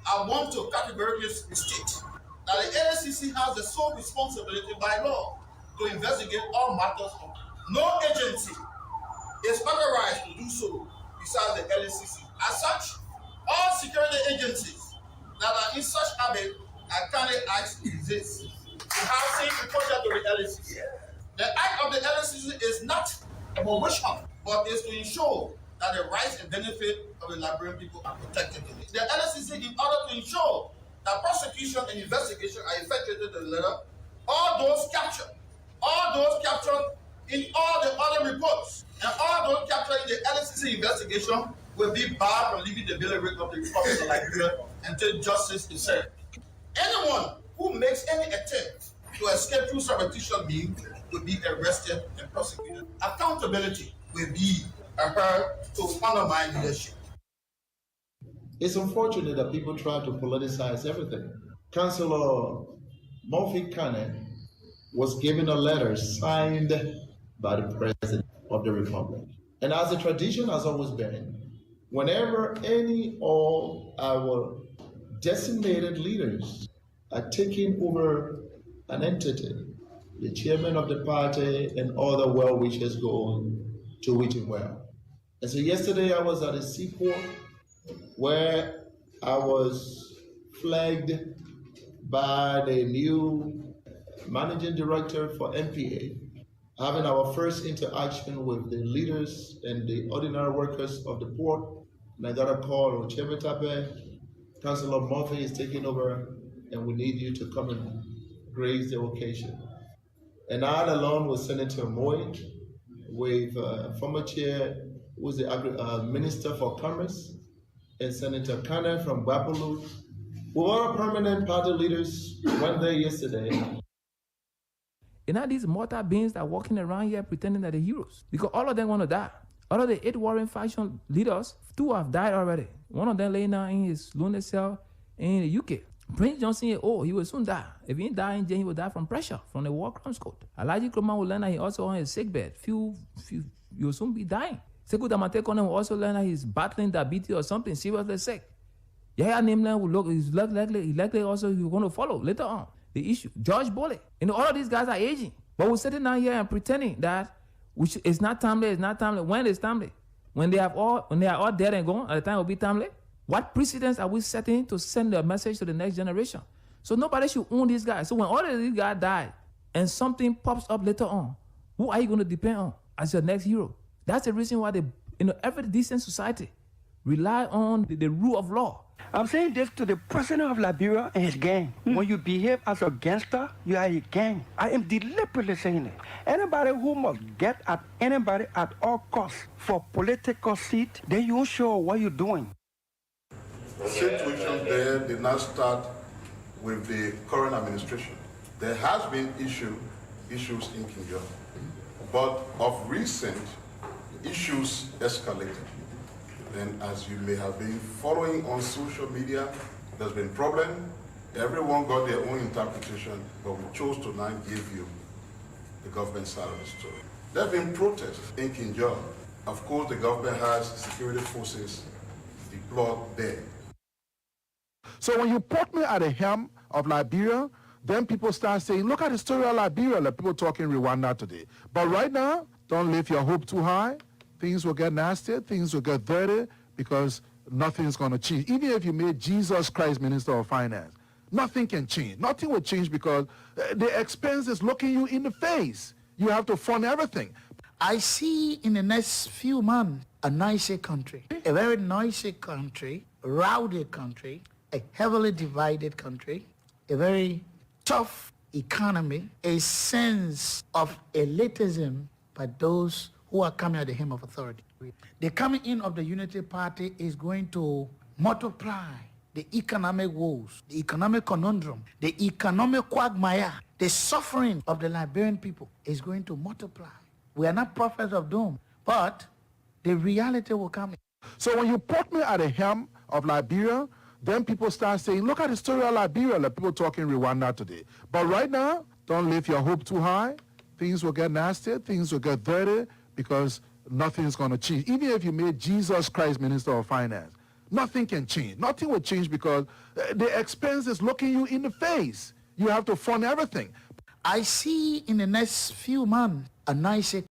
I want to categorically state that the LSCC has the sole responsibility by law to investigate all matters of no agency is authorized to do so besides the LSCC. As such, all security agencies that are in such habit are currently asked to exist to have same reported to the LSCC. The act of the LSCC is not a wish hunt, but is to ensure that the rights and benefits of the Liberian people are protected. The LSCC, in order to ensure that prosecution and investigation are effectuated to the letter, all those captured in all the other reports, and all those captured in the LSCC investigation will be barred from leaving the bailiwick of the Republic of Liberia until justice is served. Anyone who makes any attempt to escape through surreptitious means will be arrested and prosecuted. Accountability will be adhered to undermine leadership. It's unfortunate that people try to politicize everything. Councillor Murphy Kane was given a letter signed by the President of the Republic. And as the tradition has always been, whenever any of our designated leaders are taking over an entity, the chairman of the party and other well-wishers go to wish him well. And so yesterday I was at a seaport where I was flagged by the new managing director for MPA, having our first interaction with the leaders and the ordinary workers of the port. And I got a call, Chairman Tape, Councillor Murphy is taking over and we need you to come and grace the occasion. And I had along with Senator Moy, with former chair, who was the Minister for Commerce, and Senator Kane from Bapaloo. We all permanent party leaders went there yesterday. And now these mortal beings that are walking around here pretending that they're heroes. Because all of them want to die. Out of the 8 warring faction leaders, 2 have died already. One of them laying now in his lonely cell in the UK. Prince Johnson, he will soon die. If he didn't die in jail, he will die from pressure, from the war crimes code. Alaji Kroma will learn that he also on his sick bed. You will soon be dying. Sekou Damate Kone will also learn that he's battling diabetes or something seriously sick. Yahya Nimlan will look, he's likely also he's going to follow later on the issue. George Bole. All of these guys are aging. But we're sitting down here and pretending that it's not timely. When is timely? When they are all dead and gone, at the time it will be timely? What precedents are we setting to send a message to the next generation? So nobody should own these guys. So when all of these guys die and something pops up later on, who are you going to depend on as your next hero? That's the reason why every decent society rely on the rule of law. I'm saying this to the president of Liberia and his gang. When you behave as a gangster, you are a gang. I am deliberately saying it. Anybody who must get at anybody at all costs for political seat, then you won't show what you're doing. The situation there did not start with the current administration. There has been issues in Kinjo, but of recent, issues escalated. And as you may have been following on social media, there's been problem. Everyone got their own interpretation, but we chose to now give you the government side of the story. There have been protests in Kinjo. Of course, the government has security forces deployed there. So when you put me at the helm of Liberia, then people start saying, look at the story of Liberia, like people talking Rwanda today. But right now, don't lift your hope too high. Things will get nasty, things will get dirty, because nothing's going to change. Even if you made Jesus Christ Minister of Finance, nothing can change. Nothing will change because the expense is looking you in the face. You have to fund everything. I see in the next few months a noisy country, a very noisy country, rowdy country, a heavily divided country, a very tough economy, a sense of elitism by those who are coming at the helm of authority. The coming in of the Unity Party is going to multiply the economic woes, the economic conundrum, the economic quagmire, the suffering of the Liberian people is going to multiply. We are not prophets of doom, but the reality will come. So when you put me at the helm of Liberia, then people start saying, look at the story of Liberia, like people talking Rwanda today. But right now, don't lift your hope too high. Things will get nasty, things will get dirty, because nothing's going to change. Even if you made Jesus Christ Minister of Finance, nothing can change. Nothing will change because the expense is looking you in the face. You have to fund everything. I see in the next few months a nicer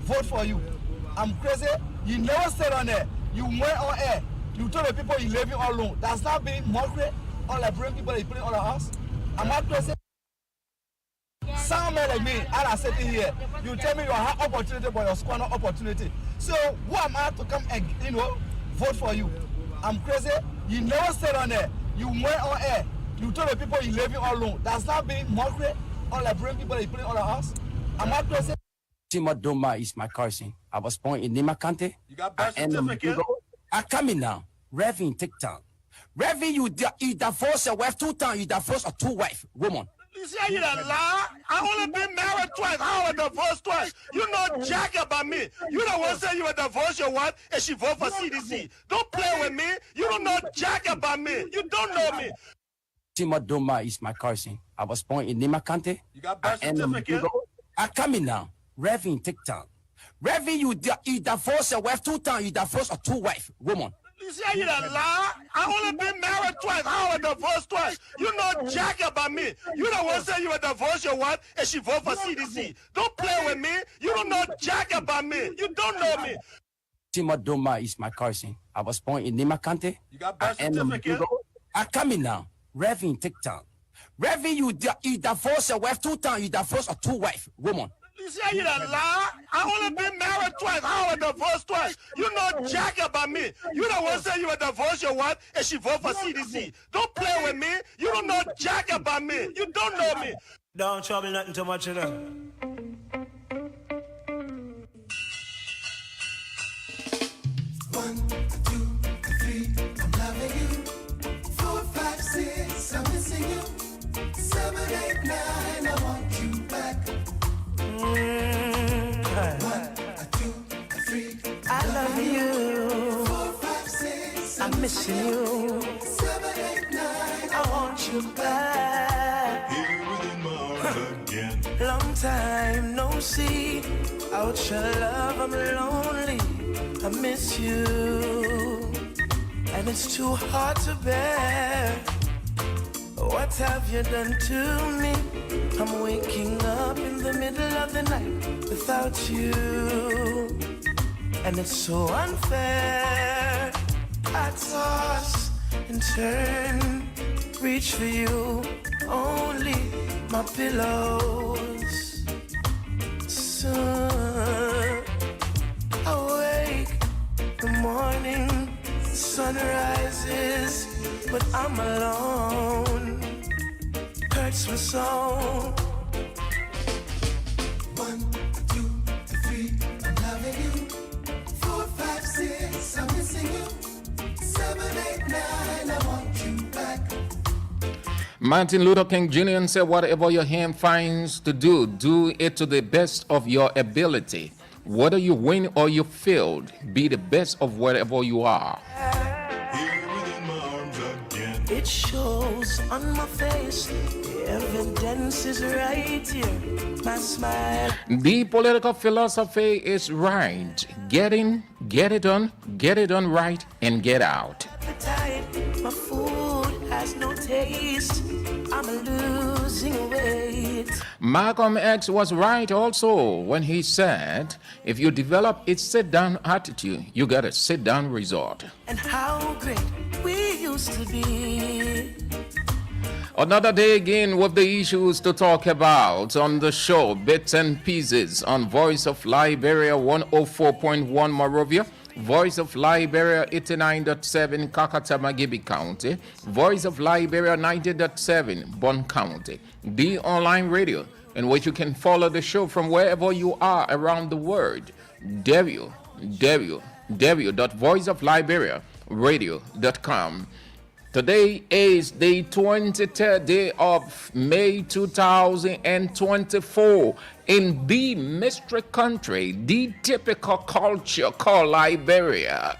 vote for you. I'm crazy. You never stayed on there. You went on air. You told the people you leaving all alone. That's not being mockery. All Liberian people you putting on the house. I'm not crazy. Some man like me, and I sit here. You tell me you have opportunity, but you squander opportunity. So who am I to come and vote for you? I'm crazy. You never stayed on there. You went on air. You told the people you leaving all alone. That's not being mockery. All Liberian people you putting on the house. I'm not crazy. Doma is my cousin. I was born in Nimakante. You got birth certificate? I come in now. Revin, take time. Revin, you divorce your wife 2 times. You divorce a 2 wife woman. You see how you done lie? I only been married twice. I was divorced twice. You know jack about me. You don't want to say you would divorce your wife and she vote for CDC. Don't play with me. You don't know jack about me. You don't know me. Doma is my cousin. I was born in Nimakante. You got birth certificate? I come in now. Revin, take time. Revin, you divorce your wife 2 times. You divorce a 2 wife woman. You see how you done lie? I only been married twice. I was divorced twice. You know jack about me. You don't want to say you would divorce your wife and she vote for CDC. Don't play with me. You don't know jack about me. You don't know me. Doma is my cousin. I was born in Nimakante. You got birth certificate? I come in now. Revin, take time. Revin, you divorce your wife 2 times. You divorce a 2 wife woman. You see how you done lie? I only been married twice. I was divorced twice. You know jack about me. You don't want to say you would divorce your wife and she vote for CDC. Don't play with me. You don't know jack about me. You don't know me. Don't trouble nothing too much, you know. 1, 2, 3, I'm loving you. 4, 5, 6, I'm missing you. 7, 8, 9, I want you back. 1, 2, 3, I love you. 4, 5, 6, I'm missing you. 7, 8, 9, I want you back. here within my arms again. Long time no see. Out your love, I'm lonely. I miss you, and it's too hard to bear. What have you done to me? I'm waking up in the middle of the night without you, and it's so unfair. I toss and turn, reach for you, only my pillows. Soon awake, the morning sun rises, but I'm alone. Hurts me so. 1, 2, 3, I'm loving you. 4, 5, 6, I'm missing you. 7, 8, 9, I want you back. Martin Luther King Jr. said, whatever your hand finds to do, do it to the best of your ability. Whether you win or you fail, be the best of whatever you are. Here within my arms again. It shows on my face, the evidence is right here. My smile. The political philosophy is right. Get in, get it done right, and get out. Appetite, my food has no taste. I'm losing weight. Malcolm X was right also when he said, if you develop a sit-down attitude, you get a sit-down result. And how great we used to be. Another day again with the issues to talk about on the show, Bits and Pieces on Voice of Liberia 104.1 Monrovia, Voice of Liberia 89.7 Kakatamagibi County, Voice of Liberia 90.7 Bon County, the online radio in which you can follow the show from wherever you are around the world. www.voiceofliberiaradio.com. Today is the 23rd day of May 2024 in the mystery country, the typical culture called Liberia.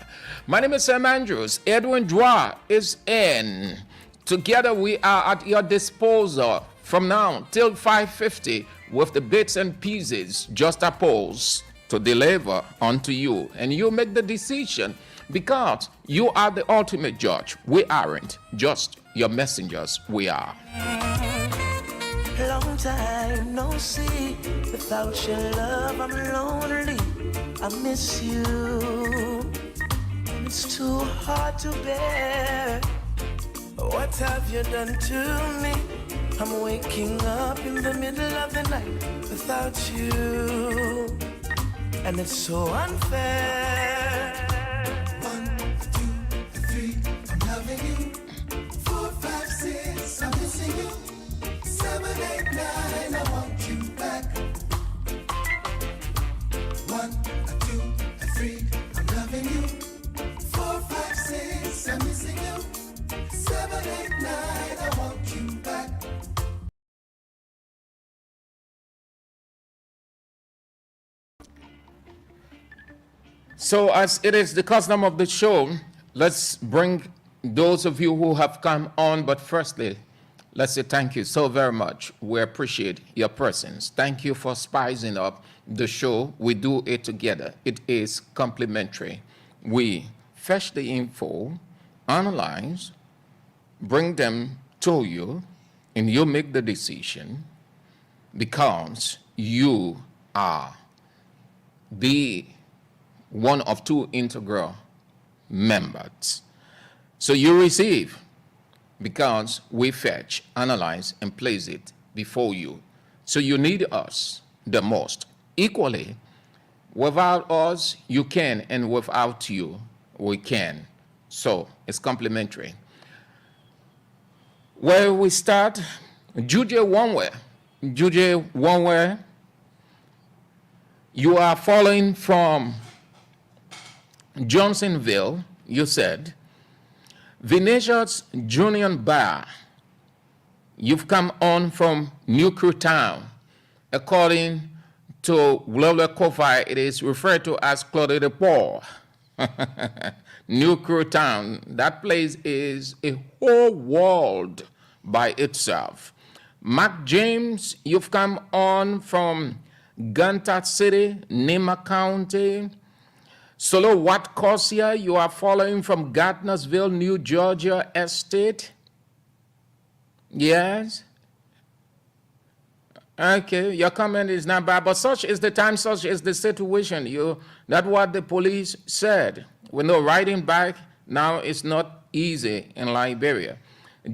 My name is Sam Andrews. Edwin Dwa is in. Together we are at your disposal from now till 5:50 with the bits and pieces just opposed to deliver unto you. And you make the decision because you are the ultimate judge. We aren't just your messengers. We are. Long time no see. Without your love, I'm lonely. I miss you. And it's too hard to bear. What have you done to me? I'm waking up in the middle of the night without you. And it's so unfair. 1, 2, 3, I'm loving you. 4, 5, 6, I'm missing you. 7, 8, 9, I want you back. 1, 2, 3, I'm loving you. 4, 5, 6, I'm missing you. 7, 8, 9, I want you back. So as it is the custom of the show, let's bring those of you who have come on. But firstly, let's say thank you so very much. We appreciate your presence. Thank you for spicing up the show. We do it together. It is complimentary. We fetch the info, analyze, bring them to you, and you make the decision because you are the one of two integral members. So you receive because we fetch, analyze, and place it before you. So you need us the most. Equally, without us, you can, and without you, we can. So it's complementary. Where we start, Jude Wanwe, you are following from Johnsonville, you said. Vinicius Junior Bar, you've come on from New Crew Town. According to Gloria Kofi, it is referred to as Claude de Port. New Crew Town, that place is a whole world by itself. Mark James, you've come on from Gunta City, Nema County. Solo Wat Corsia, you are following from Gardnersville, New Georgia Estate. Yes. Okay, your comment is not bad, but such is the time, such is the situation. That's what the police said. We know riding back now is not easy in Liberia.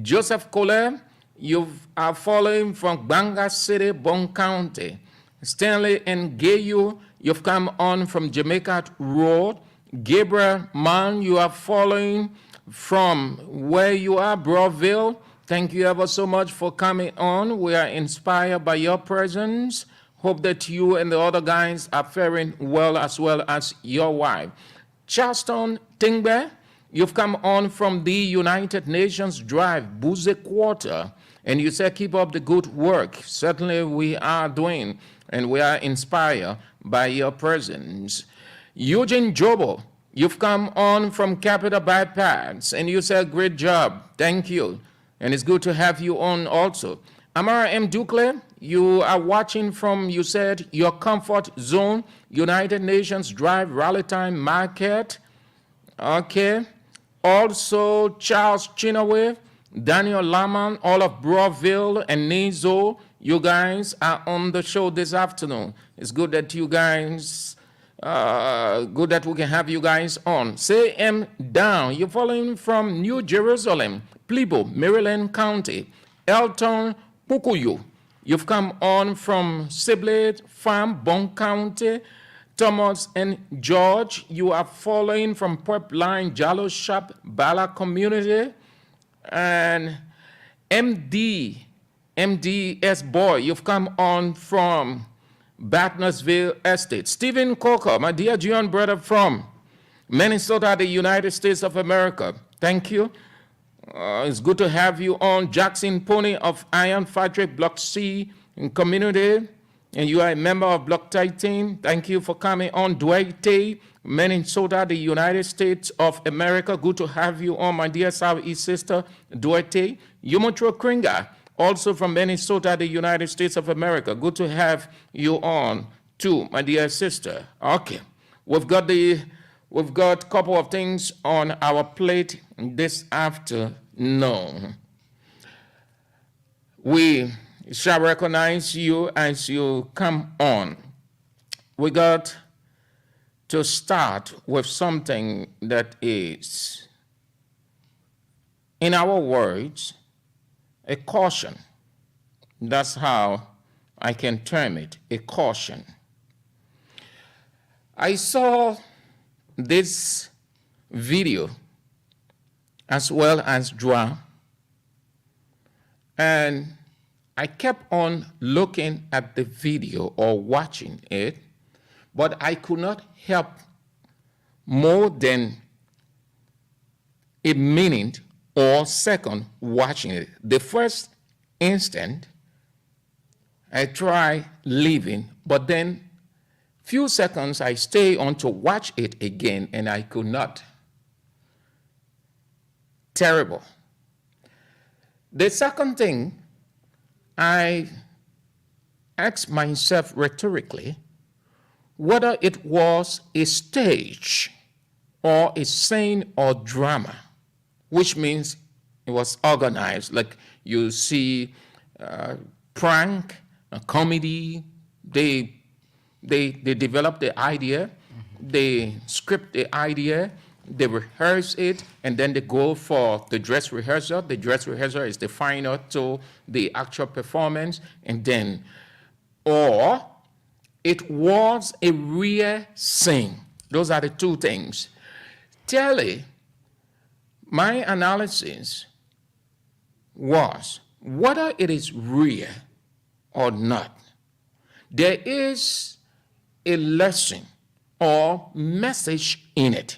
Joseph Kohler, you are following from Banga City, Bon County. Stanley and Gayu, you've come on from Jamaica Road. Gabriel Mann, you are following from where you are, Broville. Thank you ever so much for coming on. We are inspired by your presence. Hope that you and the other guys are faring well as your wife. Charleston Tingbe, you've come on from the United Nations Drive, Buze Quarter, and you say keep up the good work. Certainly we are doing, and we are inspired by your presence. Eugene Jobo, you've come on from Capital Bypass, and you said great job. Thank you. And it's good to have you on also. Amara M. Ducle, you are watching from, you said, your comfort zone, United Nations Drive, Rally Time Market. Okay. Also, Charles Chinaway, Daniel Laman, all of Broville and Nizo, you guys are on the show this afternoon. It's good that you guys, good that we can have you guys on. Say M. Down, you're following from New Jerusalem, Plebo, Maryland County. Elton Pukuyu, you've come on from Sibley Farm, Bon County. Thomas and George, you are following from Pipeline, Jallo Shop, Bala Community. And MD MDS Boy, you've come on from Batnersville Estate. Stephen Coker, my dear John brother from Minnesota, the United States of America. Thank you. It's good to have you on. Jackson Pony of Iron Factory, Block C in Community, and you are a member of Block 13. Thank you for coming on. Dwight, Minnesota, the United States of America. Good to have you on, my dear Southeast sister, Dwight. Yumotro Kringa, also from Minnesota, the United States of America. Good to have you on, too, my dear sister. Okay, we've got a couple of things on our plate this afternoon. We shall recognize you as you come on. We got to start with something that is, in our words, a caution. That's how I can term it, a caution. I saw this video as well as drama, and I kept on looking at the video or watching it, but I could not help more than a minute or second watching it. The first instant, I try leaving, but then few seconds I stay on to watch it again, and I could not. Terrible. The second thing, I asked myself rhetorically whether it was a stage or a scene or drama, which means it was organized. Like you see prank, a comedy, they develop the idea, they script the idea, they rehearse it, and then they go for the dress rehearsal. The dress rehearsal is the final to the actual performance, and then, or it was a real scene. Those are the two things. Telly, my analysis was whether it is real or not, there is a lesson or message in it.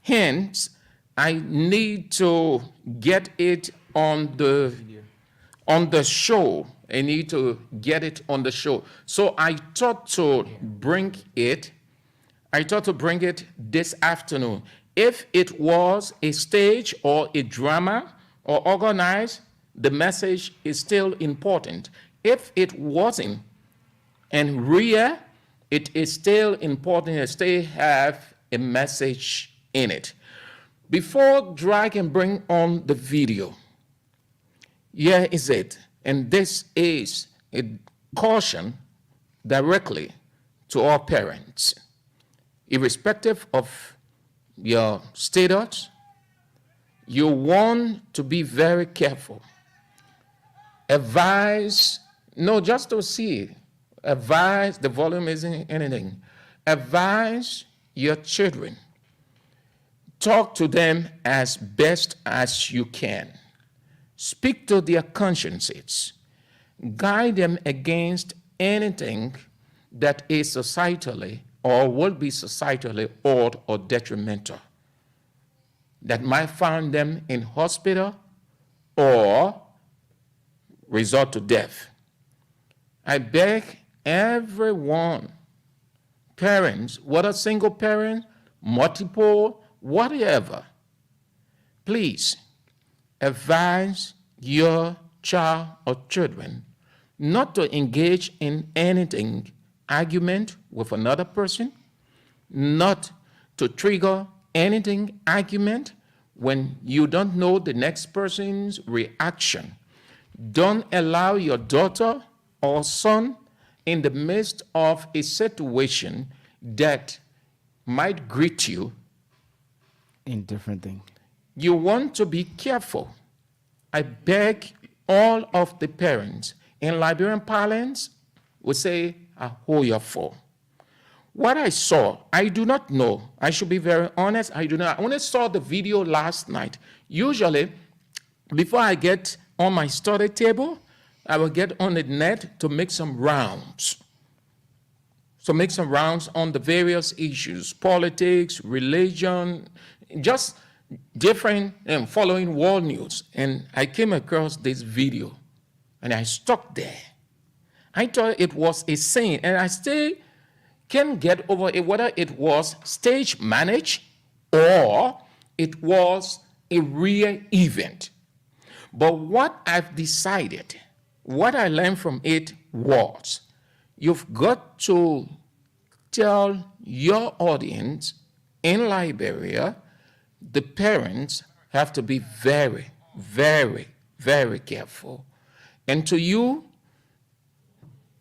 Hence, I need to get it on the show. I need to get it on the show. So I thought to bring it this afternoon. If it was a stage or a drama or organized, the message is still important. If it wasn't and real, it is still important and still have a message in it. Before Drag and bring on the video, here is it. And this is a caution directly to all parents. Irrespective of your status, you want to be very careful. Advise, no, just to see, advise, the volume isn't anything. Advise your children. Talk to them as best as you can. Speak to their consciences. Guide them against anything that is societally or will be societally odd or detrimental that might find them in hospital or resort to death. I beg everyone, parents, whether single parent, multiple, whatever, please advise your child or children not to engage in anything, argument with another person, not to trigger anything, argument when you don't know the next person's reaction. Don't allow your daughter or son in the midst of a situation that might greet you. Indifferent thing. You want to be careful. I beg all of the parents, in Liberian parlance, would say, "Ahoyafo." What I saw, I do not know. I should be very honest, I do not. I only saw the video last night. Usually, before I get on my study table, I will get on the net to make some rounds. So make some rounds on the various issues, politics, religion, just different, following world news. And I came across this video and I stuck there. I thought it was a scene, and I still can't get over it, whether it was stage managed or it was a real event. But what I've decided, what I learned from it was, you've got to tell your audience in Liberia, the parents have to be very, very, very careful. And to you,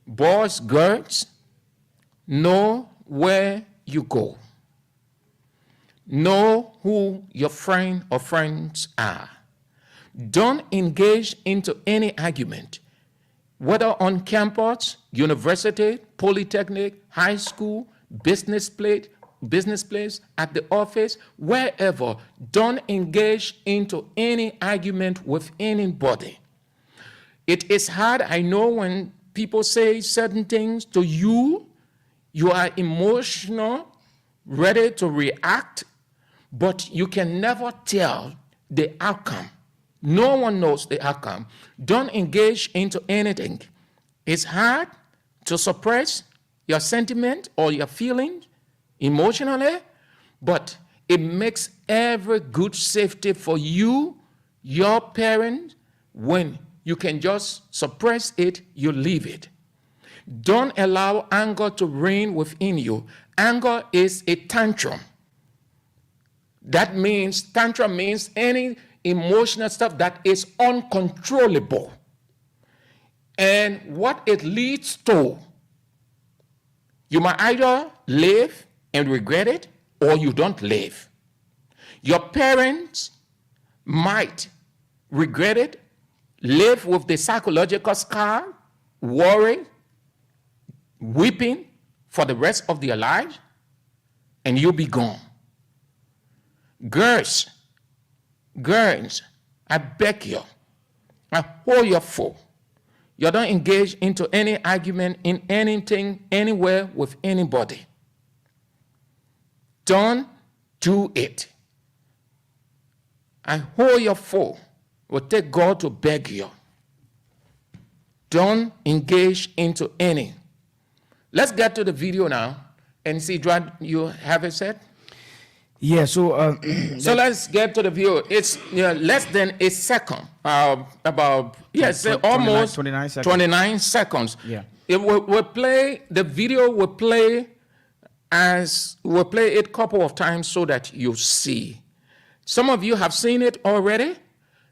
boys, girls, know where you go. Know who your friend or friends are. Don't engage into any argument, whether on campus, university, polytechnic, high school, business place, at the office, wherever. Don't engage into any argument with anybody. It is hard, I know, when people say certain things to you, you are emotional, ready to react, but you can never tell the outcome. No one knows the outcome. Don't engage into anything. It's hard to suppress your sentiment or your feelings emotionally, but it makes every good safety for you, your parents, when you can just suppress it, you leave it. Don't allow anger to reign within you. Anger is a tantrum. Tantrum means any emotional stuff that is uncontrollable. And what it leads to, you might either live and regret it, or you don't live. Your parents might regret it, live with the psychological scar, worry, weeping for the rest of their lives, and you'll be gone. Girls, I beg you, I hold you full. You don't engage into any argument in anything, anywhere with anybody. Don't do it. I hold you full. Will take God to beg you. Don't engage into any. Let's get to the video now and see, Dwad, you have it set? Yeah, so so let's get to the video. It's less than a second, about almost 29 seconds. 29 seconds. Yeah. It will play, the video will play we'll play it a couple of times so that you see. Some of you have seen it already.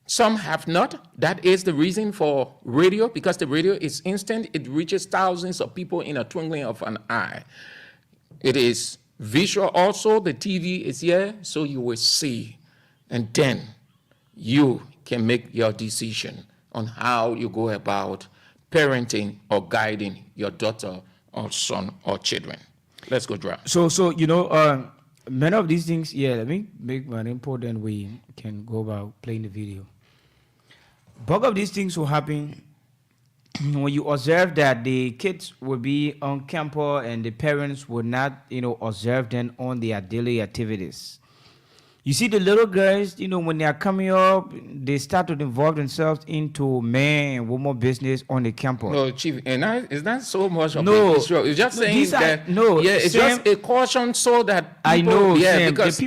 Some have not. That is the reason for radio, because the radio is instant. It reaches thousands of people in a twinkling of an eye. It is visual also. The TV is here, so you will see. And then you can make your decision on how you go about parenting or guiding your daughter or son or children. Let's go, Dra. So many of these things, let me make one important we can go about playing the video. Bulk of these things will happen when you observe that the kids will be on campus and the parents will not, observe them on their daily activities. You see the little girls, when they are coming up, they start to involve themselves into man and woman business on the campus. No, Chief, and it's not so much of no, an issue. It's just saying that, it's Sam, just a caution so that people, I know, Sam, because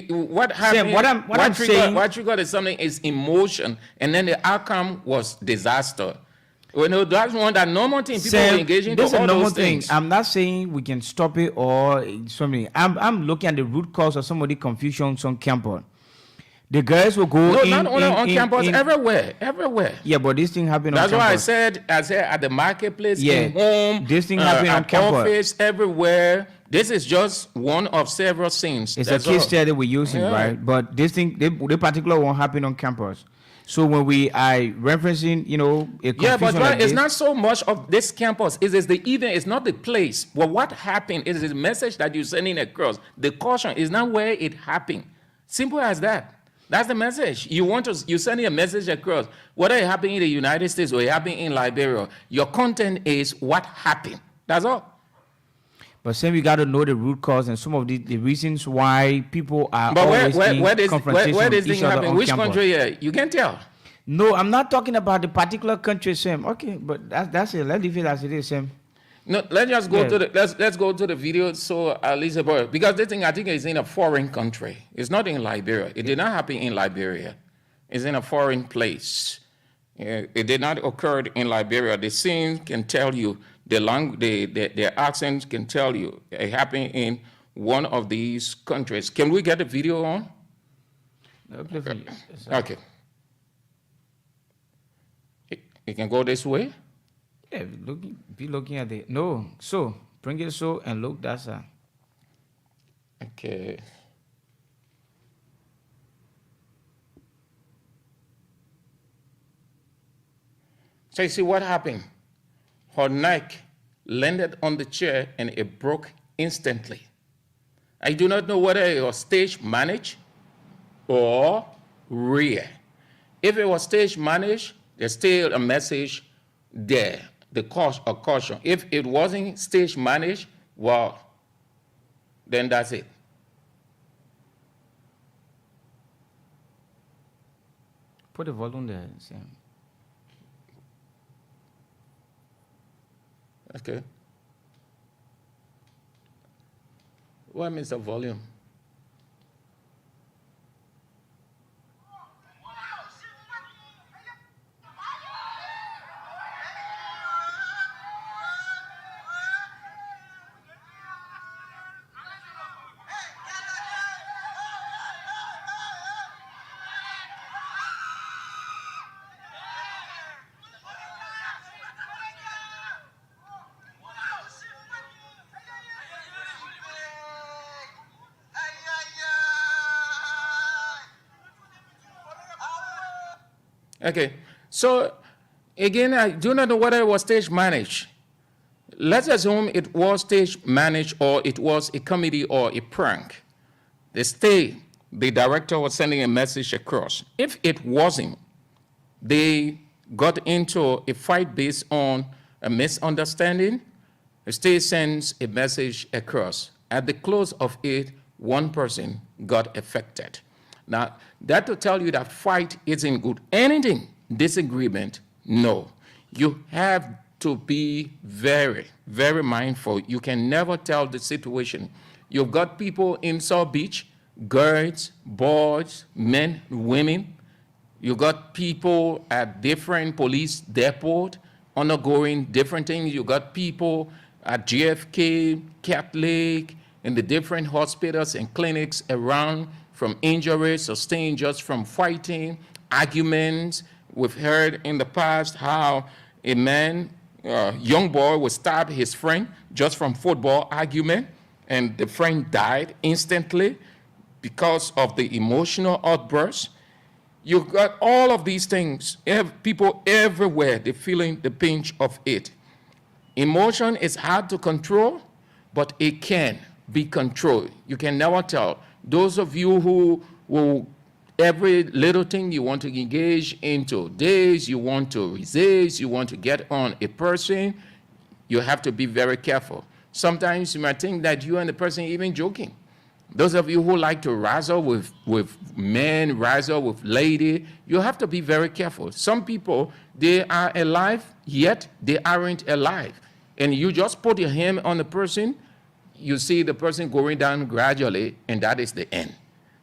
what happened, Sam, what triggered is something is emotion, and then the outcome was disaster. That's one that normal thing people Sam, engage in. This is a normal those thing. things. I'm not saying we can stop it or something. I'm looking at the root cause of some of the confusion on campus. The girls will go not only on campus, everywhere. Yeah, but this thing happened on campus. That's why I said at the marketplace, in home, this thing happened on campus. Office, everywhere. This is just one of several scenes. It's a case study we're using, right? But this thing, the particular one happened on campus. So when we are referencing, a confusion but like it's not so much of this campus. It is the event. It's not the place. But what happened is the message that you're sending across. The caution is not where it happened. Simple as that. That's the message. You sending a message across. Whether it happened in the United States or it happened in Liberia, your content is what happened. That's all. But Sam, we got to know the root cause and some of the reasons why people are but always in confrontation where with this each thing other happen? on Which campus. country here? You can tell. No, I'm not talking about the particular country, Sam. Okay, but that's it. Let's leave it as it is, Sam. No, let's just go to the let's go to the video so at least about, because this thing I think is in a foreign country. It's not in Liberia. It did not happen in Liberia. It's in a foreign place. It did not occur in Liberia. The scene can tell you, the accent can tell you it happened in one of these countries. Can we get the video on? No, play for you. Okay. It can go this way. Yeah, be looking at it. No, so bring it so and look that side. Okay. So you see what happened? Her neck landed on the chair and it broke instantly. I do not know whether it was stage managed or real. If it was stage managed, there's still a message there, a caution. If it wasn't stage managed, well, then that's it. Put the volume there, Sam. Okay. What means the volume? Okay, so again, I do not know whether it was stage managed. Let's assume it was stage managed or it was a comedy or a prank. The director was sending a message across. If it wasn't, they got into a fight based on a misunderstanding. The state sends a message across. At the close of it, one person got affected. Now, that to tell you that fight isn't good. Anything, disagreement, no. You have to be very, very mindful. You can never tell the situation. You've got people in South Beach, girls, boys, men, women. You got people at different police depots undergoing different things. You got people at GFK, Catholic, in the different hospitals and clinics around from injuries sustained just from fighting, arguments. We've heard in the past how a man, young boy, would stab his friend just from football argument, and the friend died instantly because of the emotional outburst. You've got all of these things, people everywhere, they're feeling the pinch of it. Emotion is hard to control, but it can be controlled. You can never tell. Those of you who will, every little thing you want to engage into, days you want to resist, you want to get on a person, you have to be very careful. Sometimes you might think that you and the person even joking. Those of you who like to razzle with men, razzle with lady, you have to be very careful. Some people, they are alive, yet they aren't alive. And you just put your hand on the person, you see the person going down gradually, and that is the end.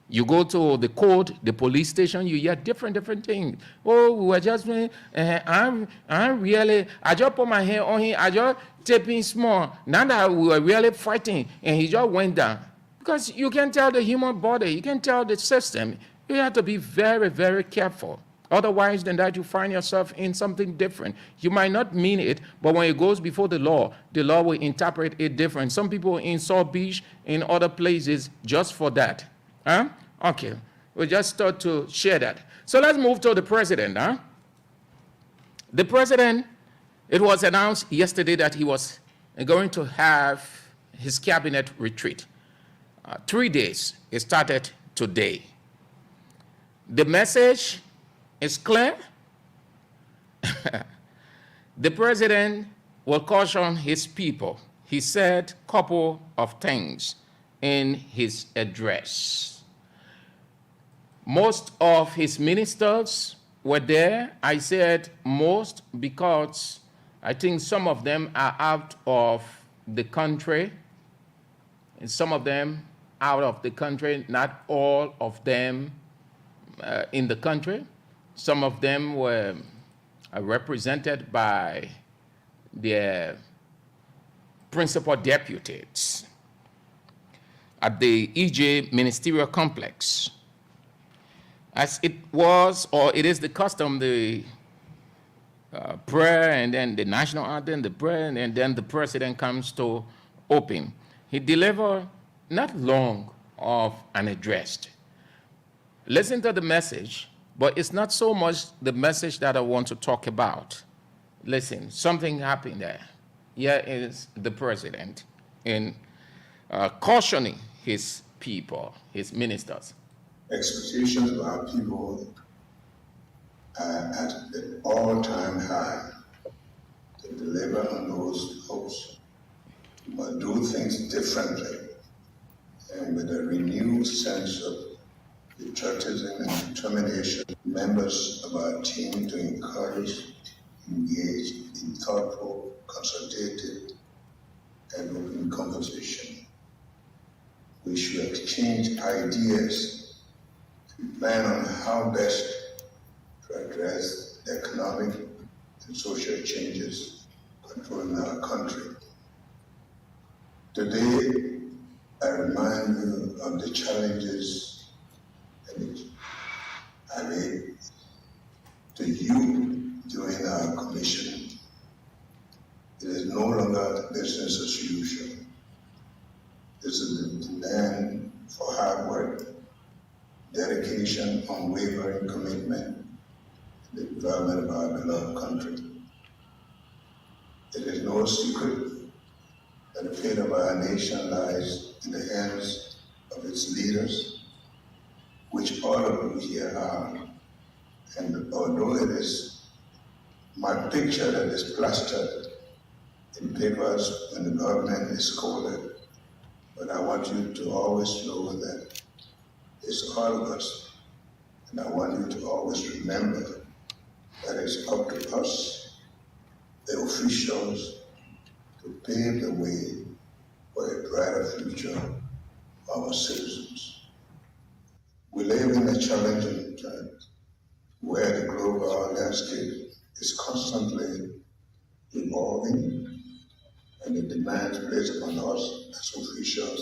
You go to the court, the police station, you hear different things. Oh, we were just, I'm really, I just put my hand on him, I just tapping small. Now that we were really fighting, and he just went down. Because you can tell the human body, you can tell the system. You have to be very, very careful. Otherwise than that, you find yourself in something different. You might not mean it, but when it goes before the law will interpret it different. Some people in South Beach, in other places, just for that. Huh? Okay, we just start to share that. So let's move to the president. Huh? The president, it was announced yesterday that he was going to have his cabinet retreat. 3 days. It started today. The message is clear. The president will caution his people. He said a couple of things in his address. Most of his ministers were there. I said most because I think some of them are out of the country, and some of them out of the country, not all of them in the country. Some of them were represented by their principal deputies at the EJ ministerial complex. As it was, or it is the custom, the prayer and then the national anthem, the prayer, and then the president comes to open. He delivered not long of an address. Listen to the message, but it's not so much the message that I want to talk about. Listen, something happened there. Here is the president in cautioning his people, his ministers. Expectations of our people are at an all-time high. To deliver on those hopes, we must do things differently and with a renewed sense of patriotism and determination. Members of our team to encourage, engage in thoughtful, consultative, and open conversation. We should exchange ideas and plan on how best to address the economic and social changes controlling our country. Today, I remind you of the challenges and I made to you during our commission. It is no longer business as usual. This is a demand for hard work, dedication, unwavering commitment to the development of our beloved country. It is no secret that the fate of our nation lies in the hands of its leaders, which all of you here are. And although it is my picture that is plastered in papers when the government is scolded, but I want you to always know that it's all of us. And I want you to always remember that it's up to us, the officials, to pave the way for a brighter future for our citizens. We live in a challenging time where the global landscape is constantly evolving and the demands placed upon us as officials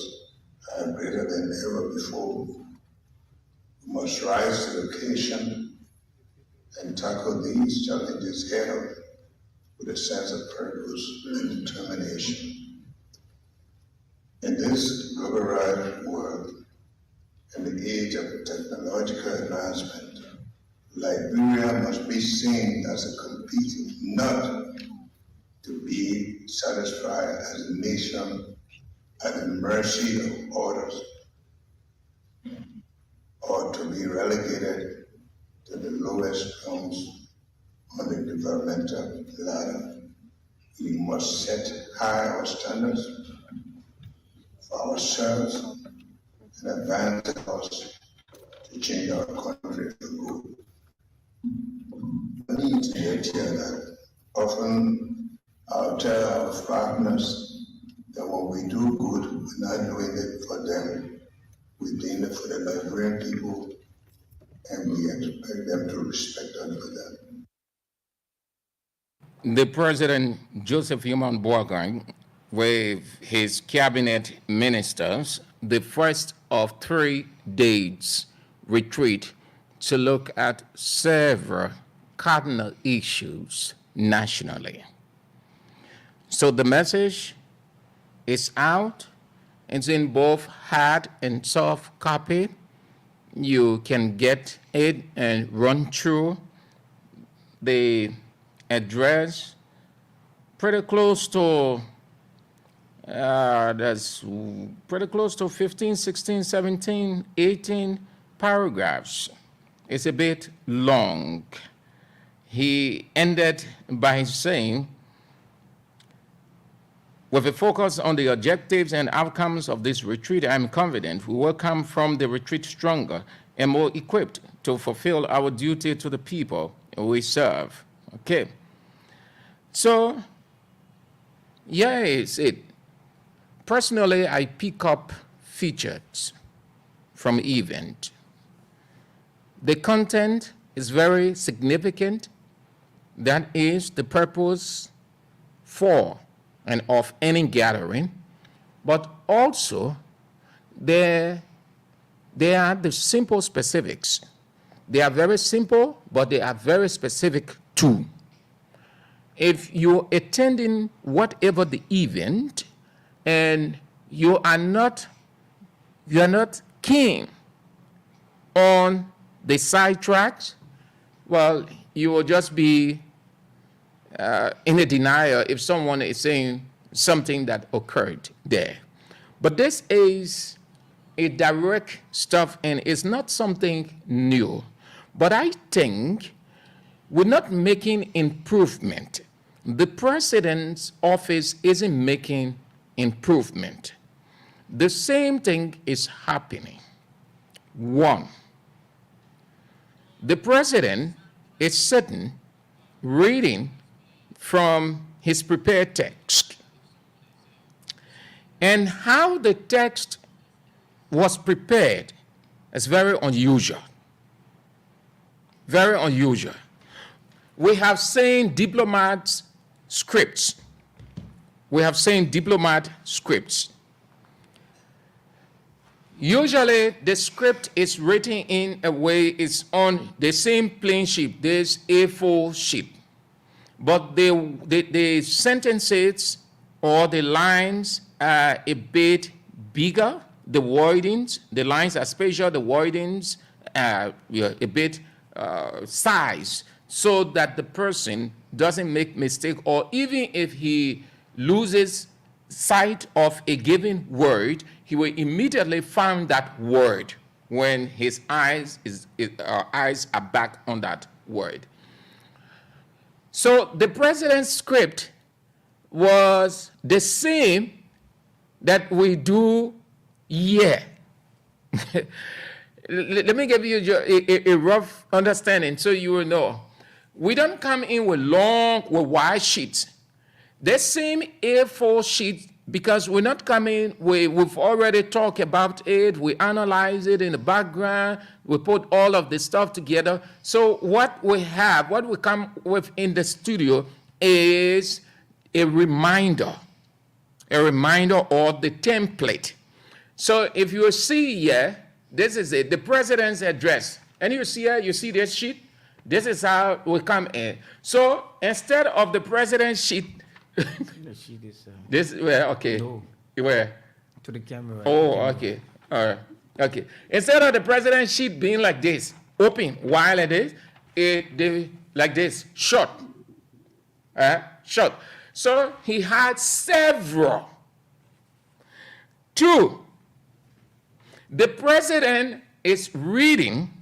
are greater than ever before. We must rise to the occasion and tackle these challenges head on with a sense of purpose and determination. In this globalized world and the age of technological advancement, Liberia must be seen as a competing, not to be satisfied as a nation at the mercy of others, or to be relegated to the lowest rungs on the developmental ladder. We must set high our standards for ourselves and advance us to change our country for good. We need to get here that often I'll tell our partners that when we do good, we're not doing it for them. We're doing it for the Liberian people, and we expect them to respect us for that. The President Joseph Human Boagang, with his cabinet ministers, the first of 3 days retreat to look at several cardinal issues nationally. So the message is out. It's in both hard and soft copy. You can get it and run through the address. Pretty close to that's pretty close to 15, 16, 17, 18 paragraphs. is a bit long. He ended by saying, with a focus on the objectives and outcomes of this retreat, I am confident we will come from the retreat stronger and more equipped to fulfill our duty to the people we serve. Okay. So, yeah, it's it. Personally, I pick up features from event. The content is very significant. That is the purpose for and of any gathering, but also there are the simple specifics. They are very simple, but they are very specific too. If you're attending whatever the event and you are not keen on the sidetracks, well, you will just be in a denial if someone is saying something that occurred there. But this is a direct stuff and it's not something new. But I think we're not making improvement. The president's office isn't making improvement. The same thing is happening. One, the president is sitting, reading from his prepared text. And how the text was prepared is very unusual. Very unusual. We have seen diplomats' scripts. We have seen diplomat scripts. Usually the script is written in a way it's on the same plain sheet, this A4 sheet. But the sentences or the lines are a bit bigger, the wordings, the lines are spatial, the wordings are a bit size, so that the person doesn't make mistake, or even if he loses sight of a given word, he will immediately find that word when his eyes are back on that word. So the president's script was the same that we do here. Let me give you a rough understanding so you will know. We don't come in with wide sheets. The same A4 sheet, because we're not coming, we've already talked about it, we analyze it in the background, we put all of the stuff together. So what we come with in the studio is a reminder or the template. So if you see here, this is it, the president's address. And you see here, you see this sheet? This is how we come in. So instead of the president's sheet, this, where, okay. No. Where? To the camera. Oh, okay. All right. Okay. Instead of the president's sheet being like this, open, while it is, like this, short. Short. So he had several. Two, the president is reading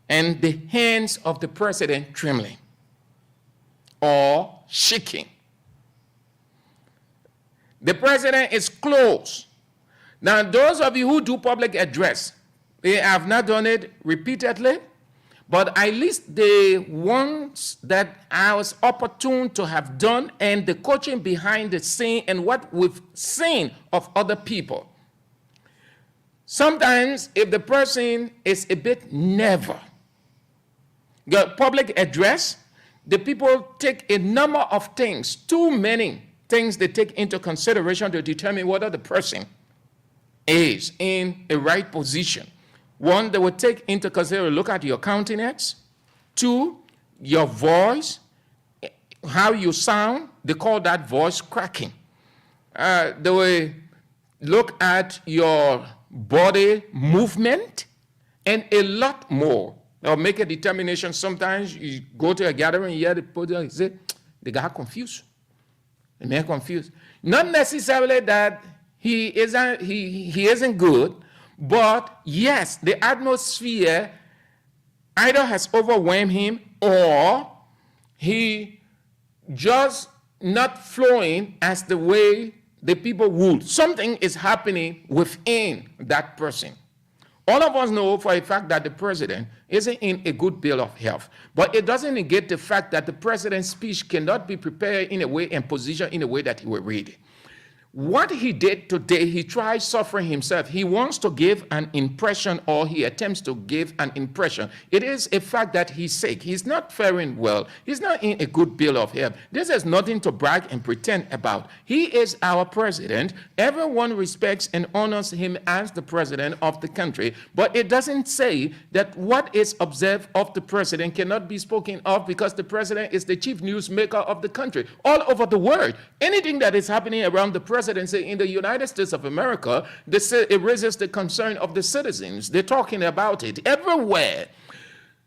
and the hands of the president trembling or shaking. The president is close. Now, those of you who do public address, they have not done it repeatedly, but at least the ones that I was opportune to have done and the coaching behind the scene and what we've seen of other people. Sometimes if the person is a bit nervous, the public address, the people take a number of things, too many things they take into consideration to determine whether the person is in a right position. One, they will take into consideration, look at your countenance. Two, your voice, how you sound. They call that voice cracking. They will look at your body movement and a lot more. They'll make a determination. Sometimes you go to a gathering, you hear the podium, you say, the guy confused. The man confused. Not necessarily that he isn't good, but yes, the atmosphere either has overwhelmed him or he just not flowing as the way the people would. Something is happening within that person. All of us know for a fact that the president isn't in a good bill of health, but it doesn't negate the fact that the president's speech cannot be prepared in a way and positioned in a way that he will read. What he did today, he tried suffering himself. He wants to give an impression, or he attempts to give an impression. It is a fact that he's sick. He's not faring well. He's not in a good bill of health. This is nothing to brag and pretend about. He is our president. Everyone respects and honors him as the president of the country. But it doesn't say that what is observed of the president cannot be spoken of, because the president is the chief newsmaker of the country all over the world. Anything that is happening around the presidency in the United States of America, it raises the concern of the citizens. They're talking about it everywhere.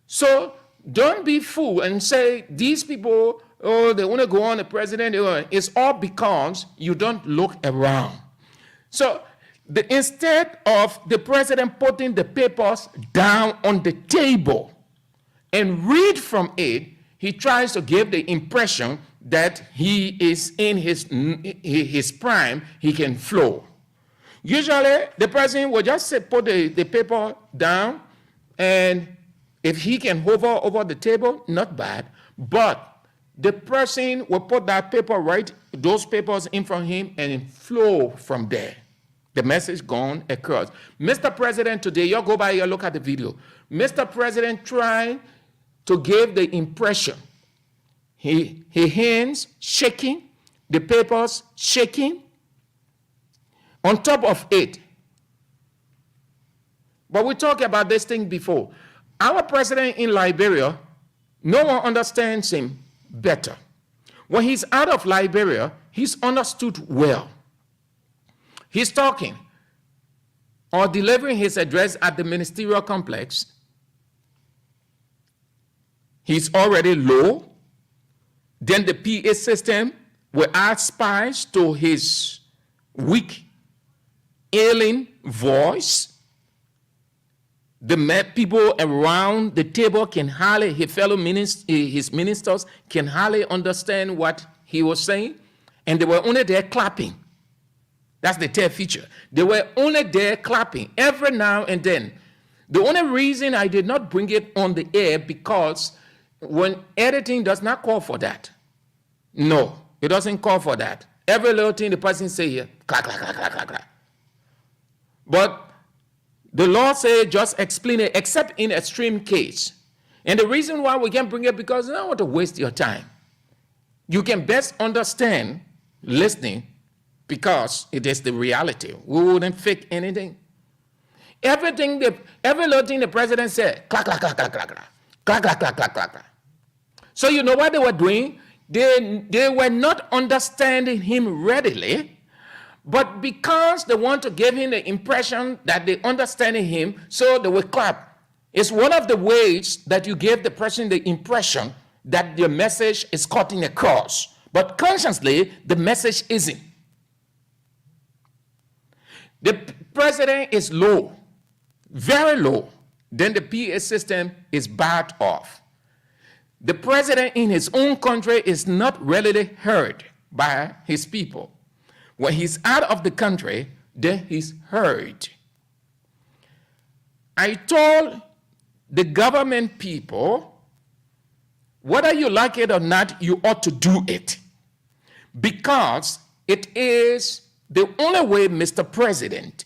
So don't be fooled and say these people, oh, they want to go on the president. It's all because you don't look around. So instead of the president putting the papers down on the table and read from it, he tries to give the impression that he is in his prime, he can flow. Usually, the president will just put the paper down, and if he can hover over the table, not bad, but the person will put that paper those papers in front of him, and flow from there. The message gone across. Mr. President, today, you go by, you look at the video. Mr. President trying to give the impression. His hands shaking, the papers shaking. On top of it, but we talked about this thing before. Our president in Liberia, no one understands him better. When he's out of Liberia, he's understood well. He's talking or delivering his address at the ministerial complex. He's already low. Then the PA system will add spice to his weak, ailing voice. The people around the table can hardly, his ministers can hardly understand what he was saying, and they were only there clapping. That's the third feature. They were only there clapping every now and then. The only reason I did not bring it on the air, because when editing does not call for that. No, it doesn't call for that. Every little thing the person say here, clack, clack, clack, clack, clack, clack. But the law says just explain it, except in extreme case. And the reason why we can't bring it, because I don't want to waste your time. You can best understand listening, because it is the reality. We wouldn't fake anything. Every little thing the president said, clack, clack, clack, clack, clack, clack, clack, clack, clack, clack, clack. So you know what they were doing? They were not understanding him readily, but because they want to give him the impression that they understanding him, so they will clap. It's one of the ways that you give the person the impression that your message is cutting across, but consciously the message isn't. The president is low, very low. Then the PA system is bad off. The president in his own country is not readily heard by his people. When he's out of the country, then he's heard. I told the government people, whether you like it or not, you ought to do it, because it is the only way Mr. President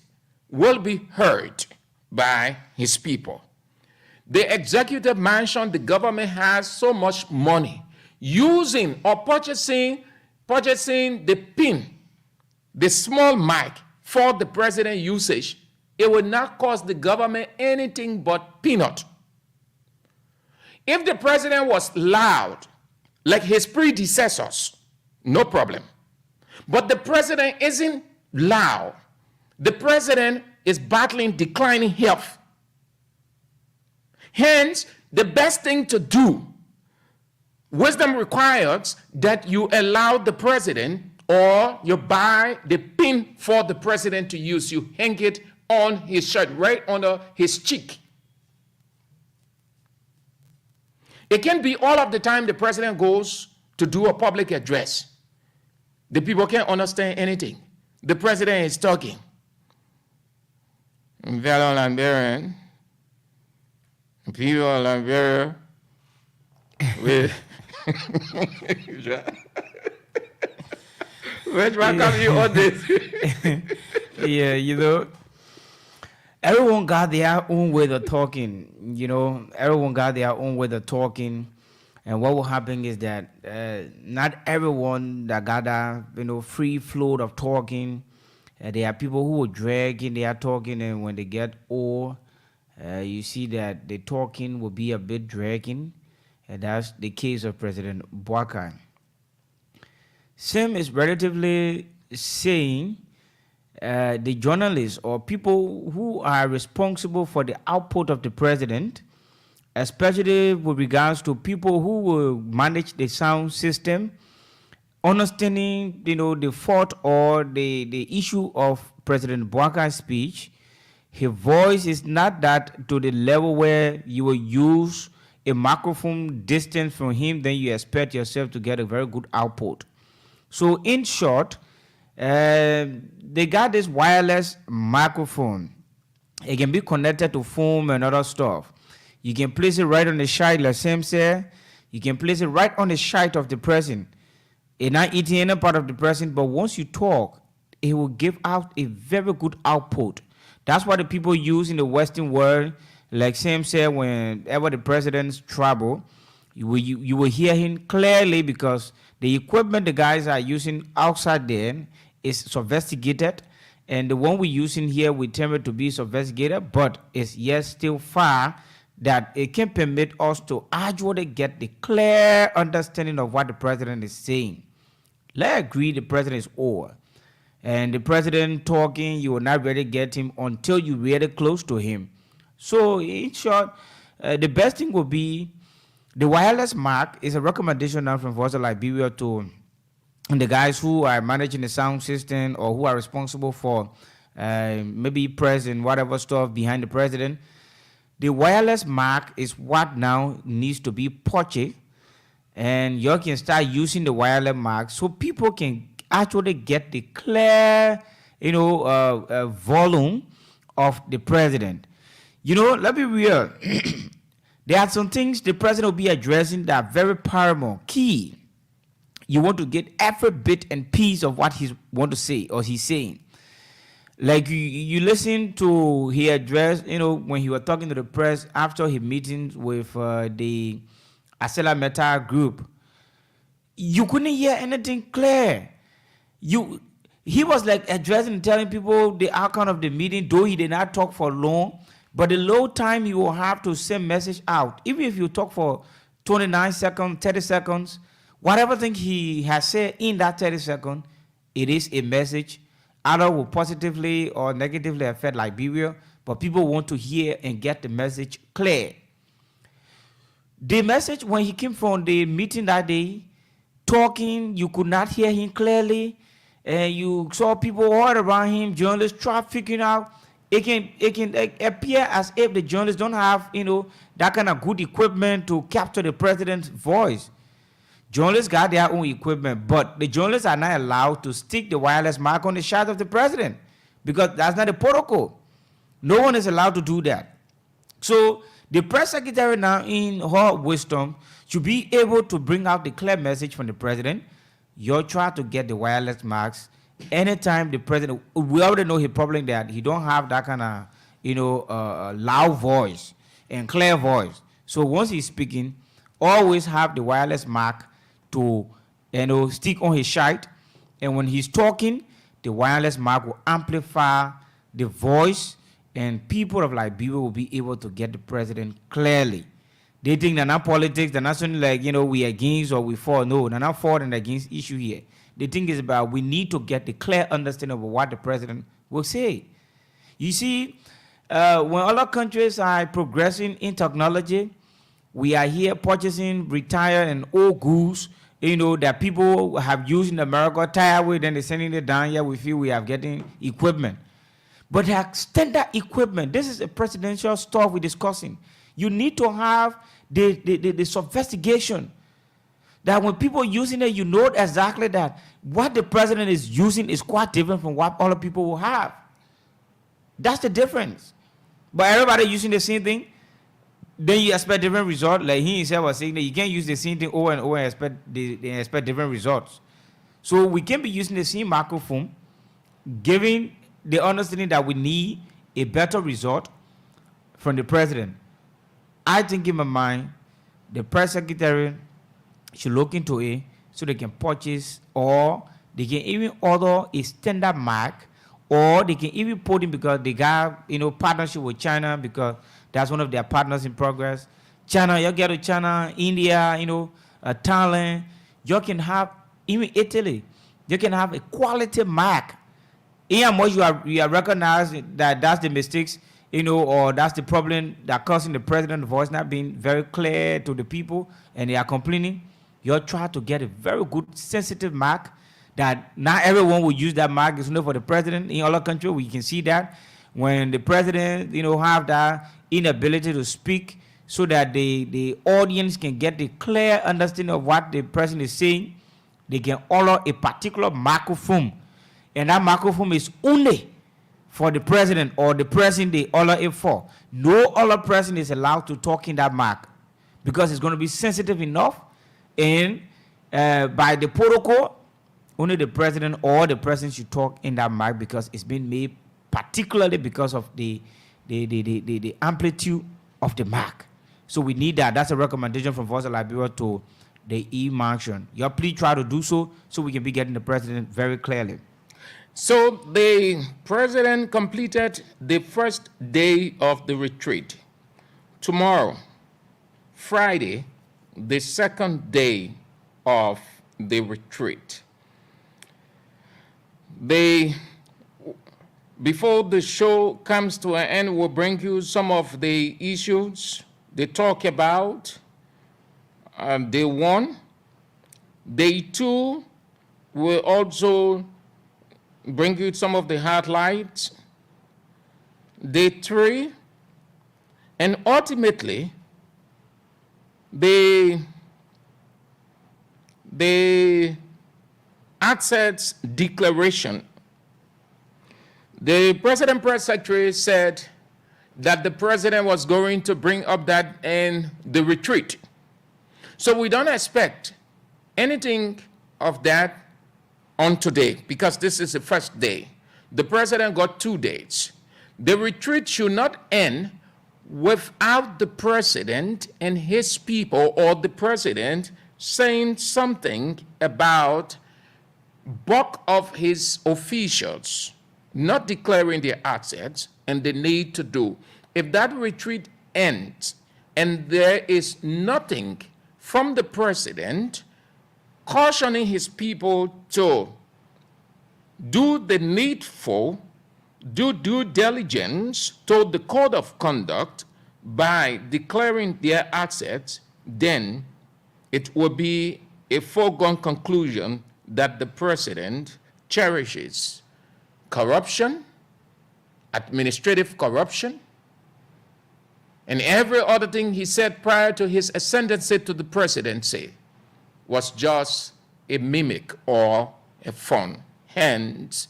will be heard by his people. The executive mansion, the government has so much money using or purchasing the pin, the small mic for the president usage. It will not cost the government anything but peanut. If the president was loud, like his predecessors, no problem. But the president isn't loud. The president is battling declining health. Hence, the best thing to do, wisdom requires that you allow the president, or you buy the pin for the president to use. You hang it on his shirt, right under his cheek. It can't be all of the time the president goes to do a public address. The people can't understand anything. The president is talking. Fellow Liberian, people of Liberia, with which one come you on this? Yeah, you know, everyone got their own way of talking. You know, everyone got their own way of talking. And what will happen is that not everyone that got a free flow of talking. There are people who are dragging, they are talking, and when they get old, you see that the talking will be a bit dragging. And that's the case of President Bouakai. Same is relatively saying the journalists or people who are responsible for the output of the president, especially with regards to people who will manage the sound system, understanding the fault or the issue of President Bouakai's speech. His voice is not that to the level where you will use a microphone distance from him, then you expect yourself to get a very good output. So in short, they got this wireless microphone. It can be connected to phone and other stuff. You can place it right on the shite, like Sam said. You can place it right on the shite of the person. It's not eating any part of the person, but once you talk, it will give out a very good output. That's what the people use in the Western world. Like Sam said, whenever the president's travel, you will hear him clearly because the equipment the guys are using outside there is sophisticated, and the one we're using here we term it to be sophisticated, but it's yet still far that it can permit us to actually get the clear understanding of what the president is saying. Let's agree the president is old. And the president talking, you will not really get him until you're really close to him. So in short, the best thing would be the wireless mic is a recommendation now from Voice of Liberia to the guys who are managing the sound system or who are responsible for maybe press and whatever stuff behind the president. The wireless mic is what now needs to be purchased, and you can start using the wireless mic so people can actually get the clear, volume of the president. Let me be real. There are some things the president will be addressing that are very paramount, key. You want to get every bit and piece of what he want to say or he's saying. Like you listen to his address, when he was talking to the press after his meetings with the Acela Meta group, you couldn't hear anything clear. He was like addressing and telling people the outcome of the meeting, though he did not talk for long, but the low time you will have to send message out. Even if you talk for 29 seconds, 30 seconds, whatever thing he has said in that 30 seconds, it is a message. Either will positively or negatively affect Liberia, but people want to hear and get the message clear. The message, when he came from the meeting that day, talking, you could not hear him clearly, and you saw people all around him, journalists try figuring out. It can appear as if the journalists don't have, that kind of good equipment to capture the president's voice. Journalists got their own equipment, but the journalists are not allowed to stick the wireless mic on the shot of the president because that's not the protocol. No one is allowed to do that. So the press secretary now, in her wisdom, should be able to bring out the clear message from the president. You'll try to get the wireless mics anytime the president. We already know his problem that he don't have that kind of loud voice and clear voice. So once he's speaking, always have the wireless mic to stick on his shite, and when he's talking, the wireless mic will amplify the voice, and people of Liberia will be able to get the president clearly. They think they're not politics, they're not something like we against or we for. No, they're not for and against issue here. The thing is about we need to get the clear understanding of what the president will say. You see, when other countries are progressing in technology, we are here purchasing retired and old goods, that people have used in America, tired with, then they're sending it down here. We feel we are getting equipment. But the standard equipment, this is a presidential stuff we're discussing. You need to have the sophistication. That when people using it, you know exactly that what the president is using is quite different from what other people will have. That's the difference. But everybody using the same thing, then you expect different results. Like he himself was saying that you can't use the same thing over and over and expect different results. So we can be using the same microphone, giving the understanding that we need a better result from the president. I think in my mind, the press secretary should look into it so they can purchase, or they can even order a standard mark, or they can even put in, because they got partnership with China, because that's one of their partners in progress. China, you get to China, India, Thailand. You can have even Italy. You can have a quality mark. In how much you are recognizing that that's the mistakes, or that's the problem that causing the president's voice not being very clear to the people, and they are complaining. You try to get a very good sensitive mark that not everyone will use that mark. It's only for the president. In other countries, we can see that when the president, have that inability to speak, so that the audience can get the clear understanding of what the president is saying, they can order a particular microphone, and that microphone is only for the president or the person they order it for. No other person is allowed to talk in that mark, because it's going to be sensitive enough. And by the protocol, only the president or the president should talk in that mic, because it's been made particularly because of the amplitude of the mic. So we need that. That's a recommendation from Voice of Liberia to the E-Mansion. You please try to do so we can be getting the president very clearly. So the president completed the first day of the retreat. Tomorrow, Friday, the second day of the retreat. Before the show comes to an end, we'll bring you some of the issues they talk about. Day 1. Day 2 will also bring you some of the highlights. Day 3, and ultimately, the assets declaration. The president press secretary said that the president was going to bring up that in the retreat. So we don't expect anything of that on today, because this is the first day. The president got 2 days. The retreat should not end without the president and his people, or the president saying something about bulk of his officials not declaring their assets and the need to do. If that retreat ends and there is nothing from the president cautioning his people to do the needful, do due diligence toward the code of conduct by declaring their assets, then it will be a foregone conclusion that the president cherishes corruption, administrative corruption, and every other thing he said prior to his ascendancy to the presidency was just a mimic or a fun. Hence,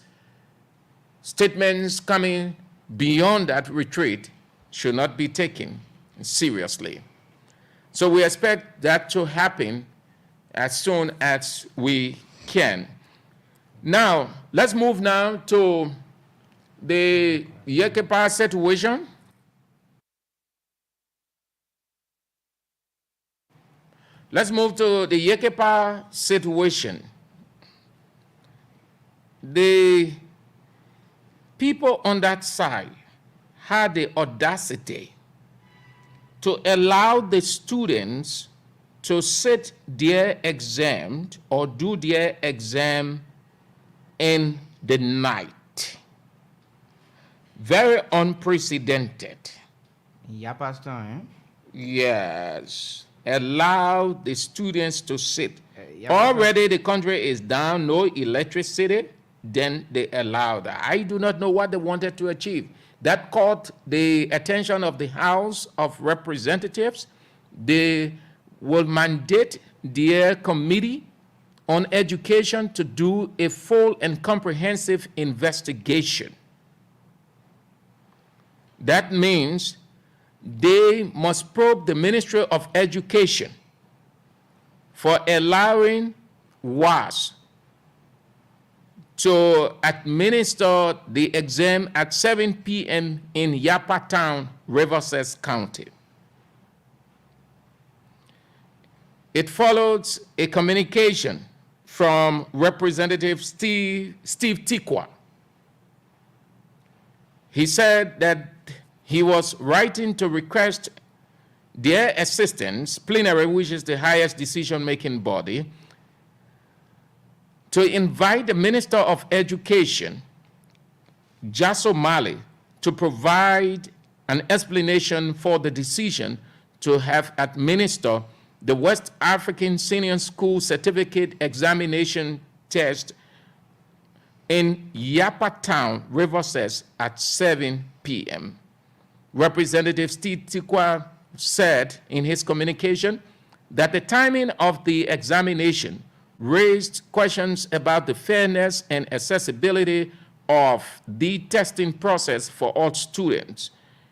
statements coming beyond that retreat should not be taken seriously. So we expect that to happen as soon as we can. Now, let's move now to the Yekepa situation. Let's move to the Yekepa situation. The people on that side had the audacity to allow the students to sit their exam or do their exam in the night. Very unprecedented. Yeah, Pastor, eh? Yes. Allow the students to sit. Already the country is down, no electricity, then they allow that. I do not know what they wanted to achieve. That caught the attention of the House of Representatives. they will mandate their committee on education to do a full and comprehensive investigation. That means they must probe the Ministry of Education for allowing WAS to administer the exam at 7 p.m. in Yapa Town, Riverside County. It follows a communication from Representative Steve Tikwa. He said that he was writing to request their assistance, plenary, which is the highest decision-making body, to invite the Minister of Education, Jasso Mali, to provide an explanation for the decision to have administered the West African Senior School Certificate Examination Test in Yapa Town, Riverside at 7 p.m. Representative Steve Tikwa said in his communication that the timing of the examination raised questions about the fairness and accessibility of the testing process for all students.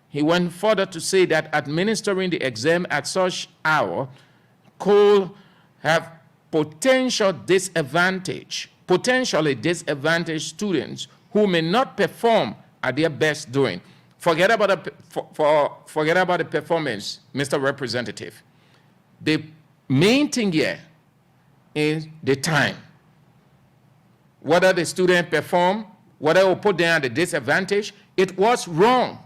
He went further to say that administering the exam at such hour could have potentially disadvantaged students who may not perform at their best doing. Forget about the performance, Mr. Representative. The main thing here is the time. Whether the student perform, whether it will put them at a disadvantage, it was wrong.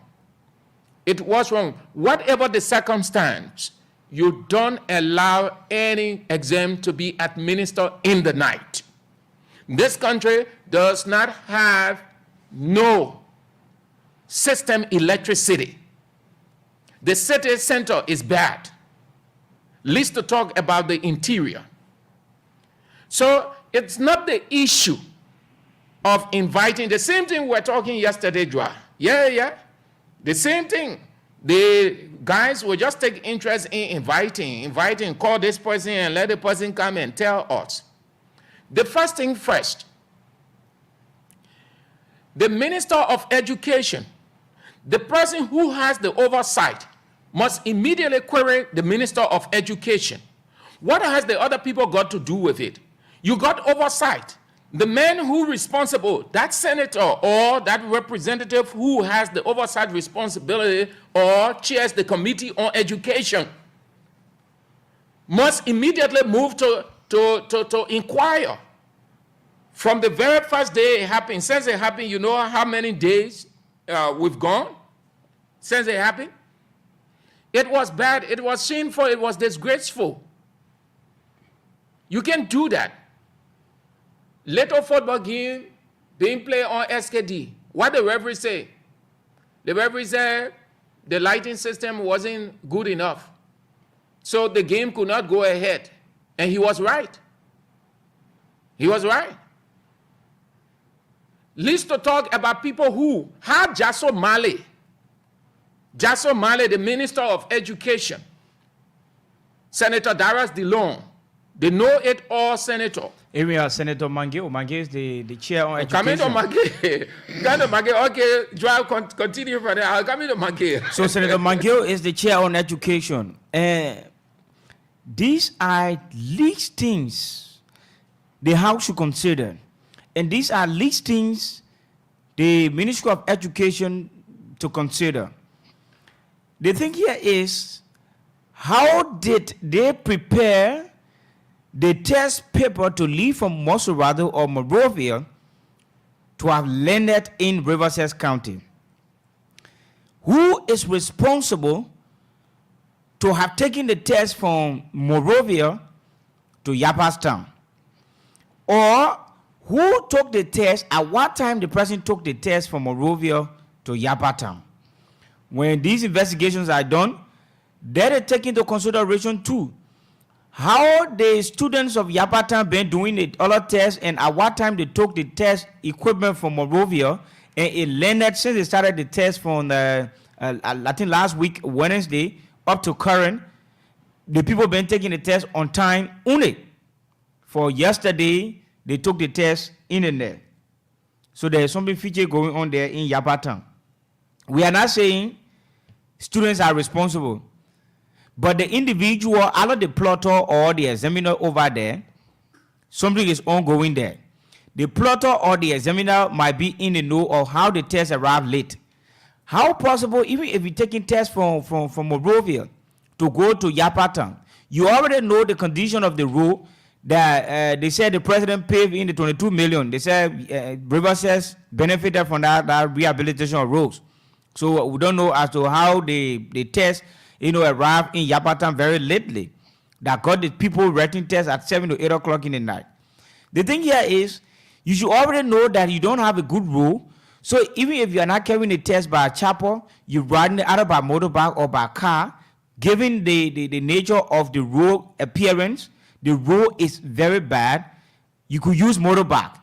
It was wrong. Whatever the circumstance, you don't allow any exam to be administered in the night. This country does not have no system electricity. The city center is bad. Least to talk about the interior. So it's not the issue of inviting. The same thing we were talking yesterday, Joa. Yeah. The same thing. The guys will just take interest in inviting, call this person and let the person come and tell us. The first thing first, the Minister of Education, the person who has the oversight, must immediately query the Minister of Education. What has the other people got to do with it? You got oversight. The man who responsible, that senator or that representative who has the oversight responsibility or chairs the Committee on Education, must immediately move to inquire. From the very first day it happened, since it happened, you know how many days we've gone since it happened? It was bad, it was shameful, it was disgraceful. You can't do that. Little football game being played on SKD. What the referee say? The referee said the lighting system wasn't good enough. So the game could not go ahead. And he was right. He was right. Least to talk about people who had Jasso Mali, the Minister of Education, Senator Darius DeLong, the know-it-all senator. Area Senator Mange. Mange is the chair on education. Come to Mange. Okay, Joel, continue from there. I'll come to Mange. So Senator Mange is the chair on education. These are least things the House should consider. And these are least things the Ministry of Education to consider. The thing here is, how did they prepare the test paper to leave from Mosurado or Monrovia to have landed in Riverside County? Who is responsible to have taken the test from Monrovia to Yapastown? Or who took the test, at what time the person took the test from Monrovia to Yapatown? When these investigations are done, that is taken into consideration too. How the students of Yapatown been doing the other tests, and at what time they took the test equipment from Monrovia, and it landed since they started the test from I think last week, Wednesday, up to current. the people been taking the test on time only. For yesterday, they took the test in the net. So there is something feature going on there in Yapatan. We are not saying students are responsible, but the individual, either the plotter or the examiner over there, something is ongoing there. The plotter or the examiner might be in the know of how the test arrived late. How possible, even if you're taking tests from Monrovia to go to Yapatan, you already know the condition of the road that they said the president paid in the 22 million. They said Riverside benefited from that rehabilitation of roads. So we don't know as to how the test, arrived in Yapatan very lately. That got the people writing tests at 7 to 8 o'clock in the night. The thing here is, you should already know that you don't have a good road. So even if you are not carrying a test by a chopper, you're riding either by motorbike or by car, given the nature of the road appearance, the road is very bad, you could use motorbike.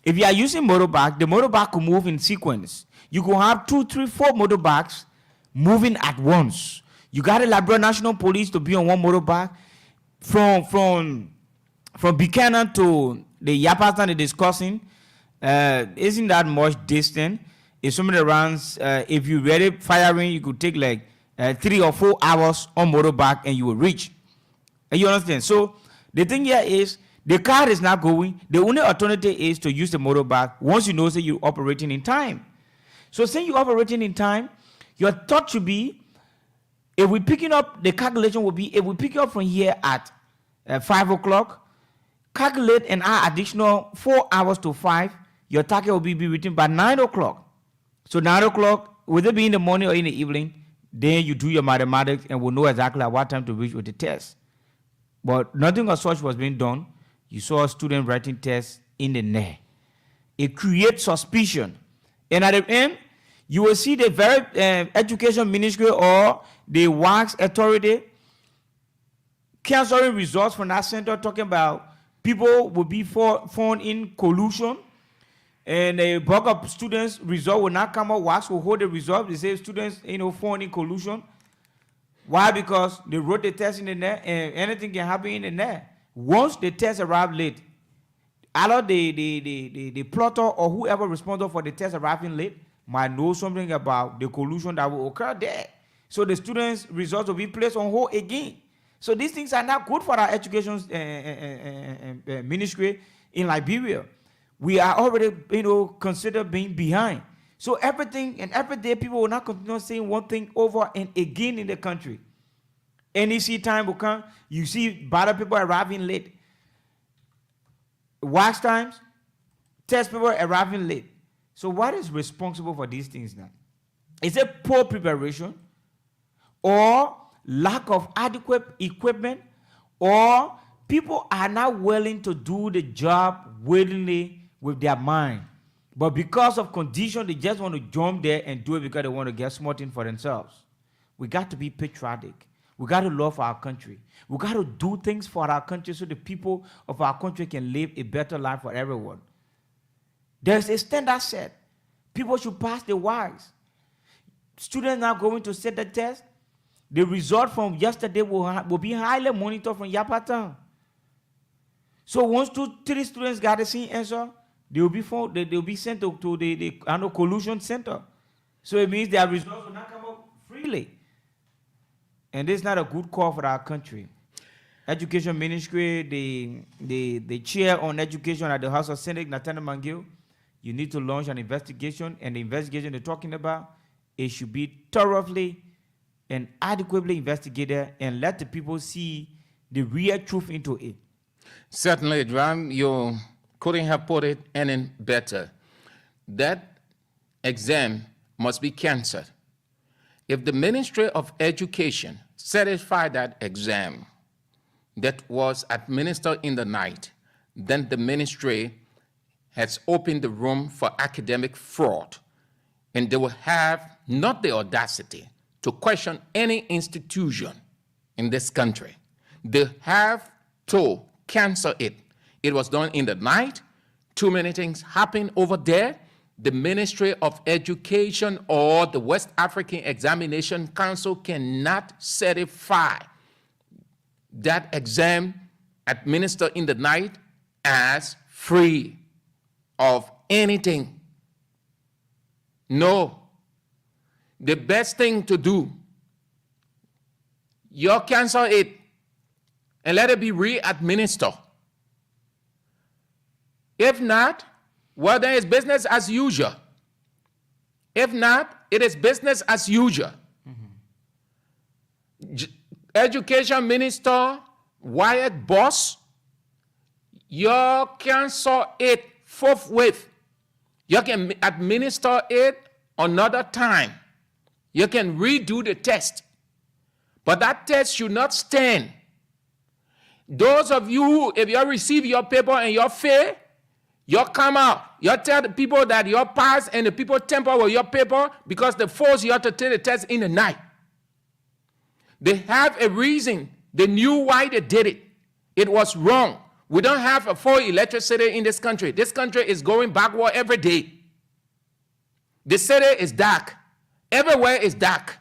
If you are using motorbike, the motorbike could move in sequence. You could have 2, 3, 4 motorbikes moving at once. You got a Liberia National Police to be on one motorbike. From Buchanan to the Yapatan they're discussing, isn't that much distant. If somebody runs, if you're ready firing, you could take like 3 or 4 hours on motorbike and you will reach. And you understand? So the thing here is, the car is not going. The only alternative is to use the motorbike once you know that you're operating in time. So since you're operating in time, your thought should be, if we're picking up, the calculation will be, if we pick up from here at 5 o'clock, calculate and add additional 4 hours to 5, your target will be written by 9 o'clock. So 9 o'clock, whether it be in the morning or in the evening, then you do your mathematics and will know exactly at what time to reach with the test. But nothing of such was being done. You saw a student writing tests in the net. It creates suspicion. And at the end, you will see the very education ministry or the WACS authority canceling results from that center, talking about people will be found in collusion, and a bulk of students' result will not come out. WACS will hold the result. They say students, found in collusion. Why? Because they wrote the test in the net, and anything can happen in the net. Once the test arrived late, either the plotter or whoever responsible for the test arriving late might know something about the collusion that will occur there. So the students' results will be placed on hold again. So these things are not good for our education ministry in Liberia. We are already, considered being behind. So everything and every day people will not continue saying one thing over and again in the country. NEC time will come, you see better people arriving late. Wax times, test people arriving late. So what is responsible for these things now? Is it poor preparation, or lack of adequate equipment, or people are not willing to do the job willingly with their mind, but because of condition, they just want to jump there and do it because they want to get something for themselves? We got to be patriotic. We got to love our country. We got to do things for our country so the people of our country can live a better life for everyone. There's a standard set. People should pass the WACS. Students are going to set the test. The result from yesterday will be highly monitored from Yapatan. So once 2, 3 students got the same answer, they will be sent to the collusion center. So it means their results will not come up freely. And this is not a good call for our country. Education Ministry, the chair on education at the House of Senate, Nathaniel Mangill, you need to launch an investigation, and the investigation they're talking about, it should be thoroughly and adequately investigated and let the people see the real truth into it. Certainly, Dram, you couldn't have put it any better. That exam must be canceled. If the Ministry of Education certified that exam that was administered in the night, then the ministry has opened the room for academic fraud, and they will have not the audacity to question any institution in this country. They have to cancel it. It was done in the night. Too many things happened over there. The Ministry of Education or the West African Examination Council cannot certify that exam administered in the night as free of anything. No. The best thing to do, you cancel it and let it be re-administered. If not, well, then it's business as usual. If not, it is business as usual. Education Minister, Wyatt Boss, you cancel it forthwith. You can administer it another time. You can redo the test. But that test should not stand. Those of you who, if you receive your paper and you fail, you come out. You tell the people that you pass and the people tamper with your paper because they force you to take the test in the night. They have a reason. They knew why they did it. It was wrong. We don't have a full electricity in this country. This country is going backward every day. The city is dark. Everywhere is dark.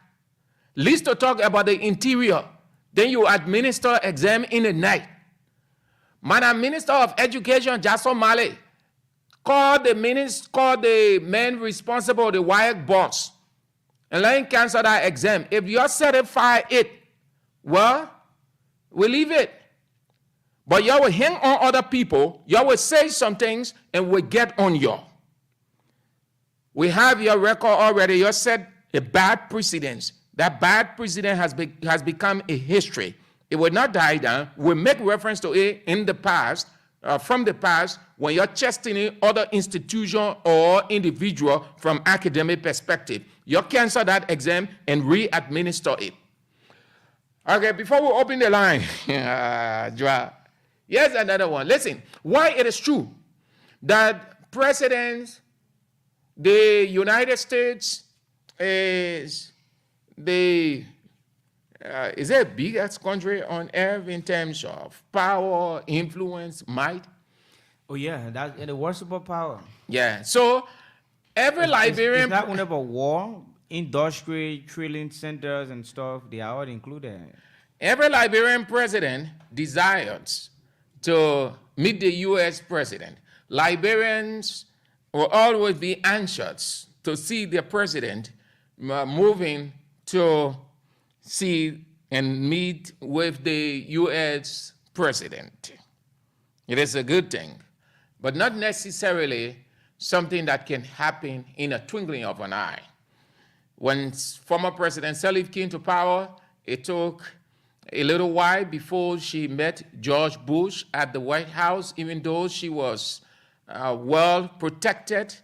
Least to talk about the interior. Then you administer exam in the night. Madam Minister of Education, Jason Malley, called the man responsible, the Wyatt Boss, and let him cancel that exam. If you certify it, well, we leave it. But you will hang on other people, you will say some things, and we get on you. We have your record already. You set a bad precedent. That bad precedent has become a history. It will not die down. We make reference to it in the past, from the past, when you're chastening other institution or individual from academic perspective. You cancel that exam and re-administer it. Okay, before we open the line, here's another one. Listen, why it is true that presidents, the United States is the is it the biggest country on earth in terms of power, influence, might? Oh yeah, that's the world superpower. Yeah. So every Liberian, it's not only about war, industry, trailing centers and stuff. They are all included. Every Liberian president desires to meet the U.S. president. Liberians will always be anxious to see their president moving to see and meet with the U.S. president. It is a good thing, but not necessarily something that can happen in a twinkling of an eye. When former President Sirleaf came to power, it took a little while before she met George Bush at the White House, even though she was well protected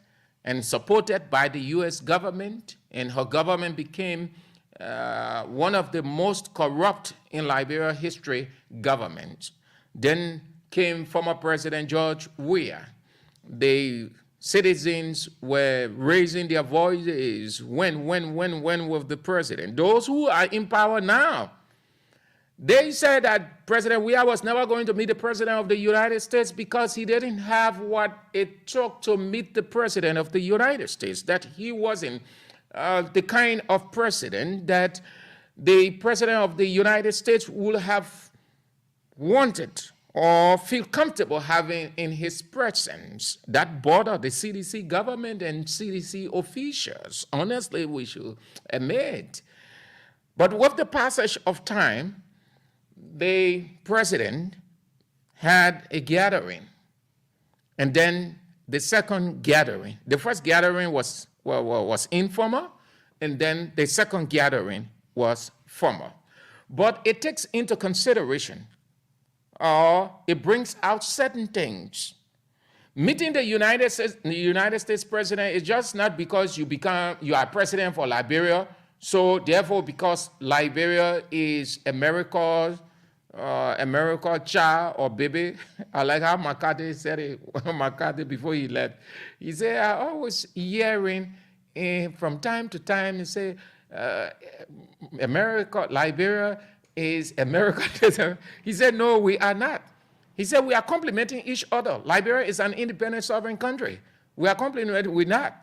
and supported by the U.S. government, and her government became one of the most corrupt in Liberia history governments. Then came former President George Weah. The citizens were raising their voices when with the president. Those who are in power now, they said that President Weah was never going to meet the president of the United States because he didn't have what it took to meet the president of the United States, that he wasn't the kind of president that the president of the United States would have wanted or feel comfortable having in his presence. That bothered the CDC government and CDC officials. Honestly, we should admit. But with the passage of time, the president had a gathering, and then the second gathering. The first gathering was informal, and then the second gathering was formal. But it takes into consideration, or it brings out certain things. Meeting the United States president is just not because you are president for Liberia, so therefore because Liberia is America's child or baby. I like how McCarthy said it, McCarthy before he left. He said, I always hearing from time to time, he say, Liberia is America. He said, no, we are not. He said, we are complementing each other. Liberia is an independent sovereign country. We are complementing, we're not.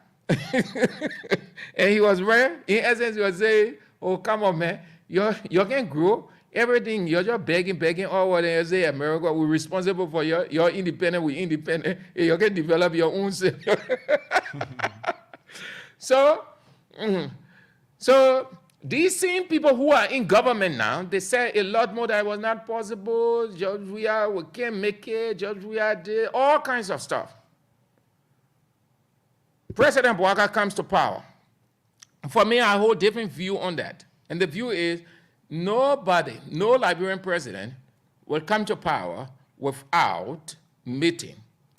And he was rare. In essence, he was saying, oh, come on, man. You can grow. Everything, you're just begging, all what they say, America, we're responsible for your independent, we're independent, you can develop your own self. So these same people who are in government now, they say a lot more that was not possible, just we can't make it, just we are there, all kinds of stuff. President Bouaga comes to power. For me, I hold a different view on that. And the view is nobody, no Liberian president will come to power without meeting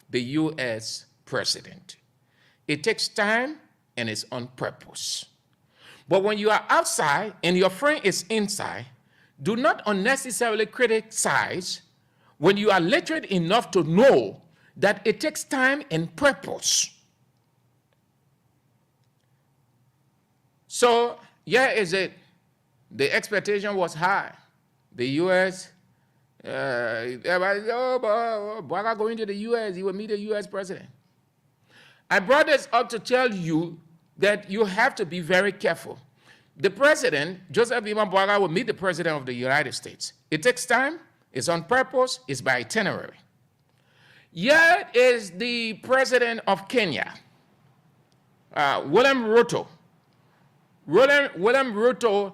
the U.S. president. It takes time and it's on purpose. But when you are outside and your friend is inside, do not unnecessarily criticize when you are literate enough to know that it takes time and purpose. So, yeah, is it? The expectation was high. The U.S., everybody, Bouaga going to the U.S., he will meet the U.S. president. I brought this up to tell you that you have to be very careful. The president, Joseph Iman Bouaga, will meet the president of the United States. It takes time, it's on purpose, it's by itinerary. Yet is the president of Kenya, William Ruto. William Ruto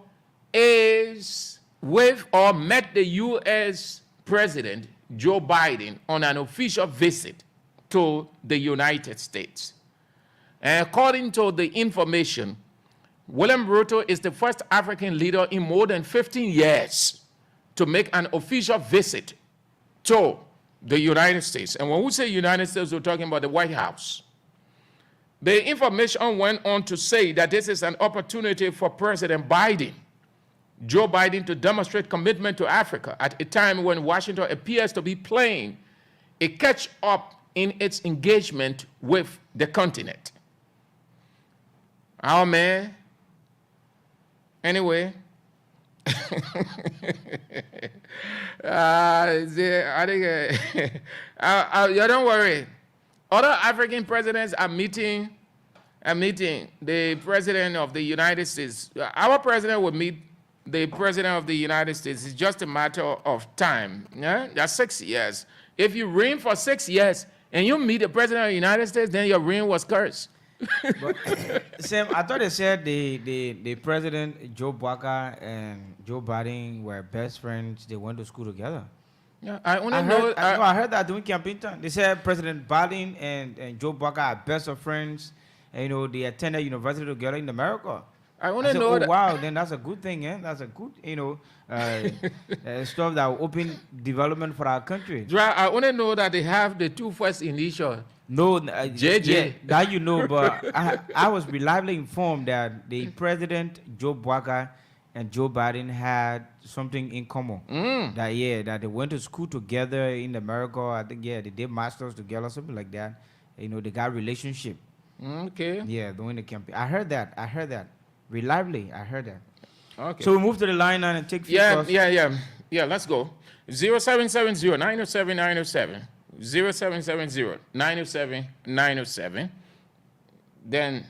is with or met the U.S. President Joe Biden on an official visit to the United States. And according to the information, William Ruto is the first African leader in more than 15 years to make an official visit to the United States. And when we say United States, we're talking about the White House. The information went on to say that this is an opportunity for President Biden, Joe Biden, to demonstrate commitment to Africa at a time when Washington appears to be playing a catch-up in its engagement with the continent. Oh, man. Anyway. I think, don't worry. Other African presidents are meeting the president of the United States. Our president will meet the president of the United States. It's just a matter of time. Yeah? That's 6 years. If you reign for 6 years and you meet the president of the United States, then your reign was cursed. But, Sam, I thought they said the president, Joe Bouaga and Joe Biden were best friends. They went to school together. Yeah, I heard that during campaign time. They said President Biden and Joe Bouaga are best of friends. And, they attended university together in America. I want to know. Wow, then that's a good thing, eh? That's a good, stuff that will open development for our country. I want to know that they have the two first initials. No, JJ. Yeah, that you know, but I was reliably informed that the president, Joe Bouaga, and Joe Biden had something in common. That they went to school together in America. I think, they did masters together, something like that. They got relationship. Okay. Yeah, during the campaign. I heard that. Reliably, I heard that. Okay. So we move to the line now and take few calls. Yeah, let's go. 0770-907-907. 0770-907-907. Then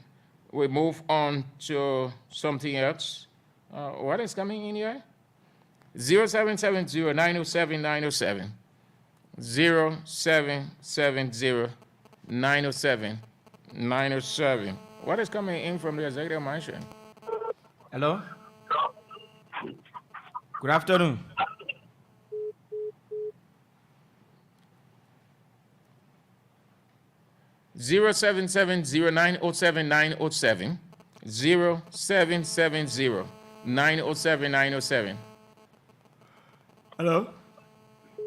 we move on to something else. What is coming in here? 0770-907-907. 0770-907-907. What is coming in from the executive mansion? Hello? Good afternoon. Zero 770-907-907. 0770-907-907. Hello?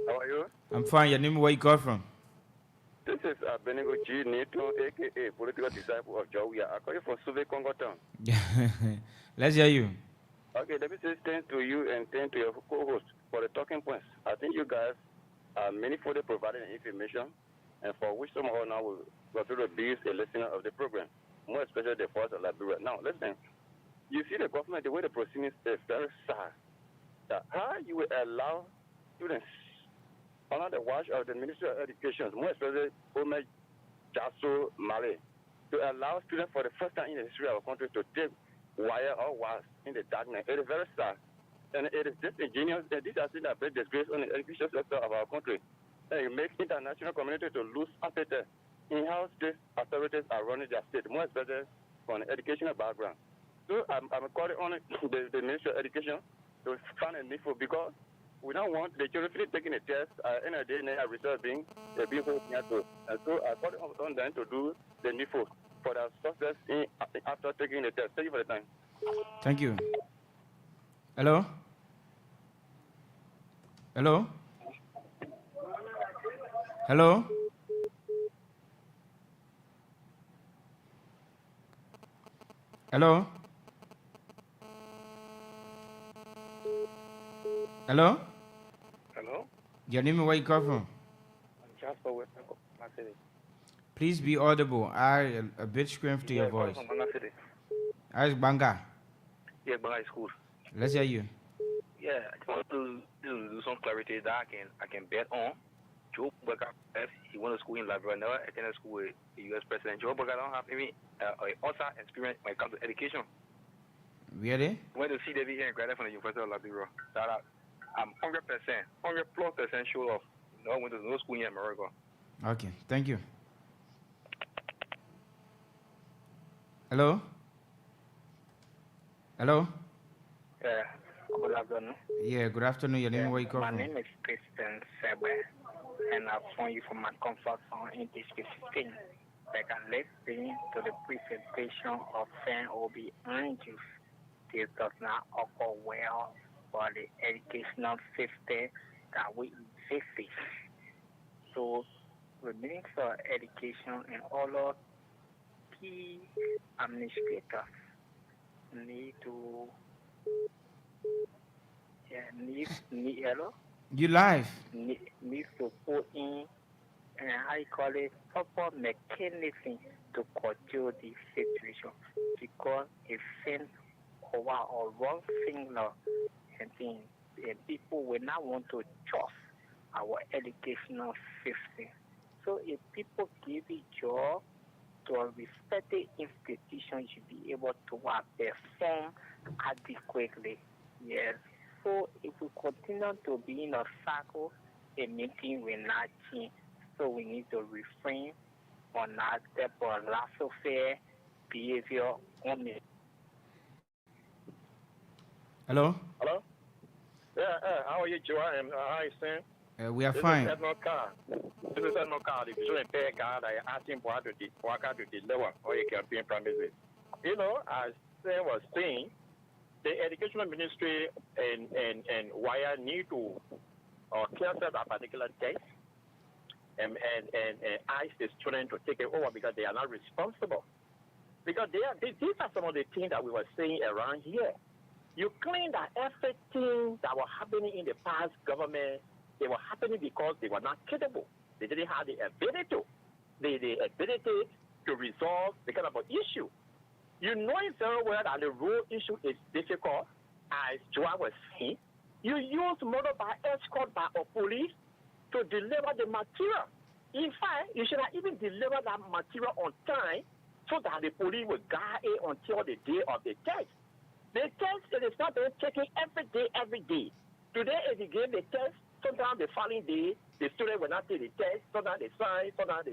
How are you? I'm fine. Your name, where you call from? This is Benigo G. Neto, a.k.a. political disciple of Jawia. I call you from Suve, Congo Town. Let's hear you. Okay, let me say thanks to you and thanks to your co-host for the talking points. I think you guys are meaningfully providing information, and for which somehow now will go through the be a listener of the program, more especially the force of Liberia. Now, listen, you see the government, the way the proceedings is very sad. That how you will allow students under the watch of the Ministry of Education, more especially Omer Jasso Male, to allow students for the first time in the history of our country to take wire or wires in the darkness. It is very sad. And it is disingenuous that these are things that bring disgrace on the education sector of our country. And it makes international community to lose appetite in how state authorities are running their state, more especially from an educational background. So I'm calling on the Ministry of Education to find a needful, because we don't want the children taking a test in a day and a result being held. And so I call on them to do the needful for the success after taking the test. Thank you for the time. Thank you. Hello? Hello? Hello? Hello? Hello? Hello? Your name and where you come from? I'm Jasper with my city. Please be audible. I a bit scream to your voice. From my city. I Banga. Yeah, Banga is cool. Let's hear you. Yeah, I just want to do some clarity that I can bet on. Joe Burger, he went to school in Liberia, never attended school with the U.S. President. Joe Burger don't have any outside experience when it comes to education. Really? Went to CW here and graduated from the University of Liberia. That I'm 100%, 100+% sure of. No, went to no school in America. Okay, thank you. Hello? Hello? Yeah, good afternoon. Yeah, good afternoon. Your name and where you come My from? name is Christian Sebe, and I'm phone you from my comfort zone in this 15. I can listen to the presentation of Fan Obi Angels. This does not occur well for the educational system that we exist. So, the Minister of Education and all of key administrators need to hello? You live? Need to put in I call it proper mechanism to control the situation, because it sends over a wrong signal and things, and people will not want to trust our educational system. So if people give a job to a respected institution, should be able to perform adequately. Yes. So if we continue to be in a cycle, a meeting will not change. So we need to refrain on that type of laissez-faire behavior on it. Hello? Hello? Yeah, how are you, Joe? How are you, Sam? We are this fine. This is Edmond Carr, the visual impaired guy that I asked him for to deliver all your campaign promises. You know, as Sam was saying, the educational ministry and WIRE need to cancel that particular test and ask the students to take it over, because they are not responsible. Because these are some of the things that we were saying around here. You claim that everything that was happening in the past government, they were happening because they were not capable. They didn't have the ability to resolve the kind of an issue. You know it very well that the road issue is difficult, as Joa was saying. You use motorbike escort by a police to deliver the material. In fact, you should have even delivered that material on time so that the police would guard it until the day of the test. The test, it is not being taken every day. Today, if you give the test, sometimes the following day, the student will not take the test, sometimes they sign, sometimes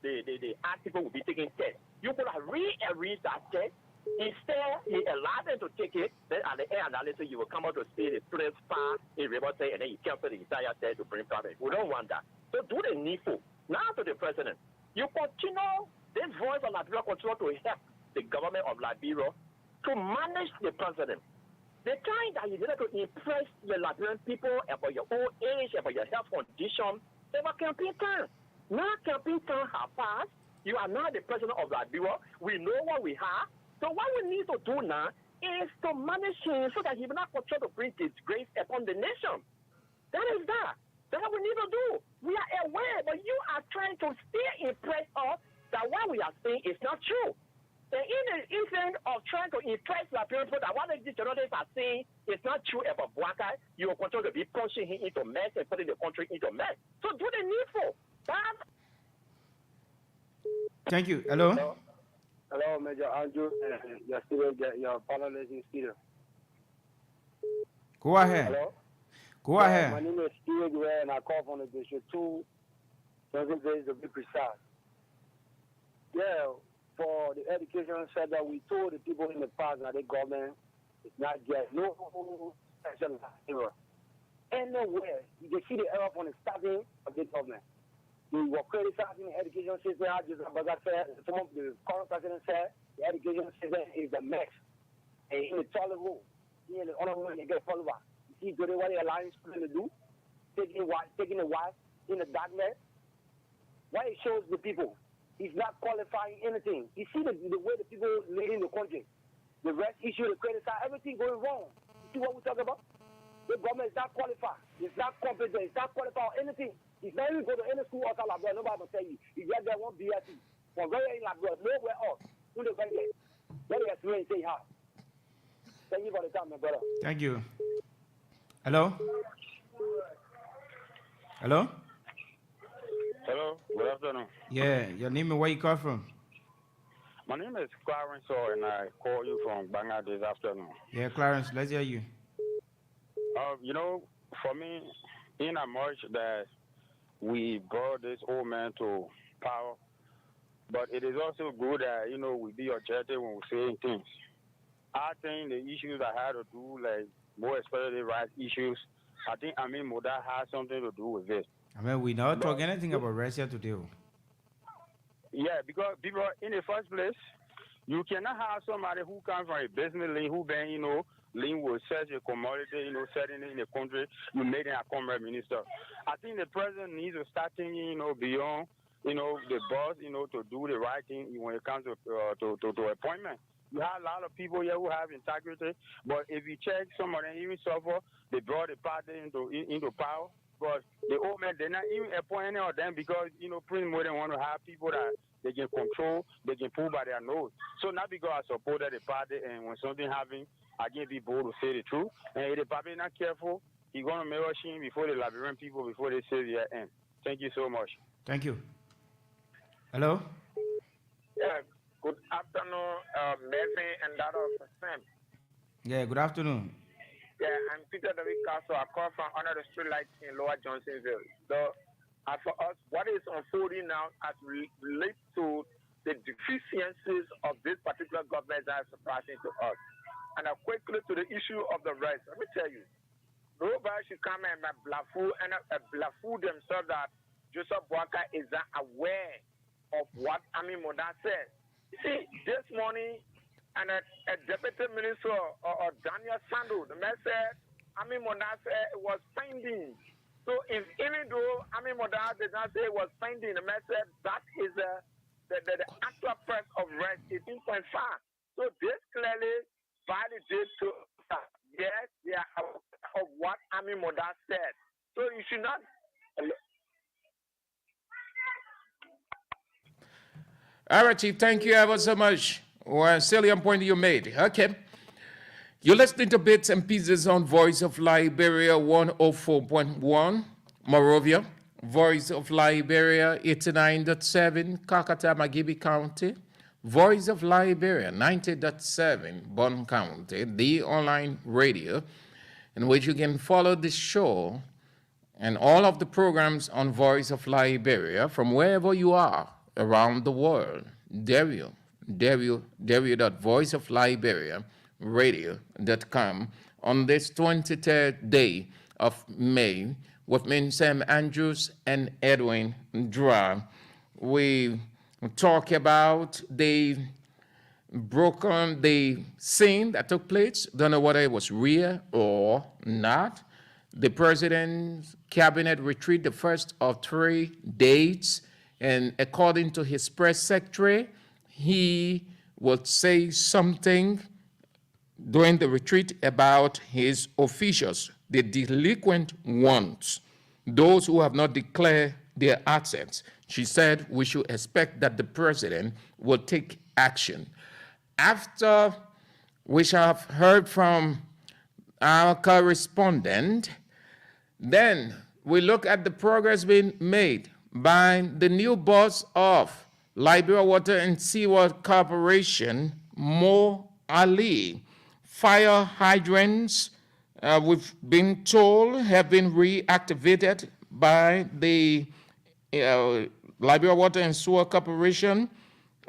the article will be taking test. You could have rearranged that test. Instead, you allow them to take it, then at the end analysis, you will come out to see the students pass a report, and then you cancel the entire test to bring profit. We don't want that. So do the needful. Now to the president. You continue, this voice of Liberia continue to help the government of Liberia to manage the president. The time that you needed to impress the Liberian people about your old age, about your health condition, it was campaign time. Now campaign time has passed. You are now the president of Liberia. We know what we have. So what we need to do now is to manage him so that he will not continue to bring disgrace upon the nation. That is that. That's what we need to do. We are aware, but you are trying to still impress us that what we are saying is not true. And in the instance of trying to impress the people that what these journalists are saying is not true about Bwaka, you will continue to be pushing him into mess and putting the country into mess. So do the needful. Thank you. Hello? Hello, Major Andrew. Your panelist in studio. Go ahead. Hello? Go Yeah, ahead. my name is Steve Guerrero, and I call from the District 2, Johnson Days to be precise. Yeah, for the education said that we told the people in the past that the government is not get no special error. Anywhere, you can see the error from the starting of the government. We were criticizing the education system, as some of the current president said, the education system is a mess. And in the toilet room, in the other room, they get followed. You see today what the alliance going to do? Taking the wife in the darkness. What it shows the people, he's not qualifying anything. You see the way the people leading the country. The rest issue, the criticize, everything going wrong. You see what we talk about? The government is not qualified. It's not competent. It's not qualified or anything. It's not even go to any school outside Labrador. Nobody will tell you. You get there one BSc. From very in Labrador, nowhere else. Who the very there? Let me explain say how. Thank you for the time, my brother. Thank you. Hello? Hello? Hello, good afternoon. Yeah, your name and where you call from? My name is Clarence, and I call you from Bangladesh this afternoon. Yeah, Clarence, let's hear you. You know, for me, in a much that we brought this old man to power, but it is also good that, you know, we be objective when we say things. I think the issues that had to do, like, more especially rights issues, I think Moda has something to do with it. I mean, we not talk anything about Russia today. Yeah, because people, in the first place, you cannot have somebody who comes from a business lane who been, you know, link with such a commodity, you know, setting in the country, you made him a comrade minister. I think the president needs to start thinking, you know, beyond, you know, the boss, you know, to do the right thing when it comes to appointment. You have a lot of people here who have integrity, but if you check some of them even suffer, they brought the party into power. But the old man, they're not even appointing any of them because, you know, pretty much they want to have people that they can control, they can pull by their nose. So not because I supported the party and when something happens, I can be bold to say the truth. And if the party is not careful, he's going to make a shame before the Liberian people, before they say their end. Thank you so much. Thank you. Hello? Yeah, good afternoon, Melvin and that of Sam. Yeah, good afternoon. Yeah, I'm Peter David Castle. I call from under the street lights in Lower Johnsonville. So, as for us, what is unfolding now as relates to the deficiencies of this particular government that is surprising to us. And quickly to the issue of the rights. Let me tell you, nobody should come and blafu themselves that Joseph Boaka is not aware of what Amin Moda said. You see, this morning, and a deputy minister or Daniel Sandu, the man said, Amin Moda said it was finding. So even though Amin Moda did not say it was finding, the man said that is the actual price of rent, 18.5. So this clearly validates to yes, they are aware of what Amin Moda said. So you should not. All right, Chief, thank you ever so much. Well, salient point you made. Okay. You're listening to Bits and Pieces on Voice of Liberia 104.1, Morovia. Voice of Liberia 89.7, Kakata, Magibi County. Voice of Liberia 90.7, Bon County, the online radio in which you can follow the show and all of the programs on Voice of Liberia from wherever you are around the world. www.voiceofliberiaradio.com on this 23rd day of May with me, Sam Andrews and Edwin Dra. We talk about the scene that took place. Don't know whether it was real or not. The president's cabinet retreat, the first of 3 dates. And according to his press secretary, he would say something during the retreat about his officials, the delinquent ones, those who have not declared their assets. She said we should expect that the president will take action. After we shall have heard from our correspondent, then we look at the progress being made by the new boss of Liberia Water and Seawater Corporation, Mo Ali. Fire hydrants we've been told have been reactivated by the Liberia Water and Sewer Corporation,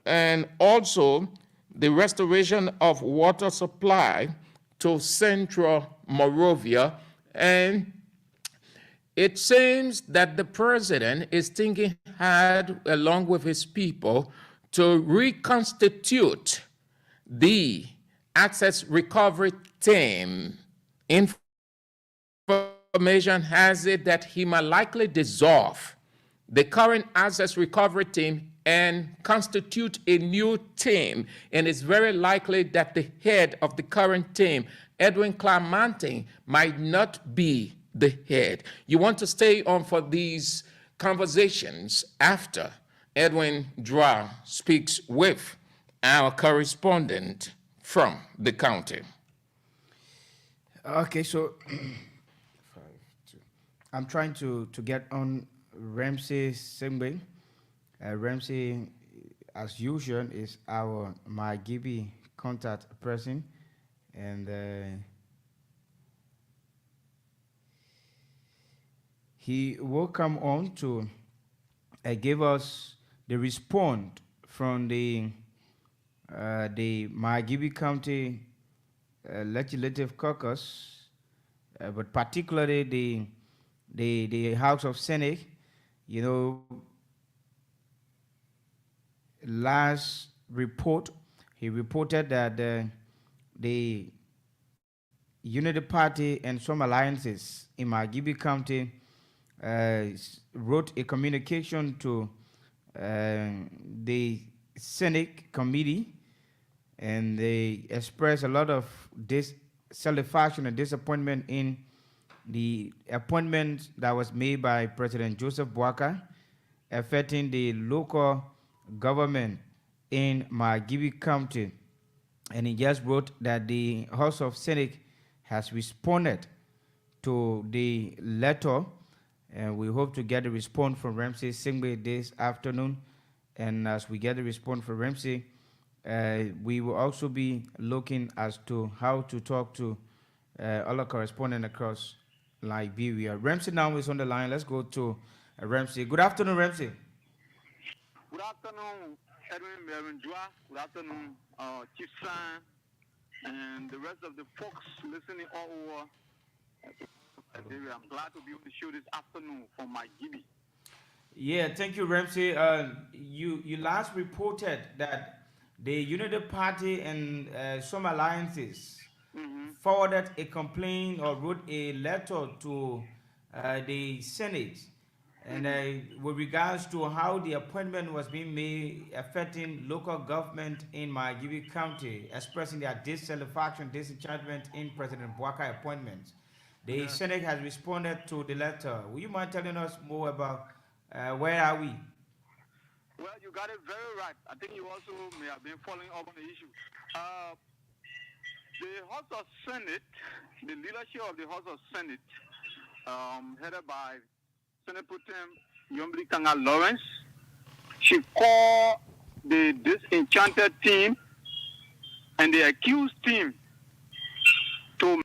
and also the restoration of water supply to Central Monrovia. And it seems that the president is thinking hard, along with his people, to reconstitute the access recovery team. Information has it that he might likely dissolve the current access recovery team and constitute a new team. And it's very likely that the head of the current team, Edwin Clemente, might not be the head. You want to stay on for these conversations after Edwin Dra speaks with our correspondent from the county. Okay, so I'm trying to get on Ramsey Singbe. Ramsey, as usual, is our MyGibi contact person, and he will come on to give us the response from the MyGibi County Legislative Caucus, but particularly the House of Senate. You know, last report, he reported that the Unity Party and some alliances in Margibi County wrote a communication to the Senate committee, and they expressed a lot of dissatisfaction and disappointment in the appointment that was made by President Joseph Boakai affecting the local government in Margibi County. And he just wrote that the House of Senate has responded to the letter, and we hope to get a response from Ramsey Singbe this afternoon. And as we get a response from Ramsey, we will also be looking as to how to talk to all our correspondents across Liberia. Ramsey now is on the line. Let's go to Ramsey. Good afternoon, Ramsey. Good afternoon, Edwin Jua. Good afternoon, Chief San, and the rest of the folks listening all over. I'm glad to be on the show this afternoon from Margibi. Yeah, thank you, Ramsey. You last reported that the Unity Party and some alliances forwarded a complaint or wrote a letter to the Senate, and with regards to how the appointment was being made affecting local government in Margibi County, expressing their dissatisfaction, disenchantment in President Boakai appointments. The Senate has responded to the letter. Will you mind telling us more about where are we? Well, you got it very right. I think you also may have been following up on the issue. The House of Senate, the leadership of the House of Senate, headed by Senate Pro Tem Yombli Kanga Lawrence, she called the disenchanted team and the accused team to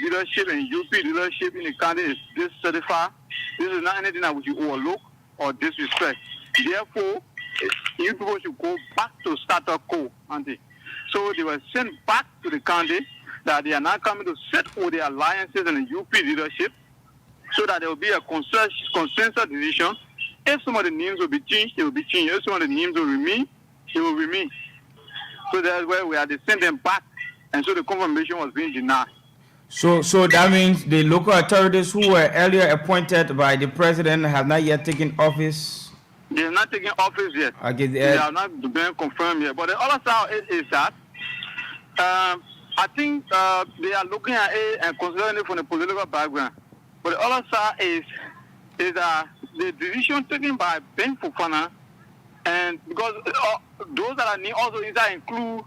leadership and UP leadership in the county is dissatisfied. This is not anything that we should overlook or disrespect. Therefore, you people should go back to status quo, auntie. So they were sent back to the county that they are now coming to sit with the alliances and the UP leadership so that there will be a consensus decision. If some of the names will be changed, they will be changed. If some of the names will remain, they will remain. So that's where we are. They sent them back, and so the confirmation was being denied. So that means the local authorities who were earlier appointed by the president have not yet taken office. They have not taken office yet. Okay, they have not been confirmed yet. But the other side is that I think they are looking at it and considering it from the political background. But the other side is that the decision taken by Ben Fofana, and because those that are named also inside include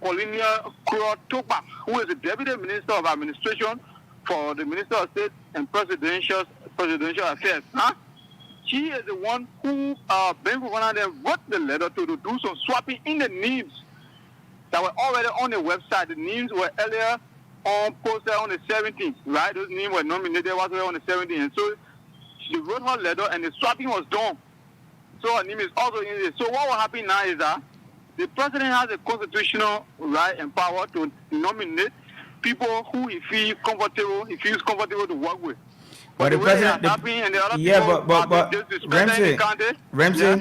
Colonial Kuro Topa, who is the Deputy Minister of Administration for the Minister of State and Presidential Affairs. Huh? She is the one who Ben Fofana then wrote the letter to do some swapping in the names that were already on the website. The names were earlier posted on the 17th, right? Those names were nominated on the 17th. And so she wrote her letter and the swapping was done. So her name is also in it. So what will happen now is that the president has a constitutional right and power to nominate people who he feels comfortable to work with. But the president, Ramsey,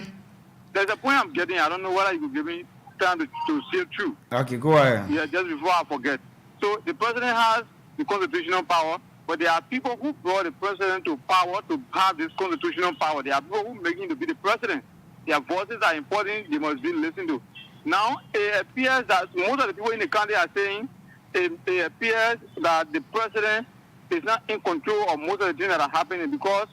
there's a point I'm getting. I don't know whether you could give me time to see it through. Okay, go ahead. Yeah, just before I forget. So the president has the constitutional power, but there are people who brought the president to power to have this constitutional power. There are people who make him to be the president. Their voices are important. They must be listened to. Now, it appears that most of the people in the country are saying it appears that the president is not in control of most of the things that are happening, because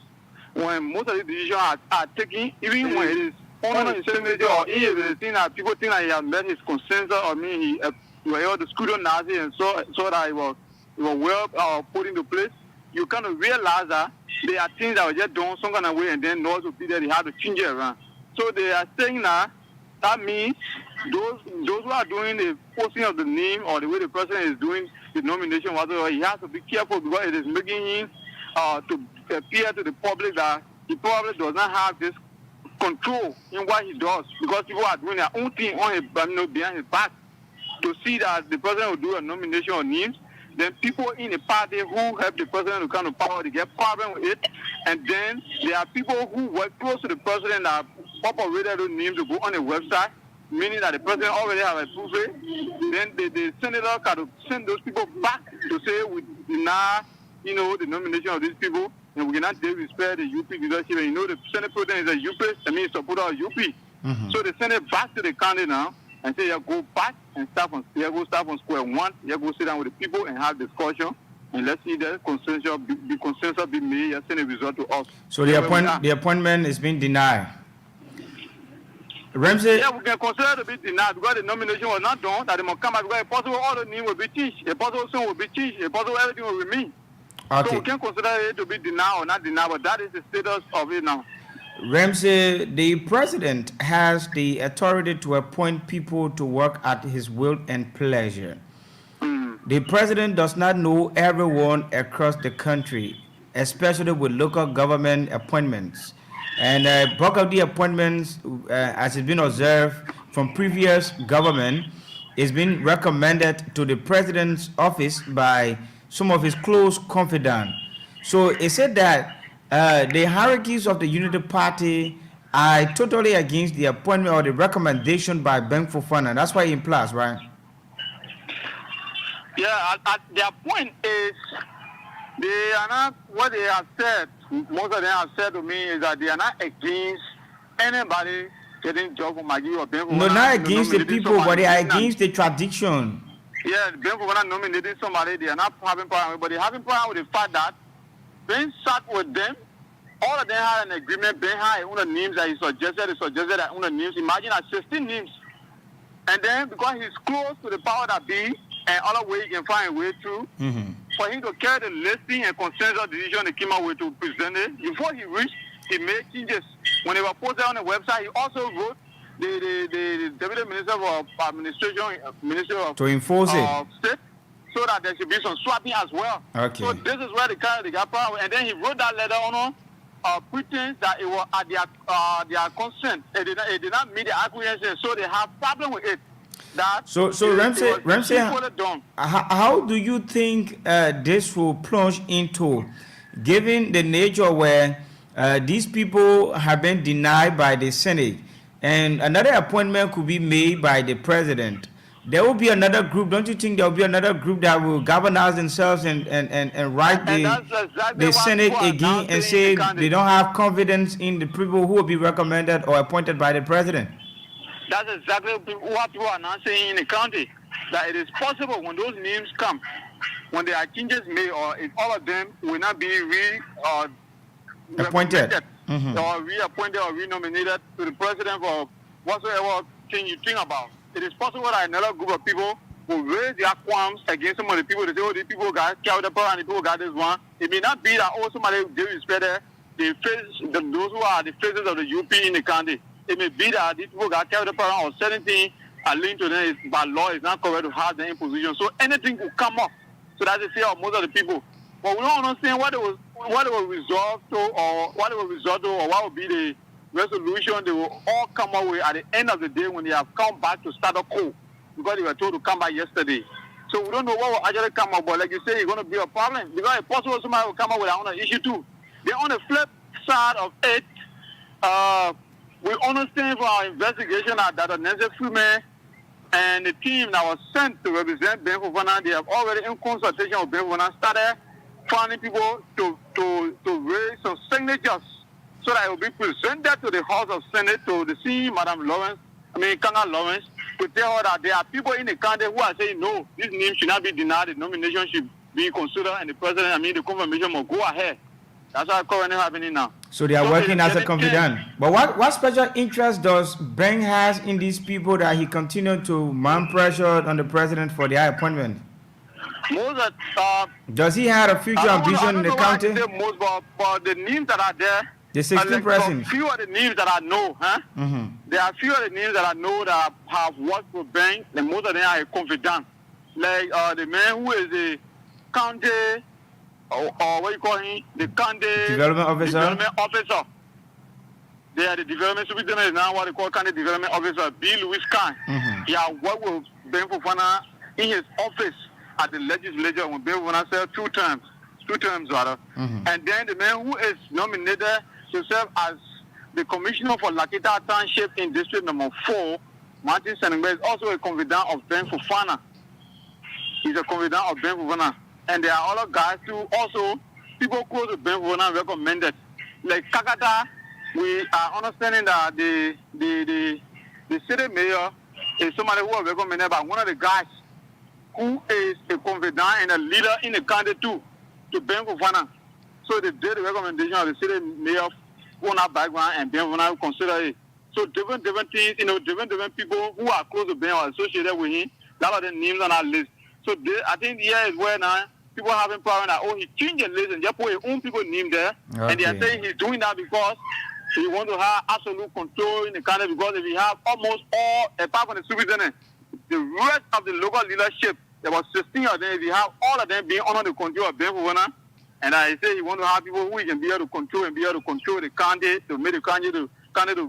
when most of the decisions are taken, even when it is on the senator or if it is thing that people think that he has met his consensus, or he was able to screw on Nazi and so that it was well put into place, you kind of realize that there are things that were just done some kind of way, and then those who did that, they had to change it around. So they are saying that means those who are doing the posting of the name or the way the president is doing the nomination, whatever, he has to be careful, because it is making him to appear to the public that he probably does not have this control in what he does, because people are doing their own thing on his, behind his back. To see that the president will do a nomination of names, then people in the party who help the president to come to power, they get problem with it, and then there are people who work close to the president that operated those names to go on the website, meaning that the president already have approved it. Then the senator can send those people back to say we deny, the nomination of these people, and we cannot disrespect the UP leadership. And the Senate president is a UP, supporter of UP. Mm-hmm. So they send it back to the county now and say, yeah, go back and start from square one. Yeah, go sit down with the people and have discussion. And let's see the consensus be made and send a result to us. So the appointment is being denied. Ramsey? Yeah, we can consider it to be denied because the nomination was not done, that they must come back, because if possible all the names will be changed. If possible some will be changed. If possible everything will remain. Okay. So we can consider it to be denied or not denied, but that is the status of it now. Ramsey, the president has the authority to appoint people to work at his will and pleasure. The president does not know everyone across the country, especially with local government appointments. And bulk of the appointments, as has been observed from previous government, is being recommended to the president's office by some of his close confidants. So it said that the hierarchies of the Unity Party are totally against the appointment or the recommendation by Ben Fofana. That's why it implies, right? Yeah, their point is they are not, what they have said, most of them have said to me, is that they are not against anybody getting job from Maggie or Ben Fofana. No, not against the people, but they are against the tradition. Yeah, Ben Fofana nominating somebody, they are not having problem, but they having problem with the fact that Ben sat with them. All of them had an agreement. Ben had one of the names that he suggested that one of the names. Imagine 16 names. And then because he's close to the power that be, and other way he can find a way through, for him to carry the listing and consensus decision they came out with to present it. Before he reached, he made changes. When they were posted on the website, he also wrote the Deputy Minister of Administration, Minister of to enforce it. State. so that there should be some swapping as well. Okay. So this is where they got problem. And then he wrote that letter on pretense that it was at their consent. It did not meet the acquiescence, so they have problem with it. So Ramsey, how do you think this will plunge into, given the nature where these people have been denied by the Senate, and another appointment could be made by the president? There will be another group. Don't you think there will be another group that will galvanize themselves and write the Senate again and say they don't have confidence in the people who will be recommended or appointed by the president? That's exactly what people are now saying in the county, that it is possible when those names come, when there are changes made, or if all of them will not be appointed or reappointed or renominated to the president for whatsoever thing you think about. It is possible that another group of people will raise their qualms against some of the people. They say, oh, these people got carried up and the people got this one. It may not be that, oh, somebody they respect those who are the faces of the UP in the county. It may be that these people got carried up or certain things are linked to them by law. It's not correct to have them in position. So anything will come up. So that's the fear of most of the people. But we don't understand what they will resolve to, or what will be the resolution they will all come up with at the end of the day when they have come back to status quo, because they were told to come back yesterday. So we don't know what will actually come up, but like you say, it's going to be a problem, because it's possible somebody will come up with another issue too. Then on the flip side of it, we understand from our investigation that Nancy Freeman and the team that was sent to represent Ben Fofana, they have already, in consultation with Ben Fofana, started finding people to raise some signatures so that it will be presented to the House of Senate, to the CEO, Kanga Lawrence, to tell her that there are people in the country who are saying, no, this name should not be denied, the nomination should be considered, and the president, the confirmation must go ahead. That's what's currently happening now. So they are working as a confidant. But what special interest does Ben has in these people that he continued to mount pressure on the president for their appointment? Does he have a future ambition in the county? But the names that are there, the 16 persons. Few of the names that I know, There are few of the names that I know that have worked for Ben, and most of them are a confidant. Like the man who is a county, or what you call him, the county development officer. They are the development superintendent, now what they call county development officer, B. Louis Khan. He has worked with Ben Fofana in his office at the legislature when Ben Fofana served two terms rather. And then the man who is nominated to serve as the commissioner for Lakita Township in district number 4, Martin Senengbe, is also a confidant of Ben Fofana. He's a confidant of Ben Fofana. And there are other guys too, also people close to Ben Fofana recommended. Like Kakata, we are understanding that the city mayor is somebody who was recommended by one of the guys who is a confidant and a leader in the county too, to Ben Fofana. So they did the recommendation of the city mayor on our background, and Ben Fofana will consider it. So different things, different people who are close to Ben or associated with him, that are the names on our list. So I think here is where now people are having problem that, he changed the list and just put his own people name there. Okay. And they are saying he's doing that because he wants to have absolute control in the country, because if he have almost all, apart from the superintendent, the rest of the local leadership, there was 16 of them, if you have all of them being under the control of Ben Fofana, and I say he want to have people who he can be able to control and be able to control the county, to make the county to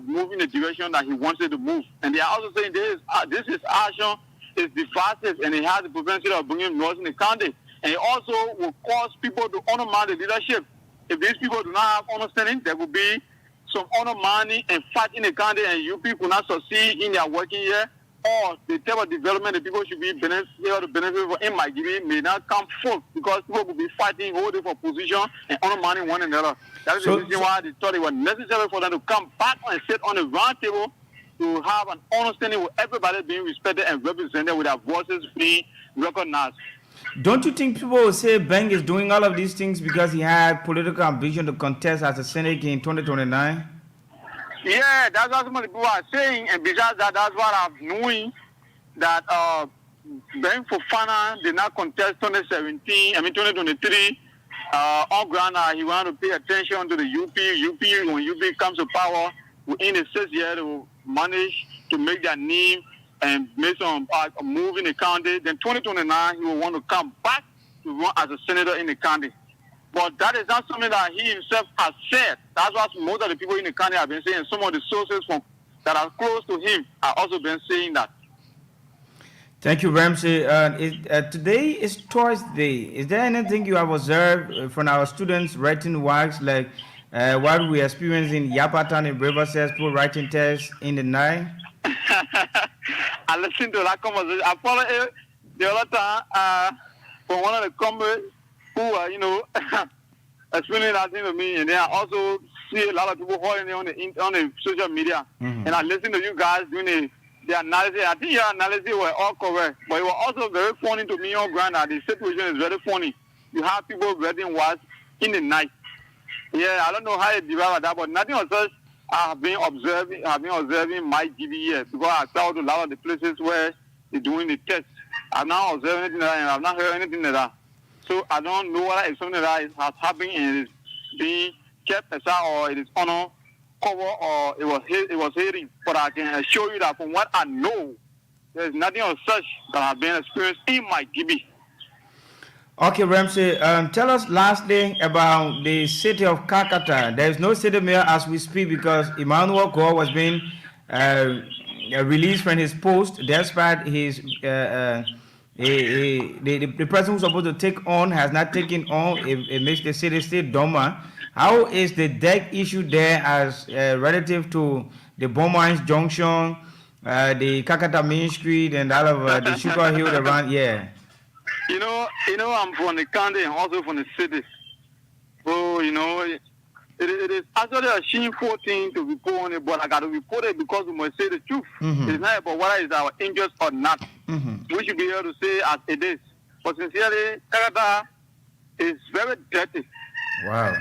move in the direction that he wants it to move. And they are also saying this is action is divisive, and it has the potential of bringing noise in the county. And it also will cause people to undermine the leadership. If these people do not have understanding, there will be some undermining and fight in the county, and you people not succeed in their working here, or the type of development that people should be able to benefit from in Magiri may not come forth, because people will be fighting, holding for position and undermining one another. That is the reason why they thought it was necessary for them to come back and sit on the round table to have an understanding with everybody being respected and represented, with their voices being recognized. Don't you think people will say Ben is doing all of these things because he had political ambition to contest as a senator in 2029? Yeah, that's what some of the people are saying, and besides that, that's what I'm knowing, that Ben Fofana did not contest 2023. On ground, he wanted to pay attention to the UP. When UP comes to power, within the 6 years, they will manage to make their name and made some move in the county. Then 2029, he will want to come back to run as a senator in the county. But that is not something that he himself has said. That's what most of the people in the county have been saying. Some of the sources that are close to him have also been saying that. Thank you, Ramsey. Today is Thursday. Is there anything you have observed from our students writing works like what we experience in Yapatan and Riverside people writing tests in the night? I listened to that conversation. I followed it the other time from one of the comrades who are, explaining that thing to me, and then I also see a lot of people holding it on the social media. And I listen to you guys doing the analysis. I think your analysis were all correct, but it was also very funny to me on ground that the situation is very funny. You have people reading words in the night. Yeah, I don't know how it developed that, but nothing of such I have been observing my GB here because I traveled to a lot of the places where they're doing the tests. I've not observed anything like that, and I've not heard anything like that. So I don't know whether it's something that has happened and it is being kept aside or it is under cover or it was hidden. But I can assure you that from what I know, there's nothing of such that has been experienced in my GB. Okay, Ramsey, tell us lastly about the city of Kakata. There is no city mayor as we speak because Emmanuel Gore was being released from his post despite his the person who's supposed to take on has not taken on. It makes the city still dormant. How is the deck issue there as relative to the Beaumont Junction, the Kakata Main Street, and all of the Sugar Hill around? Yeah. You know, I'm from the county and also from the city. So, it is actually a shameful thing to report on it, but I got to report it because we must say the truth. It's not about whether it's our interest or not. We should be able to say as it is. But sincerely, Canada is very dirty. Wow.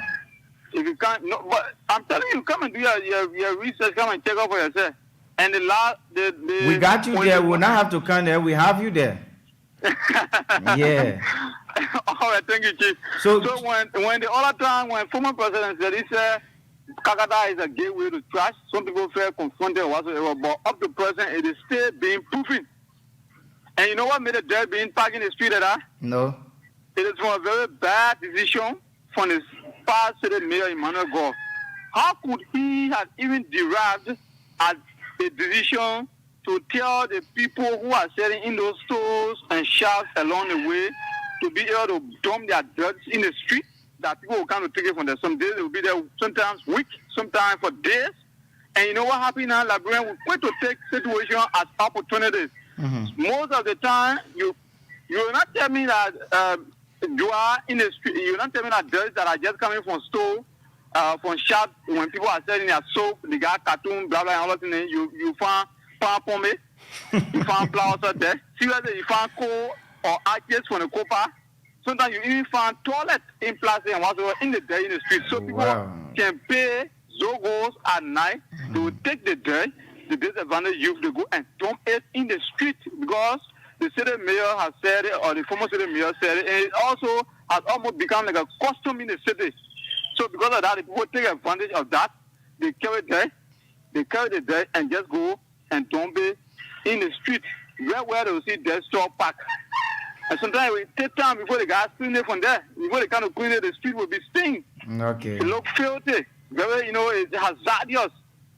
If you can't, no, but I'm telling you, come and do your research, come and check out for yourself. And we got you there. We'll not have to come there. We have you there. Yeah. All right, thank you, Chief. So when the other time when former president said he said Kakata is a gateway to trash, some people felt confronted or whatsoever, but up to present it is still being proven. And you know what made the dirt being parked in the street at that? No. It is from a very bad decision from the past city mayor Emmanuel Gore. How could he have even derived as a decision to tell the people who are selling in those stores and shops along the way to be able to dump their dirt in the street, that people will come to take it from there. Some days they will be there, sometimes weeks, sometimes for days. And you know what happened now? Liberians will quit to take situations as opportunities. Most of the time, you will not tell me that you are in the street, you will not tell me that dirt that are just coming from store, from shops, when people are selling their soap, they got cartoon, blah, blah, and all that thing, you find palm pomade, you find flowers out there. Seriously, you find coal or arches from the copper. Sometimes you even find toilets in plastic and whatsoever in the street. So people can pay Zogos at night to take the dirt, the disadvantaged youth, to go and dump it in the street because the city mayor has said it, or the former city mayor said it, and it also has almost become like a custom in the city. So because of that, the people take advantage of that. They carry the dirt and just go and dump it in the street where they will see dead store park. And sometimes it will take time before the guys clean it from there. Before they kind of clean it, the street will be stink. Okay. It look filthy. Very, it's hazardous.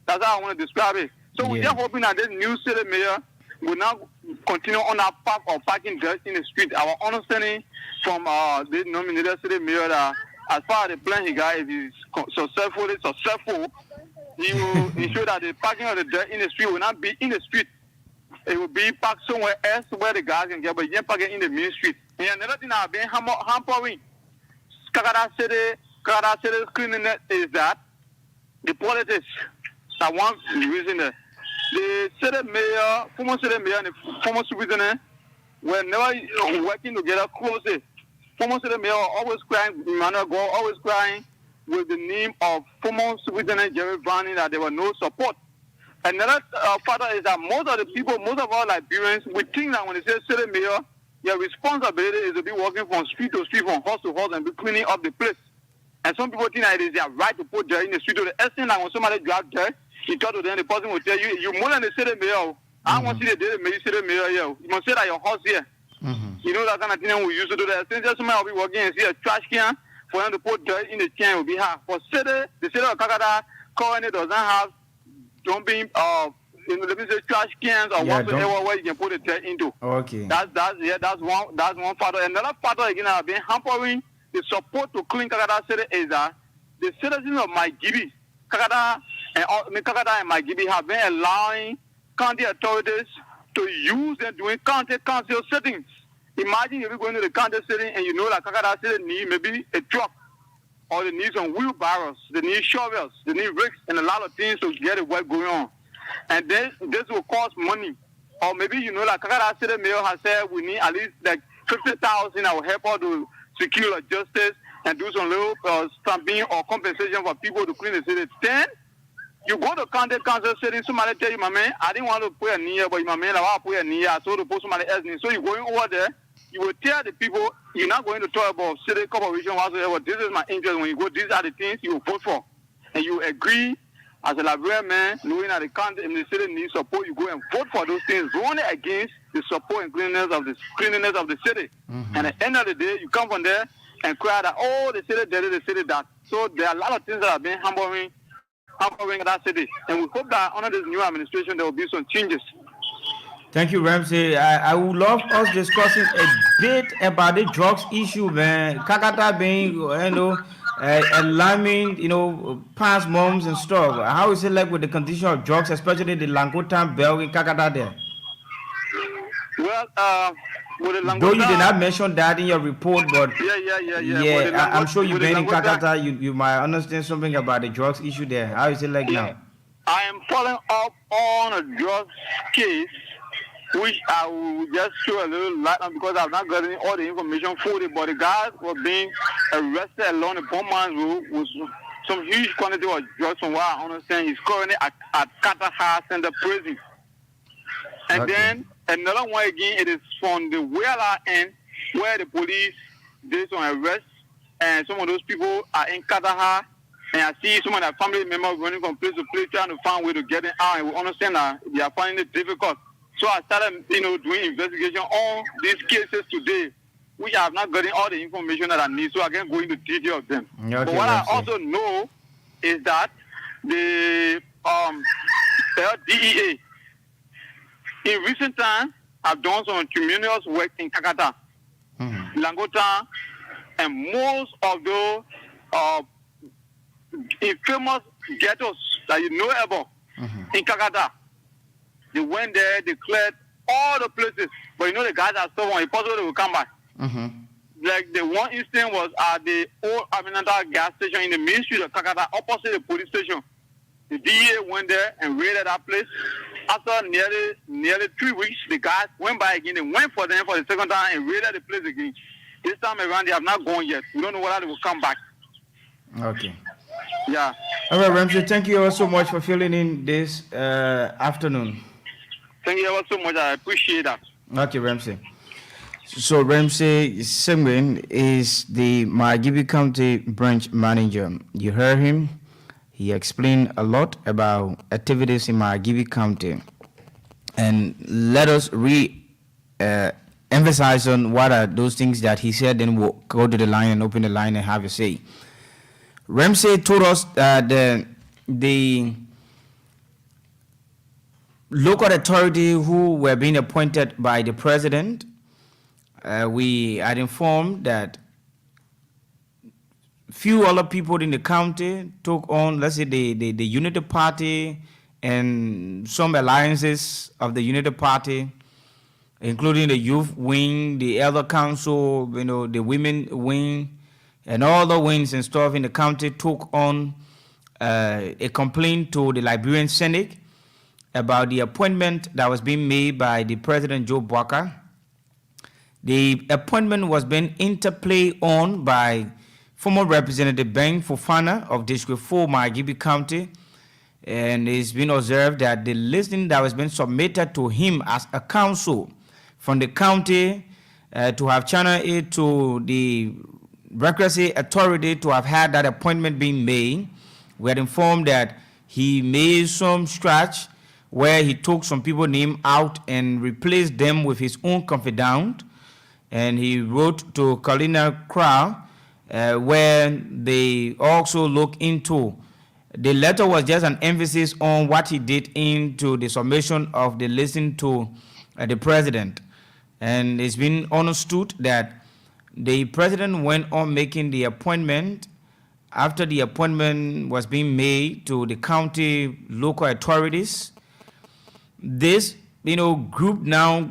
That's how I want to describe it. So we're just hoping that this new city mayor will not continue on our path of parking dirt in the street. Our understanding from the nominated city mayor that as far as the plan he got, if he's successful, he will ensure that the parking of the dirt in the street will not be in the street. It will be parked somewhere else where the guys can get, but you can't park it in the main street. And another thing that has been hampering Kakata City cleaning is that the politics. That one reason that the city mayor, former city mayor, and the former superintendent were never working together closely. Former city mayor always crying, Emmanuel Gore always crying with the name of former superintendent Jerry Varney that there was no support. Another factor is that most of our Liberians, we think that when they say city mayor, your responsibility is to be working from street to street, from house to house, and be cleaning up the place. And some people think that it is their right to put dirt in the street. To the extent that when somebody drives dirt, you talk to them, the person will tell you, you're more than the city mayor. I want to see the day you see the mayor here. You must say that your house here. You know that kind of thing we used to do that. Since somebody will be working and see a trash can for them to put dirt in the can will be hard. For the city of Kakata currently doesn't have dumping let me say trash cans or whatsoever where you can put the dirt into. Okay. That's one factor. Another factor again that have been hampering the support to clean Kakata city is that the citizens of Maigibi, Kakata and Maigibi have been allowing county authorities to use and doing county council settings. Imagine if you're going to the county setting and you know that Kakata city need maybe a truck or they need some wheelbarrows, they need shovels, they need rakes and a lot of things to get the work going on. And then this will cost money. Or maybe you know that Kakata city mayor has said we need at least like 50,000 that will help us to secure justice and do some little stamping or compensation for people to clean the city. Then you go to county council setting, somebody tell you, my man, I didn't want to put a knee here, but my man, I want to put a knee here, so to put somebody else in. So you're going over there, you will tell the people, you're not going to talk about city corporation whatsoever. This is my interest. When you go, these are the things you will vote for. And you agree as a Liberian man, knowing that the county and the city needs support, you go and vote for those things, only against the support and cleanliness of the city. And at the end of the day, you come from there and cry that, oh, the city did it, the city that. So there are a lot of things that have been hampering that city. And we hope that under this new administration, there will be some changes. Thank you, Ramsey. I would love us discussing a bit about the drugs issue, man. Kakata being, alarming, past moms and stuff. How is it like with the condition of drugs, especially the Langotan Bell in Kakata there? Well, with the Langotan, though you did not mention that in your report, but yeah. I'm sure you've been in Kakata. You might understand something about the drugs issue there. How is it like now? I am following up on a drugs case, which I will just show a little light on because I've not gotten all the information fully. But the guys were being arrested along the Bowman's Road with some huge quantity of drugs. From what I understand, he's currently at Kataha Center Prison. And then another one again, it is from the Wela end where the police did some arrests, and some of those people are in Kataha. And I see some of their family members running from place to place trying to find a way to get them out. And we understand that they are finding it difficult. So I started, doing investigation on these cases today, which I have not gotten all the information that I need, so I can go into detail of them. Okay, but what I also know is that the DEA, in recent times, have done some tremendous work in Kakata, Langota, and most of those infamous ghettos that you know about in Kakata. They went there, they cleared all the places. But the guys are stubborn. It's possible they will come back. Like the one instance was at the old Aminata gas station in the main street of Kakata, opposite the police station. The DEA went there and raided that place. After nearly 3 weeks, the guys went by again. They went for them for the second time and raided the place again. This time around, they have not gone yet. We don't know whether they will come back. Okay. Yeah. All right, Ramsey, thank you ever so much for filling in this afternoon. Thank you ever so much. I appreciate that. Okay, Ramsey. So Ramsey Singwin is the Maigibi County branch manager. You heard him. He explained a lot about activities in Maigibi County. And let us emphasize on what are those things that he said, then we'll go to the line and open the line and have a say. Ramsey told us that the local authority who were being appointed by the president, we had informed that few other people in the county took on, let's say, the Unity Party and some alliances of the Unity Party, including the youth wing, the elder council, the women wing, and all the wings and stuff in the county took on a complaint to the Liberian Senate about the appointment that was being made by the President Joe Bwaka. The appointment was being interplayed on by former Representative Ben Fofana of District 4, Maigibi County, and it's been observed that the listing that was being submitted to him as a council from the county to have channeled it to the Recreation Authority to have had that appointment being made. We had informed that he made some scratch where he took some people name out and replaced them with his own confidant. And he wrote to Kalina Crow, where they also look into. The letter was just an emphasis on what he did into the submission of the listen to the president. And it's been understood that the president went on making the appointment. After the appointment was being made to the county local authorities, this group now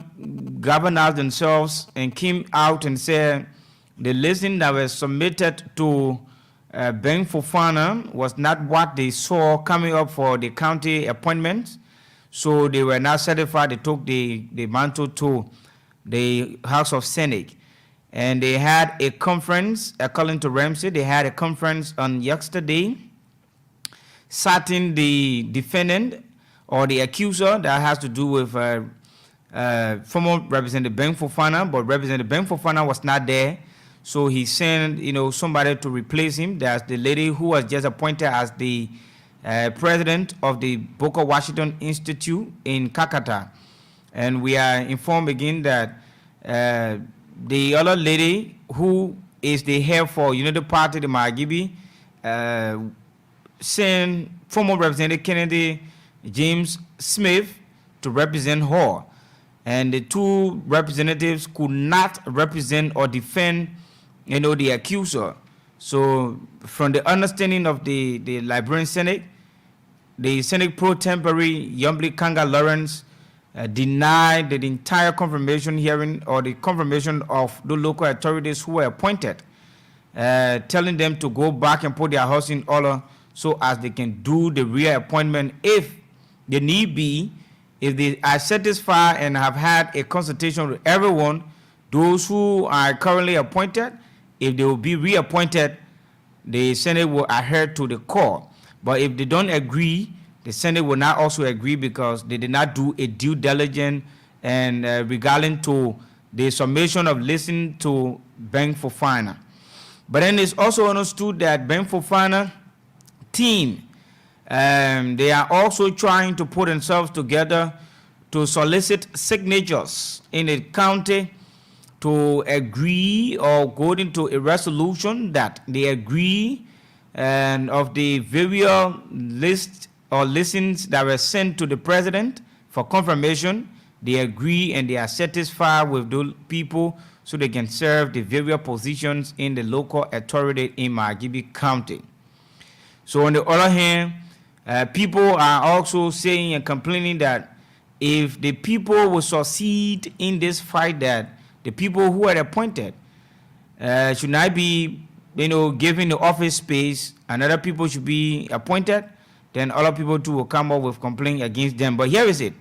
governed themselves and came out and said the list that was submitted to Ben Fofana was not what they saw coming up for the county appointments. So they were not satisfied. They took the mantle to the House of Senate. And they had a conference, according to Ramsey, they had a conference on yesterday, citing the defendant or the accuser that has to do with former Representative Ben Fofana, but Representative Ben Fofana was not there. So he sent, somebody to replace him. That's the lady who was just appointed as the president of the Booker Washington Institute in Kakata. And we are informed again that the other lady who is the head for United Party, the Margibi, sent former Representative Kennedy James Smith to represent her. And the two representatives could not represent or defend, the accuser. So from the understanding of the Liberian Senate, the Senate pro tempore Yombly Kanga Lawrence denied the entire confirmation hearing or the confirmation of the local authorities who were appointed, telling them to go back and put their house in order so as they can do the reappointment if they need be. If they are satisfied and have had a consultation with everyone, those who are currently appointed, if they will be reappointed, the Senate will adhere to the call. But if they don't agree, the Senate will not also agree because they did not do a due diligence and regarding to the submission of listening to Ben Fofana. But then it's also understood that Ben Fofana team, they are also trying to put themselves together to solicit signatures in the county to agree or go into a resolution that they agree and of the various lists or listings that were sent to the president for confirmation. They agree and they are satisfied with those people so they can serve the various positions in the local authority in Margibi County. So on the other hand, people are also saying and complaining that if the people will succeed in this fight, that the people who are appointed should not be, given the office space, and other people should be appointed, then other people too will come up with complaint against them. But here is it.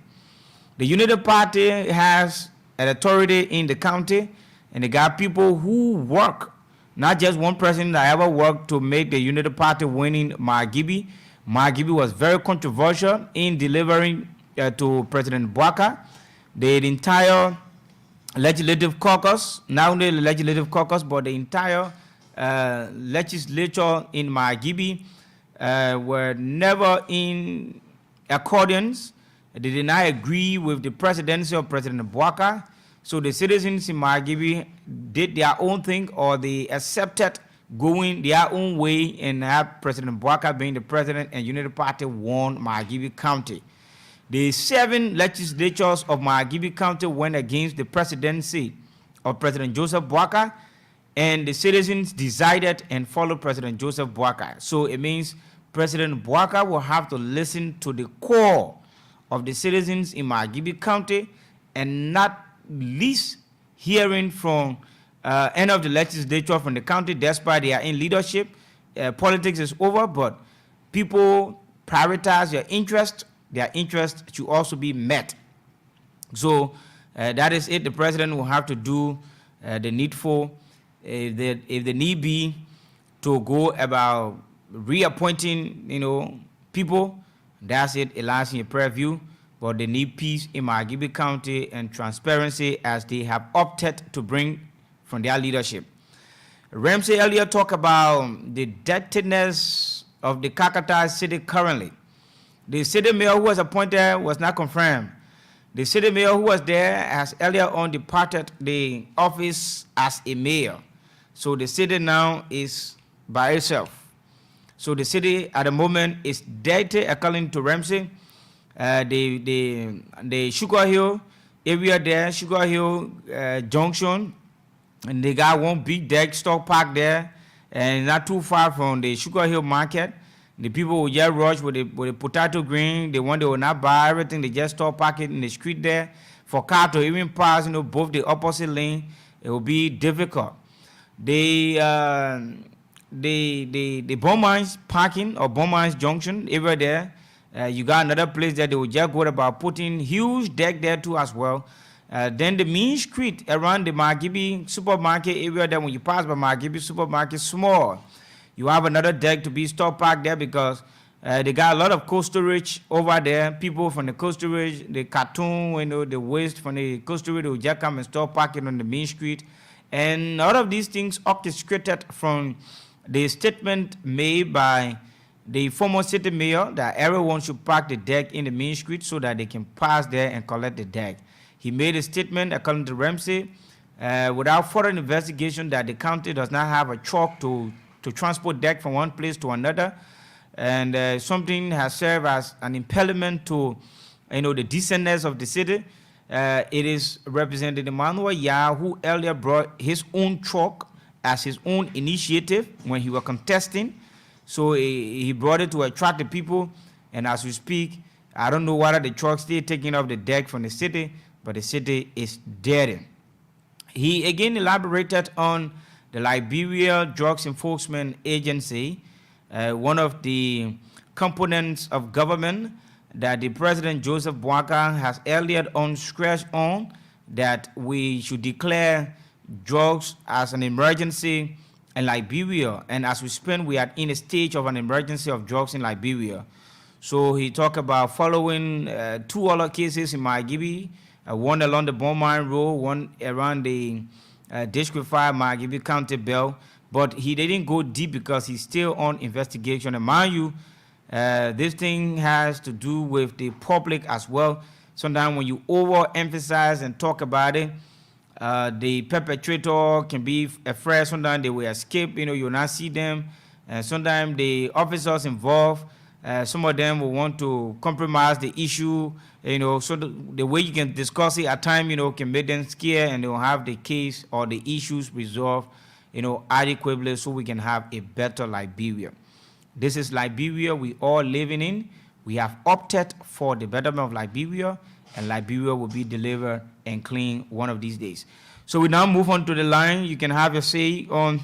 The United Party has an authority in the county, and they got people who work, not just one person that ever worked to make the United Party winning Margibi. Margibi was very controversial in delivering to President Bwaka. The entire legislative caucus, not only the legislative caucus, but the entire legislature in Margibi were never in accordance. They did not agree with the presidency of President Bwaka. So the citizens in Margibi did their own thing, or they accepted going their own way and have President Bwaka being the president, and United Party won Margibi County. The 7 legislatures of Margibi County went against the presidency of President Joseph Bwaka, and the citizens decided and followed President Joseph Bwaka. So it means President Bwaka will have to listen to the core of the citizens in Margibi County and not least hearing from end of the legislature from the county, despite they are in leadership. Politics is over, but people prioritize their interest. Their interest should also be met. So that is it. The president will have to do the needful, if the need be, to go about reappointing, people. That's it. It lies in your preview. But they need peace in Margibi County and transparency as they have opted to bring from their leadership. Ramsey earlier talked about the dirtiness of the Kakata city currently. The city mayor who was appointed was not confirmed. The city mayor who was there has earlier on departed the office as a mayor. So the city now is by itself. So the city at the moment is dirty according to Ramsey. The Sugar Hill area there, Sugar Hill Junction, and they got one big deck stock park there, and not too far from the Sugar Hill Market. The people will just rush with the potato green. They will not buy everything. They just stop parking in the street there. For car to even pass, both the opposite lane, it will be difficult. The Beaumont's parking or Beaumont's Junction area there, you got another place that they will just go about putting huge deck there too as well. Then the main street around the Margibi supermarket area, then when you pass by Margibi supermarket, small. You have another deck to be stock parked there because they got a lot of cold storage over there. People from the cold storage, the cartoon, the waste from the cold storage, they will just come and stop parking on the main street. And all of these things orchestrated from the statement made by the former city mayor that everyone should park the deck in the main street so that they can pass there and collect the deck. He made a statement, according to Ramsey, without further investigation, that the county does not have a truck to transport deck from one place to another, and something has served as an impediment to, the decentness of the city. It is Representative Emmanuel Yah who earlier brought his own truck as his own initiative when he was contesting. So he brought it to attract the people, and as we speak, I don't know whether the truck still taking off the deck from the city, but the city is dead. He again elaborated on the Liberia Drugs Enforcement Agency, one of the components of government that the President Joseph Boakai has earlier on stressed on, that we should declare drugs as an emergency in Liberia. And as we speak, we are in a stage of an emergency of drugs in Liberia. So he talked about following two other cases in Margibi, one along the Beaumont Road, one around the District 5 Margibi County Bell, but he didn't go deep because he's still on investigation. And mind you, this thing has to do with the public as well. Sometimes when you overemphasize and talk about it, the perpetrator can be afraid. Sometimes they will escape, you'll not see them. And sometimes the officers involved, some of them will want to compromise the issue, so the way you can discuss it at times, can make them scared, and they'll have the case or the issues resolved, adequately, so we can have a better Liberia. This is Liberia we all living in. We have opted for the betterment of Liberia, and Liberia will be delivered and clean one of these days. So we now move on to the line. You can have your say on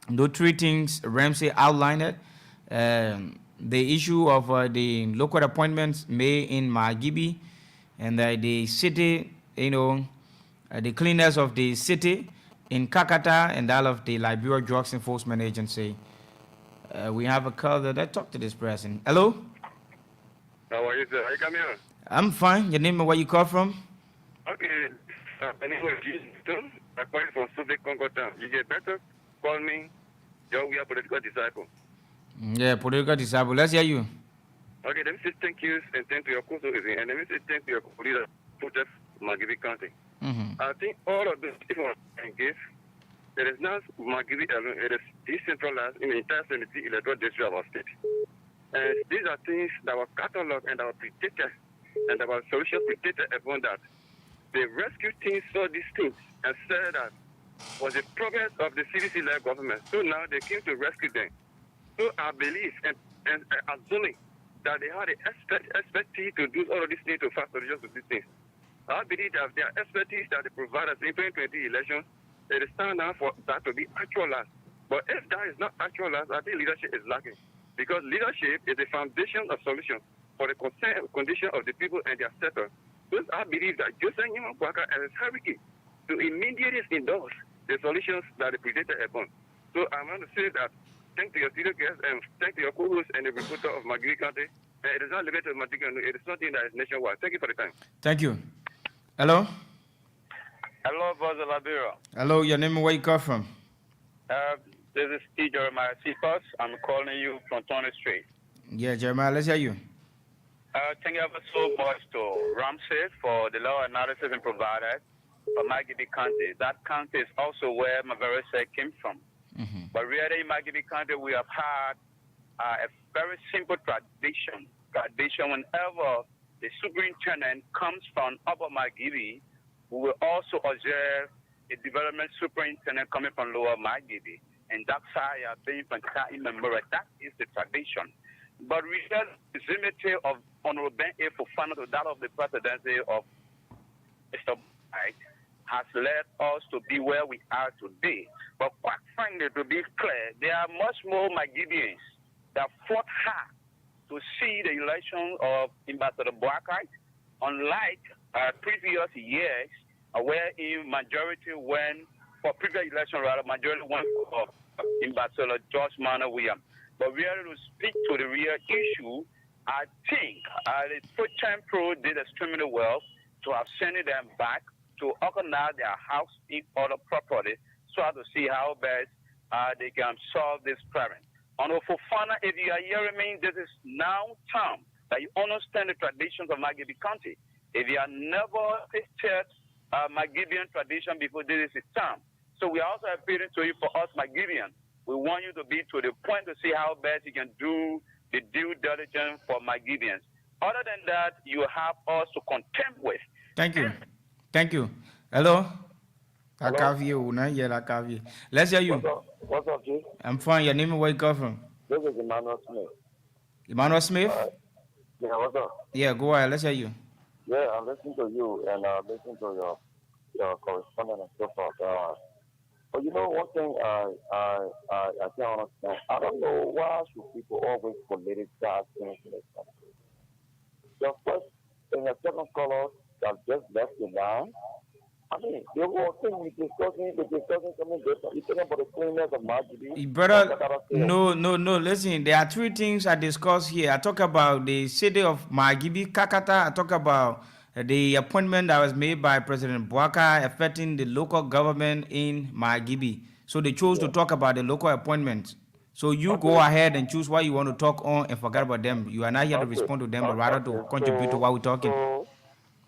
those three things Ramsey outlined it. The issue of the local appointments made in Margibi, and the city, the cleanness of the city in Kakata, and that of the Liberia Drugs Enforcement Agency. We have a call that I talked to this person. Hello? How are you, sir? How you come here? I'm fine. Your name and where you call from? Okay. My name is Houston. I call you from Subic, Congo Town. You get better? Call me. We are political disciple. Yeah, political disciple. Let's hear you. Okay, let me say thank you and thank to your co-host, and let me say thank to your leader, Protect Margibi County. I think all of this people can give. There is not Margibi alone. It is decentralized in the entire 70 electoral district of our state. And these are things that were cataloged and that were predicted, and that were solution predicted upon that. The rescue team saw these things and said that was the progress of the CDC-led government. So now they came to rescue them. So I believe and assuming that they had the expertise to do all of these things to fast solutions to these things. I believe that their expertise that they provide us in 2020 elections, it is time now for that to be actualized. But if that is not actualized, I think leadership is lacking. Because leadership is the foundation of solutions for the condition of the people and their sector. So I believe that Joseph Boakai and his hierarchy to immediately endorse the solutions that they predicted upon. So I want to say that thank to your studio guests and thank to your co-host and the reporter of Margibi County. It is not limited to Margibi, it is something that is nationwide. Thank you for the time. Thank you. Hello? Hello, Brother Liberia. Hello, your name and where you call from? This is T. Jeremiah Cephas. I'm calling you from Tony Street. Yeah, Jeremiah, let's hear you. Thank you ever so much to Ramsey for the law analysis and provided for Magidi County. That county is also where Mavarese came from. But really in Magidi County, we have had a very simple tradition. Whenever the superintendent comes from Upper Magidi, we will also observe a development superintendent coming from Lower Magidi. And that's how I have been from time immemorial. That is the tradition. But we have the proximity of Honorable Ben A. Fofana to that of the presidency of Mr. White has led us to be where we are today. But quite frankly, to be clear, there are much more Magidians that fought hard to see the election of Ambassador Boakai, unlike previous years, wherein majority went for previous election, rather majority went for Ambassador George Manneh Williams. But really to speak to the real issue, I think the Pro-Tem Pro did extremely well to have sent them back to organize their house in order properly so as to see how best they can solve this problem. On Fofana, if you are hearing me, this is now time that you understand the traditions of Magidi County. If you have never tasted Magidian tradition before, this is the time. So we are also appealing to you for us Magidians. We want you to be to the point to see how best you can do the due diligence for Magidians. Other than that, you have us to contend with. Thank you. Thank you. Hello? Hello? Let's hear you. What's up, G? I'm fine. Your name and where you come from? This is Emmanuel Smith. Emmanuel Smith? Yeah, what's up? Yeah, go ahead. Let's hear you. Yeah, I'm listening to you and listening to your correspondent and so forth. But you know, one thing I can't understand. I don't know why should people always politicize things in this country. The first and the second caller that just left the line. I mean, the whole thing we're discussing something different. You're talking about the cleanness of Magidi. Brother, no. Listen, there are three things I discuss here. I talk about the city of Magidi, Kakata. I talk about the appointment that was made by President Boakai affecting the local government in Magidi. So they chose to talk about the local appointments. So you go ahead and choose what you want to talk on and forget about them. You are not here to respond to them, but rather to contribute to what we're talking. So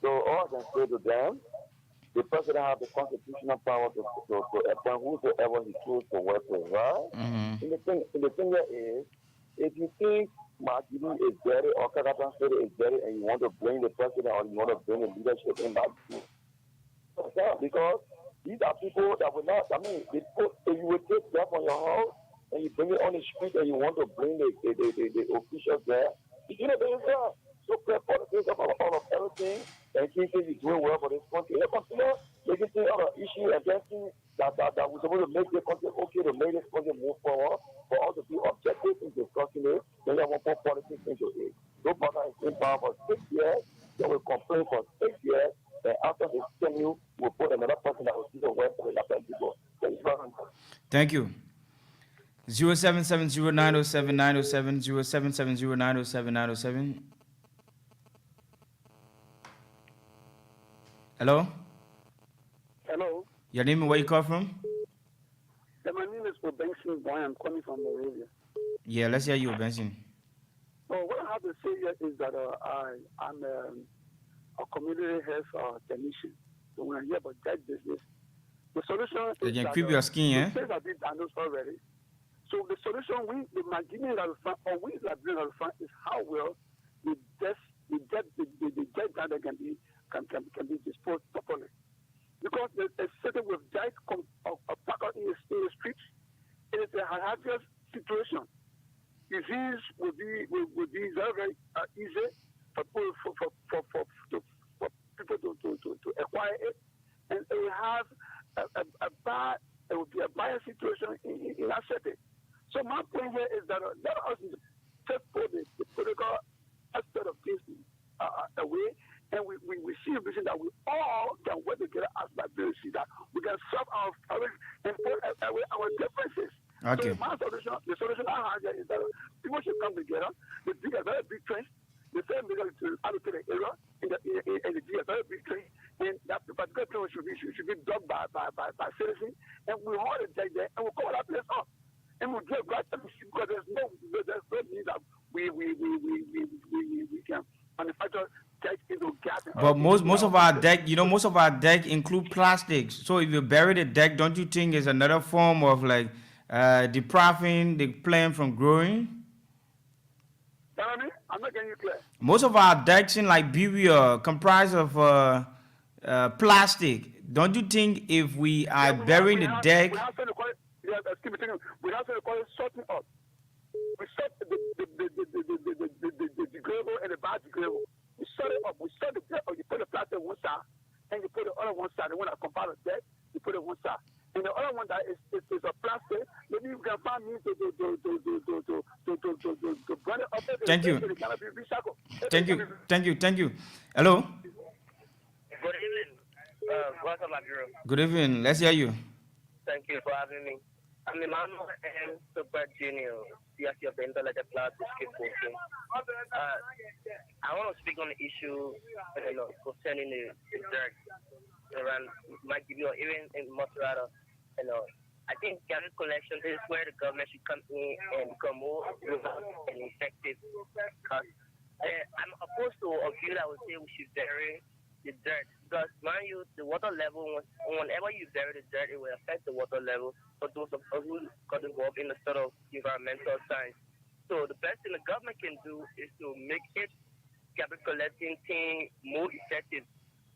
all I can say to them, the president has the constitutional power to appoint whosoever he chooses to work with, right? And the thing here is, if you think Magidi is dirty or Kakatan City is dirty and you want to bring the president or you want to bring the leadership in Magidi, because these are people that will not, I mean, if you would take them on your house and you bring it on the street and you want to bring the officials there, you know, there is so play politics of all of everything and think you're doing well for this country. You consider making things out of issue and things that we're supposed to make this country okay, to make this country move forward, for us to be objective in discussing it, then you want to put politics into it. No matter it's in power for 6 years, they will complain for 6 years, and after they tenure, we'll put another person that will see the work for the people. Thank you. 0770-907-907, 0770-907-907. Hello? Hello? Your name and where you come from? Yeah, my name is Benson Boy. I'm coming from Moravia. Yeah, let's hear you, Benson. Well, what I have to say here is that I'm a community health technician. So when I hear about that business, the solution is you can creep your skin, eh? The things have been done already. So the solution, the Magini that we find, or we Liberian that we find, is how well the debt that can be disposed properly. Because there's a city with debt packed out in the streets, it is a hazardous situation. Disease will be very, very easy for people to acquire it, and it will have it will be a bad situation in that city. So my point here is that let us just put the political aspect of this away, and we see a vision that we all can work together as Liberians, that we can solve our problems and put away our differences. Okay. So the solution I have here is that people should come together, they dig a very big trench, the same million to allocate an area, and they dig a very big trench, and that particular place should be dug by citizens, and we hold it there, and we'll cover that place up. And we'll get right because there's no need that we can But most of our deck, most of our deck include plastics. So if you bury the deck, don't you think it's another form of like depriving the plant from growing? Tell me, I'm not getting you clear. Most of our decks in Liberia comprise of plastic. Don't you think if we are burying the deck? We have to call it, we have to call it sorting up. We sort the degradable and the biodegradable. We sort it up. We sort the deck, or you put the plastic on one side, and you put the other one side. The one that compile the deck, you put it on one side. And the other one that is a plastic, maybe you can find means to burn it up. Thank you. It cannot be recycled. Thank you. Hello? Good evening. Welcome, Liberia. Good evening. Let's hear you. Thank you for having me. I'm Emmanuel M. Super Junior, CSC of the Intellectual Class Skateboarding. I want to speak on the issue concerning the dirt around Magibio or even in Motorado. I think garbage collection is where the government should come in and become more and effective. Because I'm opposed to a view that would say we should bury the dirt, because mind you, the water level, whenever you bury the dirt, it will affect the water level for those of us who got involved in the sort of environmental science. So the best thing the government can do is to make it garbage collecting thing more effective.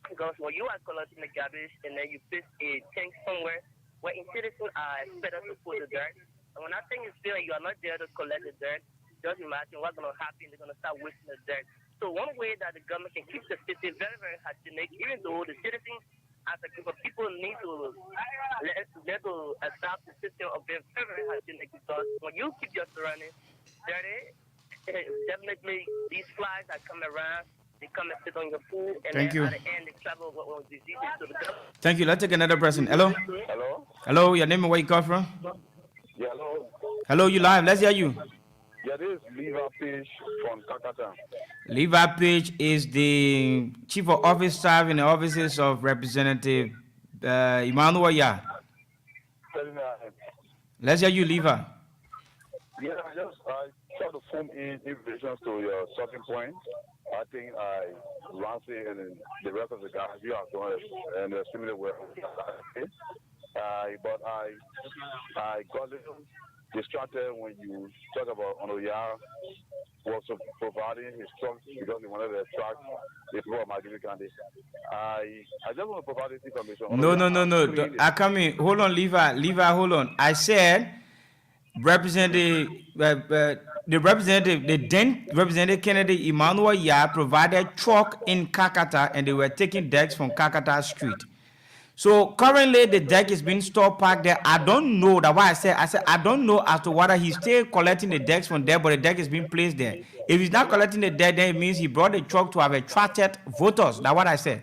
Because when you are collecting the garbage and then you place a tank somewhere where citizens are expected to put the dirt, and when that thing is filled, you are not there to collect the dirt, just imagine what's going to happen. They're going to start wasting the dirt. So one way that the government can keep the city very, very hygienic, even though the citizens as a group of people need to adapt the system of being very, very hygienic, because when you keep your surroundings dirty, definitely these flies that come around, they come and sit on your food, and Thank then you. at the end they travel with diseases to the government. Thank you. Let's take another person. Hello? Hello? Hello, your name and where you come from? Yeah, hello. Hello, you live. Let's hear you. Yeah, this is Liberia-VOL from Kakata. Levi Page is the chief of office staff in the offices of Representative Emmanuel Ya. Let's hear you, Levi. Yeah, I try to form in relation to your talking point. I think Ramsey and the rest of the guys, you are doing it in a similar way. But I got a little distracted when you talk about Onoya was providing his truck because he wanted to attract the people of Maggie County. I just want to provide this information. No. I come in. Hold on, Levi, hold on. I said Representative Kennedy Emmanuel Ya provided truck in Kakata and they were taking decks from Kakata Street. So currently the deck is being stored parked there. I don't know. That's why I said I don't know as to whether he's still collecting the decks from there, but the deck is being placed there. If he's not collecting the deck, then it means he brought the truck to have attracted voters. That's what I said.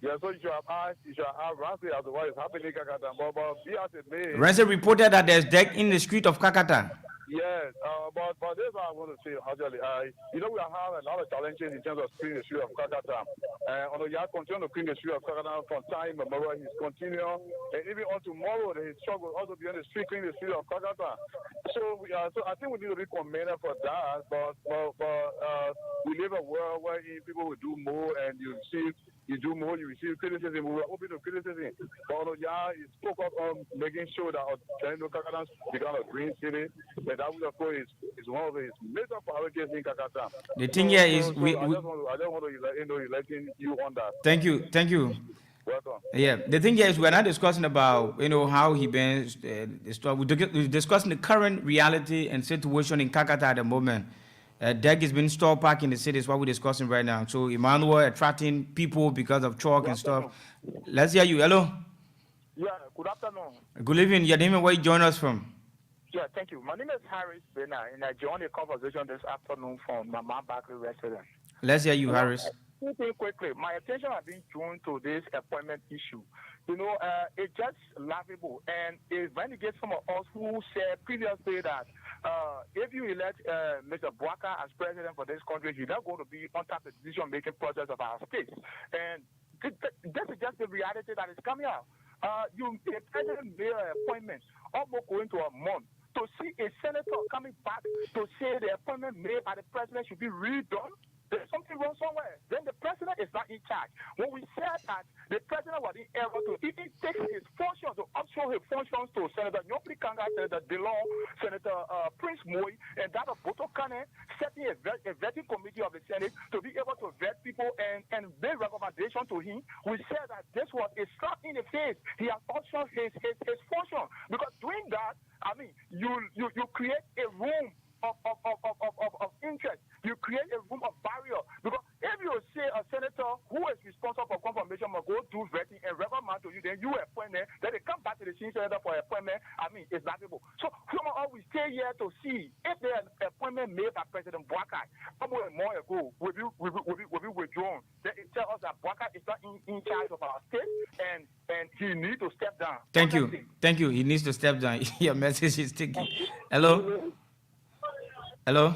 Yeah, so you should have Ramsey as to what is happening in Kakata. But he has a name. Ramsey reported that there's deck in the street of Kakata. Yes, but this is what I want to say, actually. We are having a lot of challenges in terms of cleaning the street of Kakata. Although you have continued to clean the street of Kakata from time immemorial, he's continuing, and even on tomorrow, his truck will also be on the street cleaning the street of Kakata. So I think we need to be commended for that, but we live in a world where people will do more, and you do more, you receive criticism. We were open to criticism. But is focused on making sure that Kakata becomes a green city. And that, of course, is one of his major priorities in Kakata. The thing here is, I just want to letting you on that. Thank you. Welcome. Yeah, the thing here is we're not discussing about how he bans the stuff. We're discussing the current reality and situation in Kakata at the moment. Deck is being stored parked in the city is what we're discussing right now. So Emmanuel attracting people because of truck and stuff. Let's hear you. Hello. Yeah. Good afternoon. Good evening. Your name and where you join us from? Yeah, thank you. My name is Harris Bena, and I joined the conversation this afternoon from Mama Barkley Restaurant. Let's hear you, Harris. Quickly, my attention has been drawn to this appointment issue. It's just laughable. And when you get some of us who said previously that if you elect Mr. Bwaka as president for this country, he's not going to be on top of the decision-making process of our state. And this is just the reality that is coming out. The president made an appointment almost going to a month. To see a senator coming back to say the appointment made by the president should be redone, there's something wrong somewhere. Then the president is not in charge. When we said that the president was able to even take his function to offshore his functions to Senator Nyopri Kanga, Senator DeLong, Senator Prince Moy, and that of Boto Kane, setting a vetting committee of the Senate to be able to vet people and make recommendation to him. We said that this was a slap in the face. He has offshored his function, because doing that, I mean, you create a room of interest. You create a room of barrier, because if you say a senator who is responsible for confirmation must go do vetting and recommend to you, then you appoint them, then they come back to the senior senator for appointment. I mean, it's laughable. So some of us we stay here to see if there is an appointment made by President Bouakai somewhere more ago will be withdrawn. Then it tells us that Bouakai is not in charge of our state, and he needs to step down. Thank you. He needs to step down. Your message is taken. Hello. Hello.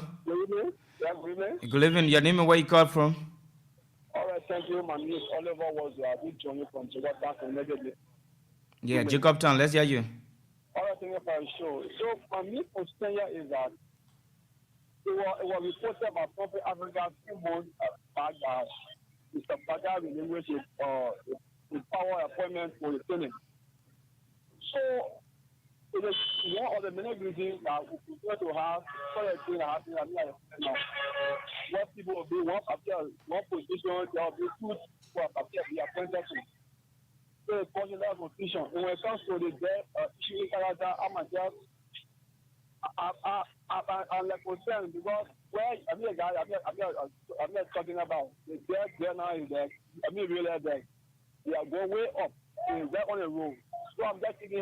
Good evening. Your name and where you call from? All right, thank you. My name is Oliver was big journey from Jacobtown. Yeah, Jacobtown. Let's hear you. All right, thank you for the show. So my main concern here is that it was reported by Prophet Africa a few months back that Mr. Baga relinquished his power appointment for the Senate. So it is one of the many reasons that we prefer to have such a thing happening now. What people will be one position, there will be two who are be appointed to. So it's possible that position. And when it comes to the death issue in Canada, I'm like concerned, because where I'm not talking about the death there now is that really that they are going way up. They're on the road. So I'm just thinking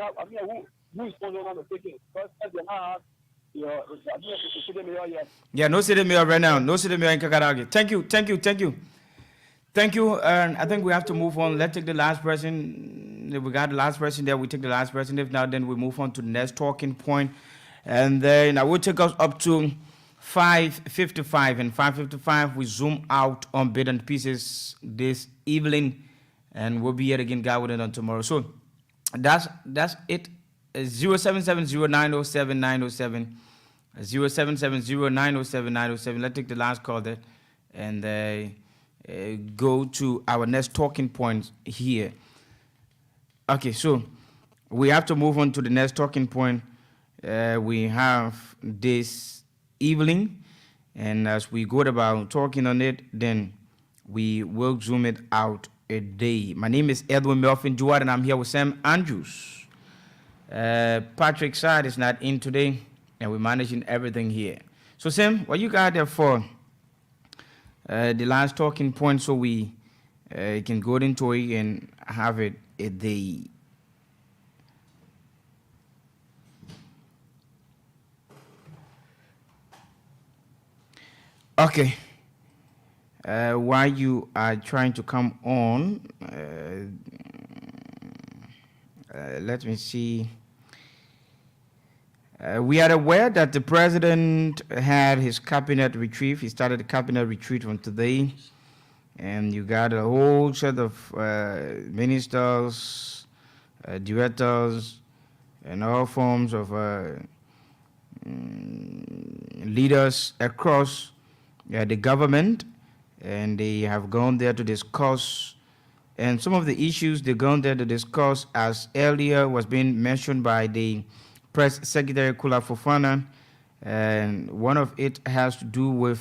who is going on to take it? Because they now have yeah, no city mayor right now. No city mayor in Kakaragi. Thank you. And I think we have to move on. Let's take the last person. If we got the last person there, we take the last person. If not, then we move on to the next talking point. And then I will take us up to 5:55. And 5:55, we zoom out on Bit and Pieces this evening. And we'll be here again, God willing, on tomorrow. So that's it. 0770-907-907. 0770-907-907. Let's take the last call there and go to our next talking point here. Okay, so we have to move on to the next talking point we have this evening. And as we go about talking on it, then we will zoom it out a day. My name is Edwin Melvin Duarte, and I'm here with Sam Andrews. Patrick Side is not in today, and we're managing everything here. So, Sam, what you got there for the last talking point, so we can go into it and have it a day? Okay. While you are trying to come on, let me see. We are aware that the president had his cabinet retreat. He started the cabinet retreat from today. And you got a whole set of ministers, directors, and all forms of leaders across the government. And they have gone there to discuss. And some of the issues they've gone there to discuss, as earlier was being mentioned by the Press Secretary Kula Fofana, and one of it has to do with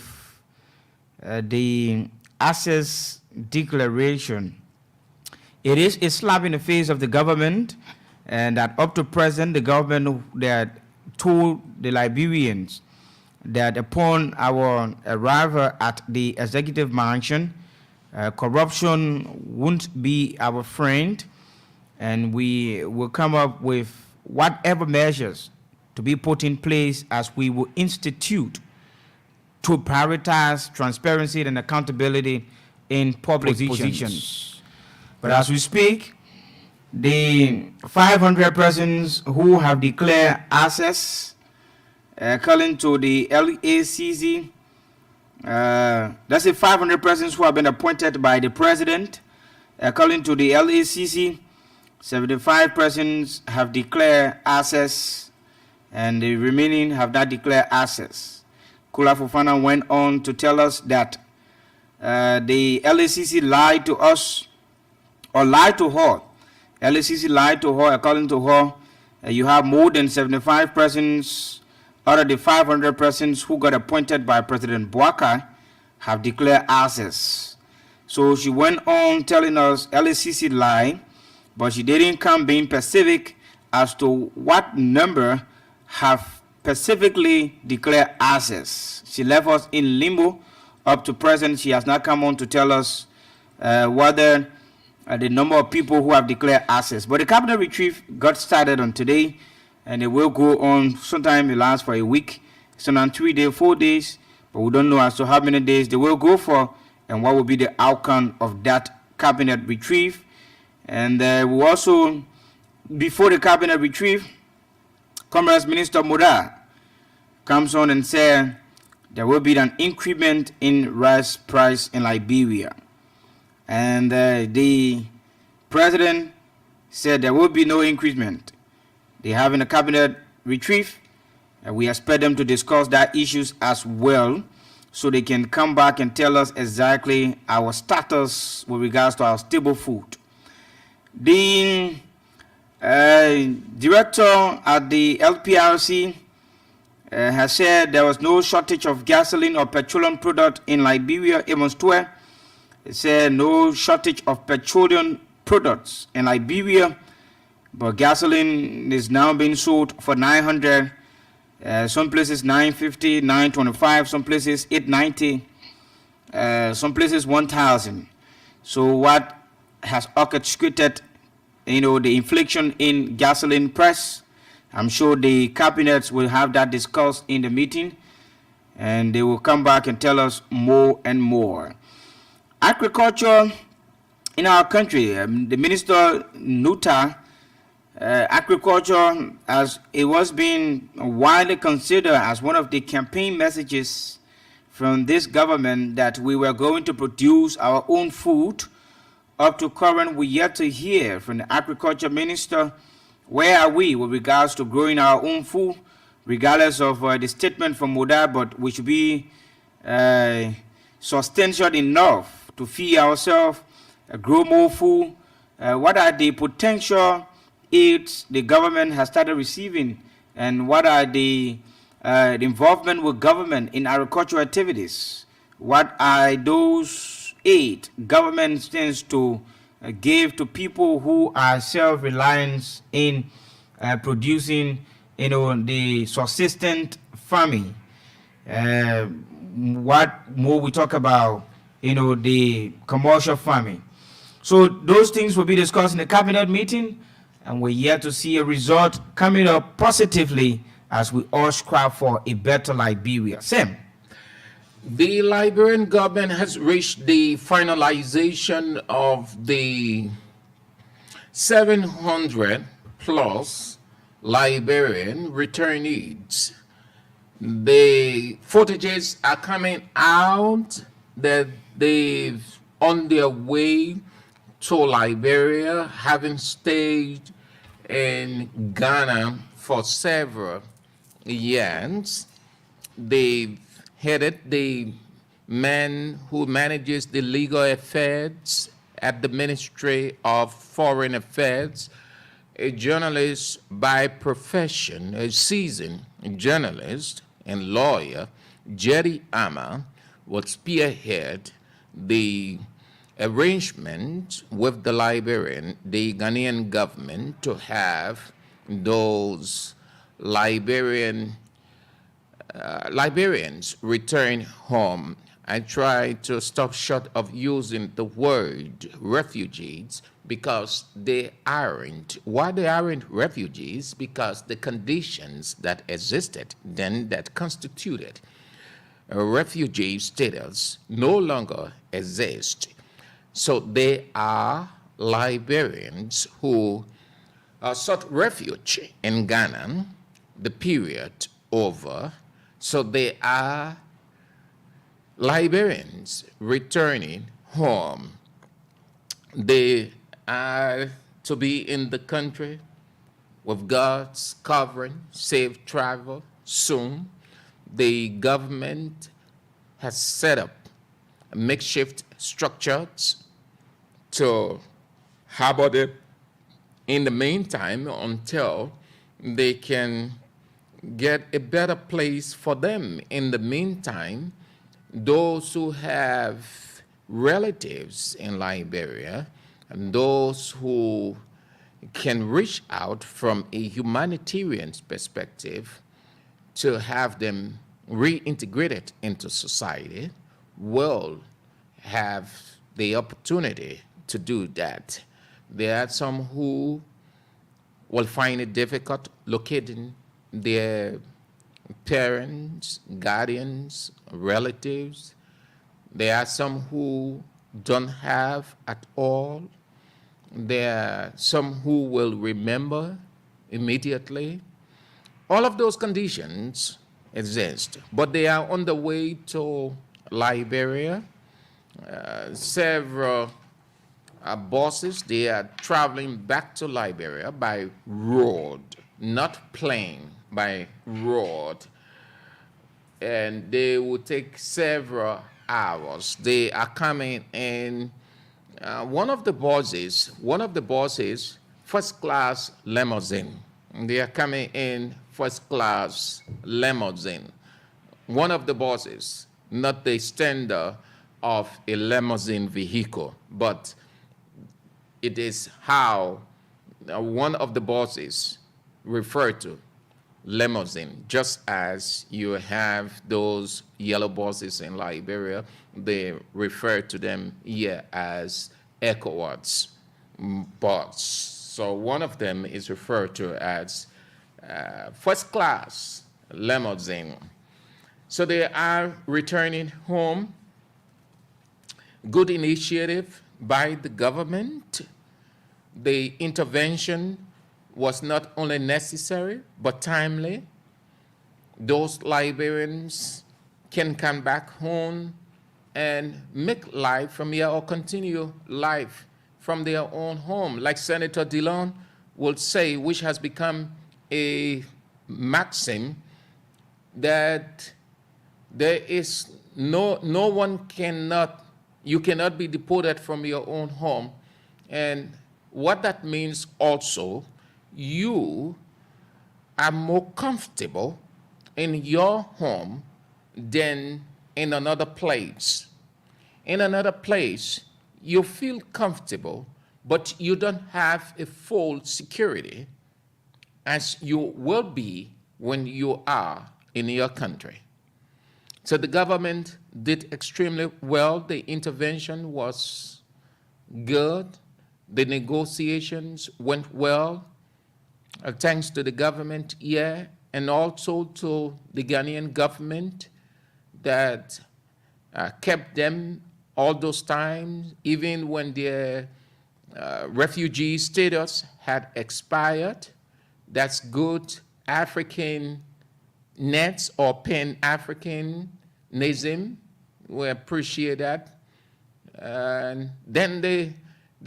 the access declaration. It is a slap in the face of the government, and that up to present, the government that told the Liberians that upon our arrival at the executive mansion, corruption won't be our friend, and we will come up with whatever measures to be put in place as we will institute to prioritize transparency and accountability in public positions. But as we speak, the 500 persons who have declared access, according to the LACC, that's the 500 persons who have been appointed by the president. According to the LACC, 75 persons have declared access, and the remaining have not declared access. Kula Fofana went on to tell us that the LACC lied to us, or lied to her. LACC lied to her. According to her, you have more than 75 persons out of the 500 persons who got appointed by President Bouaka have declared access. So she went on telling us LACC lied, but she didn't come being specific as to what number have specifically declared access. She left us in limbo up to present. She has not come on to tell us whether the number of people who have declared access. But the cabinet retrieve got started on today, and it will go on sometime. It lasts for a week. It's on 3 days, 4 days, but we don't know as to how many days they will go for and what will be the outcome of that cabinet retrieve. And we also, before the cabinet retrieve, Commerce Minister Moda comes on and said there will be an increment in rice price in Liberia. And the president said there will be no increment. They have in a cabinet retrieve, and we expect them to discuss that issues as well, so they can come back and tell us exactly our status with regards to our stable food. The director at the LPRC has said there was no shortage of gasoline or petroleum product in Liberia. Amos Tue said no shortage of petroleum products in Liberia, but gasoline is now being sold for 900. Some places 950, 925, some places 890, some places 1,000. So what has orchestrated, the inflation in gasoline price? I'm sure the cabinets will have that discussed in the meeting, and they will come back and tell us more and more. Agriculture in our country, the Minister Nuta, agriculture, as it was being widely considered as one of the campaign messages from this government that we were going to produce our own food. Up to current, we yet to hear from the agriculture minister where are we with regards to growing our own food, regardless of the statement from Moda, but we should be substantial enough to feed ourselves, grow more food. What are the potential aids the government has started receiving, and what are the involvement with government in agricultural activities? What are those aid government tends to give to people who are self-reliant in producing, the subsistent farming? What more we talk about, the commercial farming. So those things will be discussed in the cabinet meeting, and we're yet to see a result coming up positively as we all strive for a better Liberia. Sam. The Liberian government has reached the finalization of the 700 plus Liberian returnees. The footages are coming out that they've on their way to Liberia, having stayed in Ghana for several years. They've headed the man who manages the legal affairs at the Ministry of Foreign Affairs, a journalist by profession, a seasoned journalist and lawyer. Jerry Ama will spearhead the arrangement with the the Ghanaian government, to have those Liberians return home. I try to stop short of using the word refugees because they aren't. Why they aren't refugees? Because the conditions that existed then that constituted a refugee status no longer exist. So they are Liberians who sought refuge in Ghana, the period over. So they are Liberians returning home. They are to be in the country with God's covering, safe travel soon. The government has set up makeshift structures to harbor them in the meantime until they can get a better place for them. In the meantime, those who have relatives in Liberia and those who can reach out from a humanitarian perspective to have them reintegrated into society will have the opportunity to do that. There are some who will find it difficult locating their parents, guardians, relatives. There are some who don't have at all. There are some who will remember immediately. All of those conditions exist, but they are on the way to Liberia. Several buses, they are traveling back to Liberia by road, not plane, by road. And they will take several hours. They are coming in one of the buses, first class limousine. They are coming in first class limousine. One of the buses, not the standard of a limousine vehicle, but it is how one of the buses referred to limousine, just as you have those yellow buses in Liberia, they refer to them here as ECOWAS bus. So one of them is referred to as first class limousine. So they are returning home. Good initiative by the government. The intervention was not only necessary, but timely. Those Liberians can come back home and make life from here or continue life from their own home. Like Senator Dillon will say, which has become a maxim, that there is no one cannot, you cannot be deported from your own home. And what that means also, you are more comfortable in your home than in another place. In another place, you feel comfortable, but you don't have a full security as you will be when you are in your country. So the government did extremely well. The intervention was good. The negotiations went well. Thanks to the government here and also to the Ghanaian government that kept them all those times, even when their refugee status had expired. That's good African nets or Pan-Africanism. We appreciate that. And then they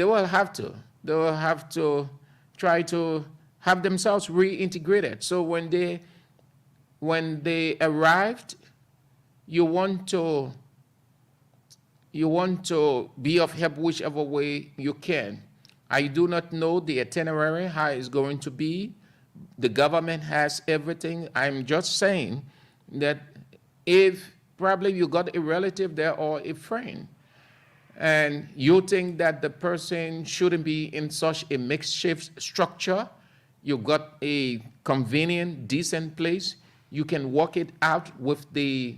will have to try to have themselves reintegrated. So when they arrived, you want to be of help whichever way you can. I do not know the itinerary, how it's going to be. The government has everything. I'm just saying that if probably you got a relative there or a friend, and you think that the person shouldn't be in such a makeshift structure, you got a convenient, decent place, you can work it out with the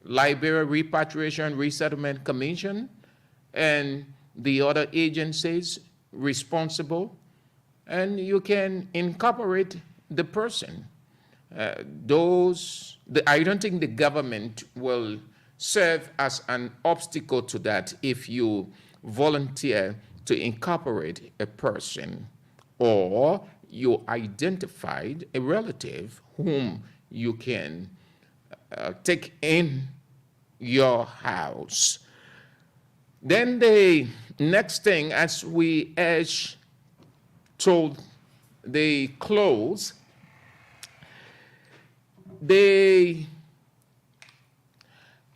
Liberia Repatriation Resettlement Commission and the other agencies responsible, and you can incorporate the person. I don't think the government will serve as an obstacle to that if you volunteer to incorporate a person or you identified a relative whom you can take in your house. Then the next thing, as we edge toward the close,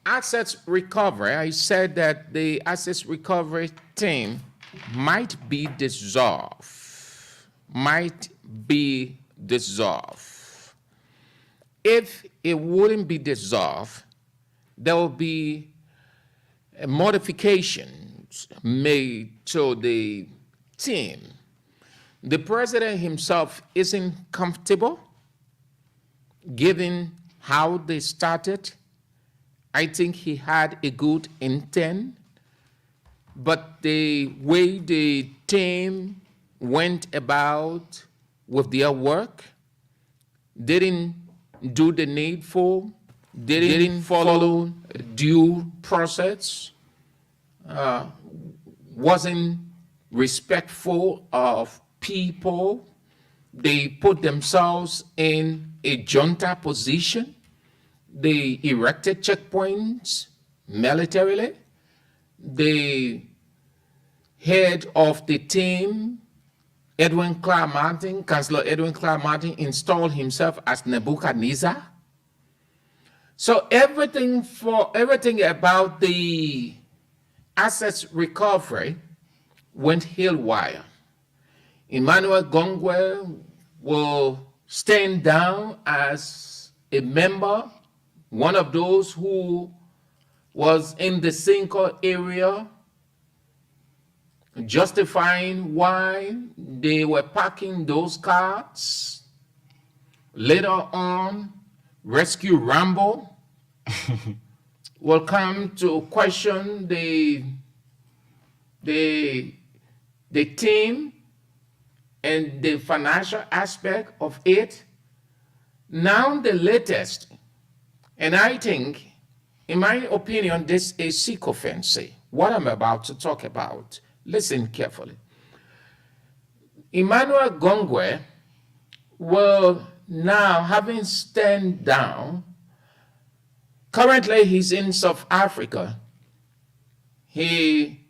assets recovery, I said that the assets recovery team might be dissolved. Might be dissolved. If it wouldn't be dissolved, there will be modifications made to the team. The president himself isn't comfortable given how they started. I think he had a good intent, but the way the team went about with their work didn't do the needful, didn't follow due process, wasn't respectful of people. They put themselves in a junta position. They erected checkpoints militarily. The head of the team, Edwin Clark Martin, Councillor Edwin Clark Martin, installed himself as Nebuchadnezzar. So everything about the assets recovery went haywire. Emmanuel Gongwe will stand down as a member, one of those who was in the Cinco area, justifying why they were parking those cars. Later on, Rescue Rambo will come to question the team and the financial aspect of it. Now the latest, and I think, in my opinion, this is sycophancy, what I'm about to talk about. Listen carefully. Emmanuel Gongwe will now, having stand down, currently he's in South Africa. He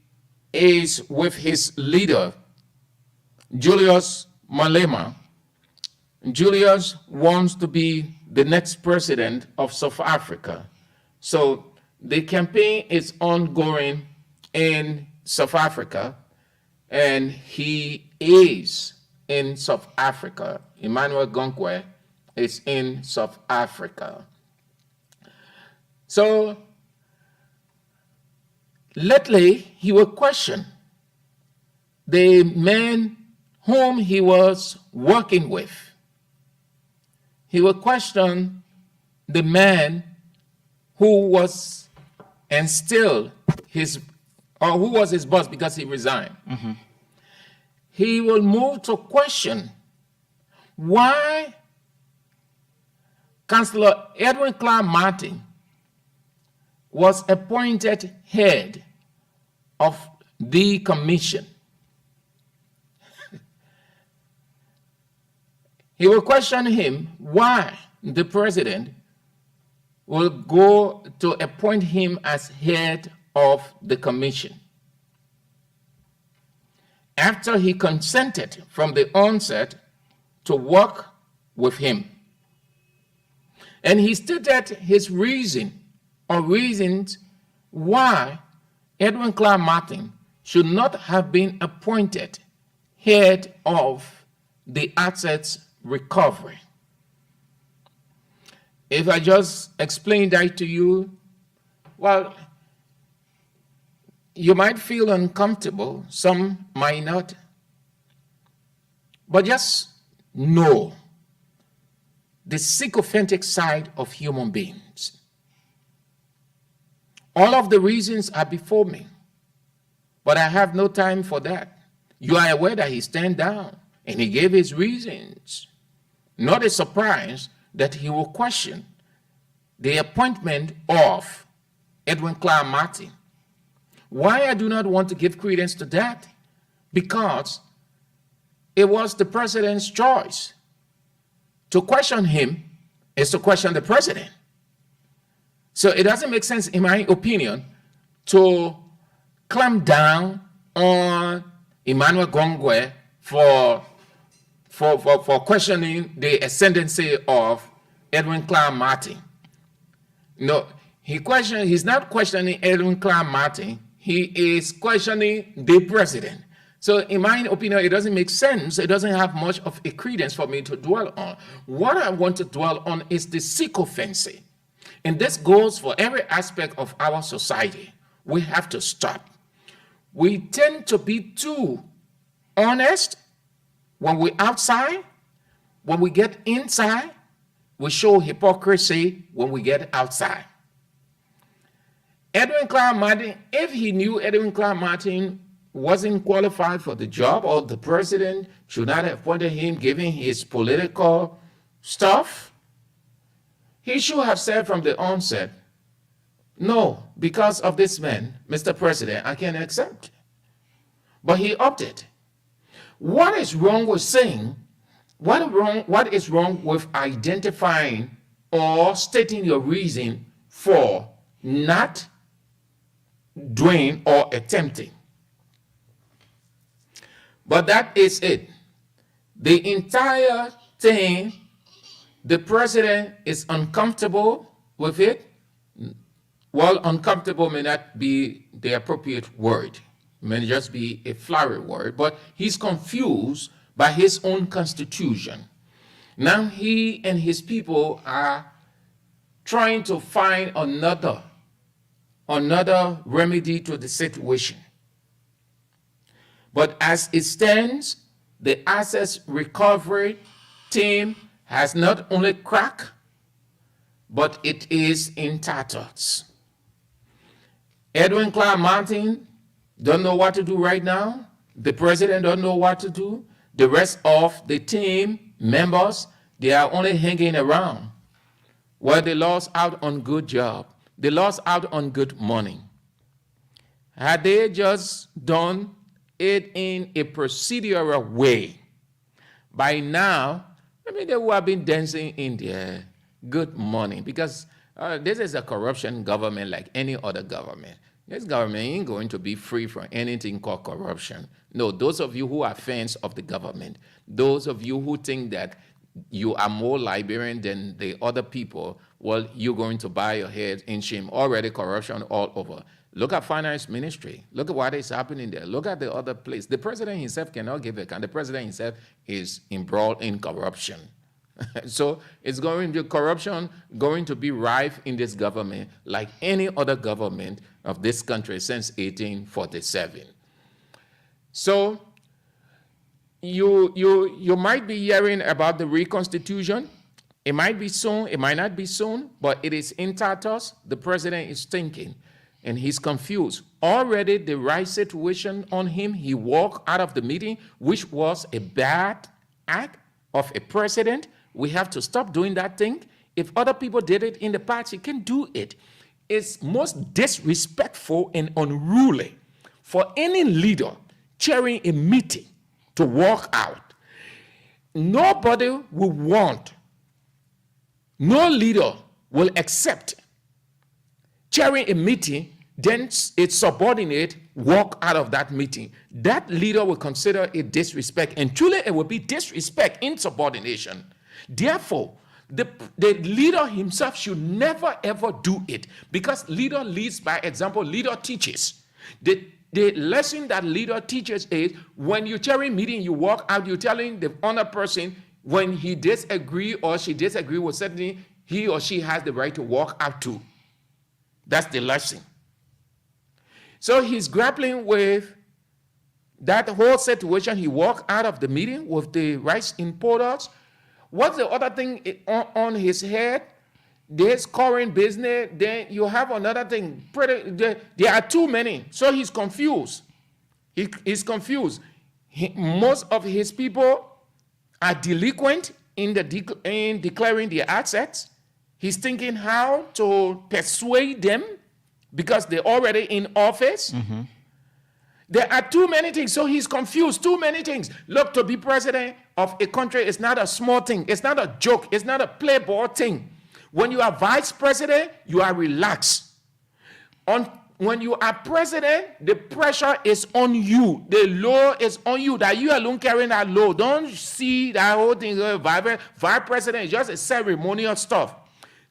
is with his leader, Julius Malema. Julius wants to be the next president of South Africa. So the campaign is ongoing in South Africa, and he is in South Africa. Emmanuel Gongwe is in South Africa. So lately, he will question the man whom he was working with. He will question the man who was and still his, or who was his boss because he resigned. Mm-hmm. He will move to question why Councillor Edwin Clark Martin was appointed head of the commission. He will question him why the president will go to appoint him as head of the commission after he consented from the onset to work with him. And he stated his reason or reasons why Edwin Clark Martin should not have been appointed head of the assets recovery. If I just explain that to you, well, you might feel uncomfortable, some might not, but just know the sycophantic side of human beings. All of the reasons are before me, but I have no time for that. You are aware that he stand down and he gave his reasons. Not a surprise that he will question the appointment of Edwin Clark Martin. Why I do not want to give credence to that? Because it was the president's choice. To question him is to question the president. So it doesn't make sense, in my opinion, to clamp down on Emmanuel Gongwe for questioning the ascendancy of Edwin Clark Martin. No, He's not questioning Edwin Clark Martin. He is questioning the president. So in my opinion, it doesn't make sense. It doesn't have much of a credence for me to dwell on. What I want to dwell on is the sycophancy. And this goes for every aspect of our society. We have to stop. We tend to be too honest when we're outside. When we get inside, we show hypocrisy when we get outside. Edwin Clark Martin, if he knew Edwin Clark Martin wasn't qualified for the job, or the president should not have appointed him given his political stuff, he should have said from the onset, no, because of this man, Mr. President, I can't accept. But he opted. What is wrong with saying, what is wrong with identifying or stating your reason for not doing or attempting? But that is it. The entire thing, the president is uncomfortable with it. Well, uncomfortable may not be the appropriate word. It may just be a flowery word, but he's confused by his own constitution. Now he and his people are trying to find another remedy to the situation. But as it stands, the assets recovery team has not only cracked, but it is in tatters. Edwin Clark Martin don't know what to do right now. The president don't know what to do. The rest of the team members, they are only hanging around. Well, they lost out on good job. They lost out on good money. Had they just done it in a procedural way, by now, they would have been dancing in their good money, because this is a corruption government like any other government. This government ain't going to be free from anything called corruption. No, those of you who are fans of the government, those of you who think that you are more Liberian than the other people, well, you're going to buy your head in shame. Already corruption all over. Look at finance ministry. Look at what is happening there. Look at the other place. The president himself cannot give account. The president himself is embroiled in corruption. So it's corruption going to be rife in this government like any other government of this country since 1847. So you might be hearing about the reconstitution. It might be soon, it might not be soon, but it is in tatters. The president is thinking, and he's confused. Already the right situation on him, he walked out of the meeting, which was a bad act of a president. We have to stop doing that thing. If other people did it in the past, you can do it. It's most disrespectful and unruly for any leader chairing a meeting to walk out. Nobody will want, no leader will accept chairing a meeting, then its subordinate walk out of that meeting. That leader will consider it disrespect, and truly it will be disrespect, insubordination. Therefore, the leader himself should never ever do it, because leader leads by example, leader teaches. The lesson that leader teaches is when you chair a meeting, you walk out, you're telling the other person when he disagree or she disagree with something, he or she has the right to walk out too. That's the lesson. So he's grappling with that whole situation. He walked out of the meeting with the rice importers. What's the other thing on his head? This current business. Then you have another thing. There are too many. So he's confused. He's confused. Most of his people are delinquent in declaring their assets. He's thinking how to persuade them because they're already in office. Mm-hmm. There are too many things, so he's confused. Too many things. Look, to be president of a country is not a small thing. It's not a joke. It's not a playboy thing. When you are vice president, you are relaxed. When you are president, the pressure is on you. The law is on you, that you alone carrying that law. Don't see that whole thing. Vice president is just a ceremonial stuff.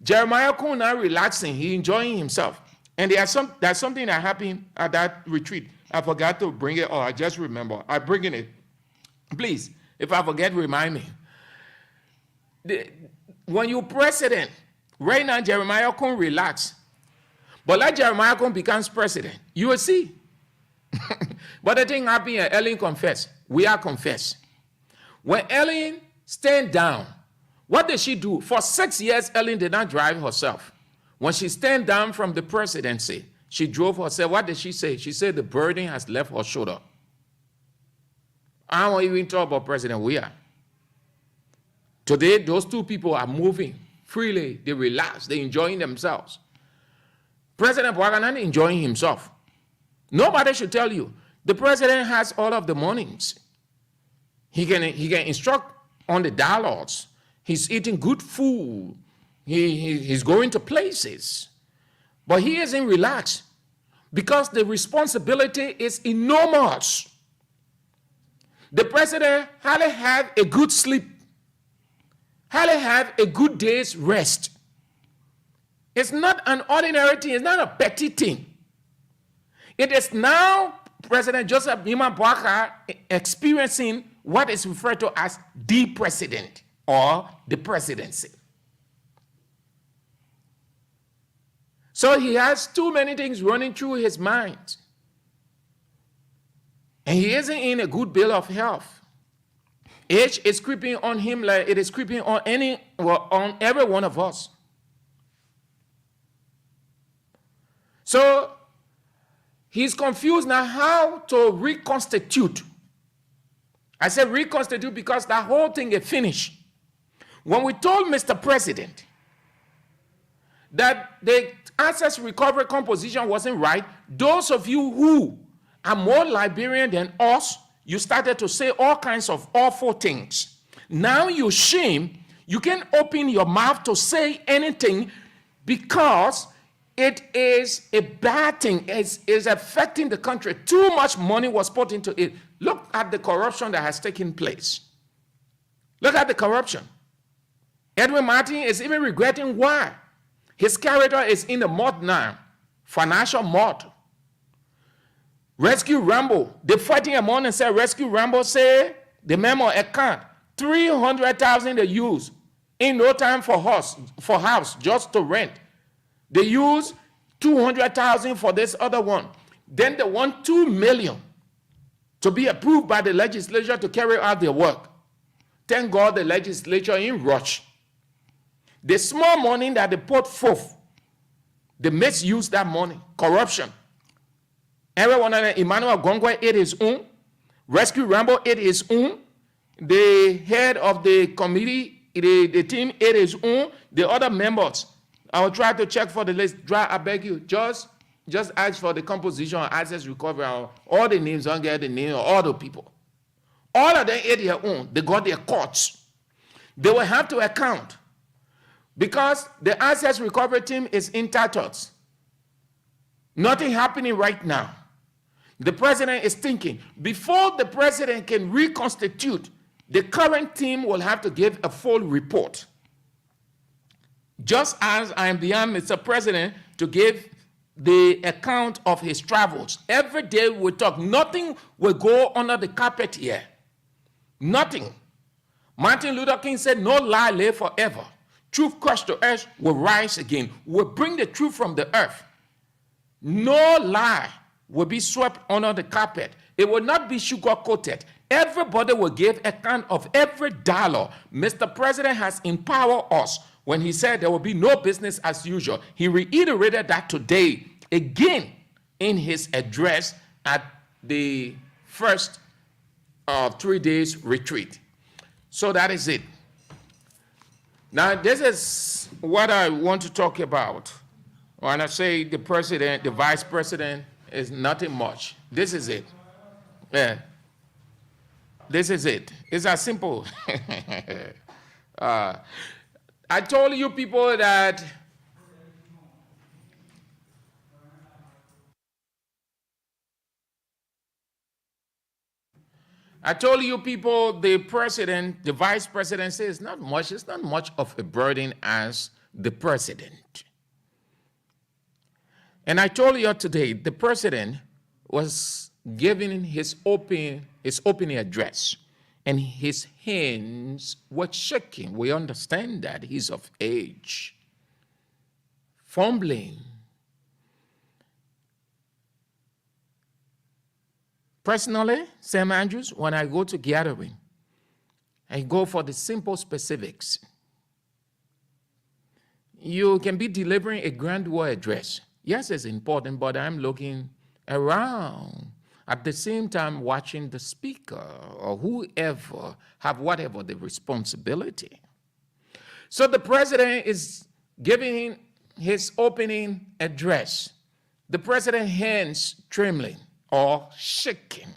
Jeremiah Kun now relaxing, he enjoying himself. And there's something that happened at that retreat. I forgot to bring it, or I just remember. I'm bringing it. Please, if I forget, remind me. When you president, right now Jeremiah Kun relax. But let Jeremiah Kun becomes president, you will see. But the thing happened, Ellen confessed. We are confessed. When Ellen stand down, what did she do? For 6 years, Ellen did not drive herself. When she stand down from the presidency, she drove herself. What did she say? She said the burden has left her shoulder. I won't even talk about President Weah. Today, those two people are moving freely. They relax. They're enjoying themselves. President Buhari enjoying himself. Nobody should tell you. The president has all of the mornings. He can instruct on the dialogues. He's eating good food. He's going to places. But he isn't relaxed because the responsibility is enormous. The president hardly have a good sleep, hardly have a good day's rest. It's not an ordinary thing. It's not a petty thing. It is now President Joseph Nima Boakai experiencing what is referred to as the president or the presidency. So he has too many things running through his mind. And he isn't in a good bill of health. Age is creeping on him like it is creeping on on every one of us. So he's confused now how to reconstitute. I said reconstitute because that whole thing is finished. When we told Mr. President that the access recovery composition wasn't right, those of you who are more Liberian than us, you started to say all kinds of awful things. Now you're ashamed. You can't open your mouth to say anything because it is a bad thing. It's affecting the country. Too much money was put into it. Look at the corruption that has taken place. Look at the corruption. Edwin Martin is even regretting why. His character is in the mud now. Financial mud. Rescue Rambo. They fighting among and said, Rescue Rambo say the memo account 300,000 they use. In no time for house just to rent. They use 200,000 for this other one. Then they want 2 million to be approved by the legislature to carry out their work. Thank God the legislature in rush. The small money that they put forth, they misuse that money. Corruption. Everyone, Emmanuel Gongwe ate his own. Rescue Rambo ate his own. The head of the committee, the team ate his own. The other members, I will try to check for the list. I beg you, just ask for the composition, access recovery, all the names, don't get the name of all the people. All of them ate their own. They got their courts. They will have to account because the access recovery team is in tatters. Nothing happening right now. The president is thinking, before the president can reconstitute, the current team will have to give a full report. Just as I am beyond Mr. President to give the account of his travels. Every day we talk, nothing will go under the carpet here. Nothing. Martin Luther King said, no lie live forever. Truth crushed to earth will rise again. We'll bring the truth from the earth. No lie will be swept under the carpet. It will not be sugar-coated. Everybody will give account of every dollar. Mr. President has empowered us when he said there will be no business as usual. He reiterated that today again in his address at the first 3 days retreat. So that is it. Now, this is what I want to talk about. When I say the president, the vice president is nothing much. This is it. Yeah. This is it. It's as simple. I told you people that the president, the vice presidency is not much. It's not much of a burden as the president. And I told you today, the president was giving his opening address, and his hands were shaking. We understand that he's of age, fumbling. Personally, Sam Andrews, when I go to gathering, I go for the simple specifics. You can be delivering a grand war address. Yes, it's important, but I'm looking around. At the same time, watching the speaker or whoever have whatever the responsibility. So the president is giving his opening address. The president's hands trembling or shaking.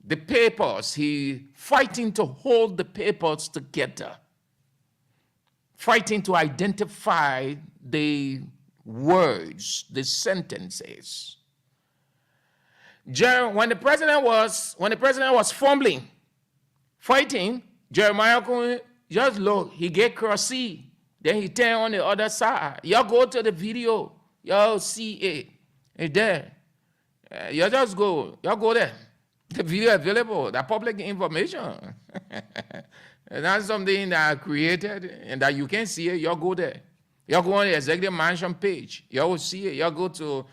The papers, he fighting to hold the papers together, fighting to identify the words, the sentences. When the president was fumbling, fighting, Jeremiah could just look, he get crossy. Then he turn on the other side. Y'all go to the video, y'all see it. It's there. Y'all just go, y'all go there. The video available, the public information. That's something that I created and that you can see it, y'all go there. Y'all go on the executive mansion page. Y'all will see it. Y'all go to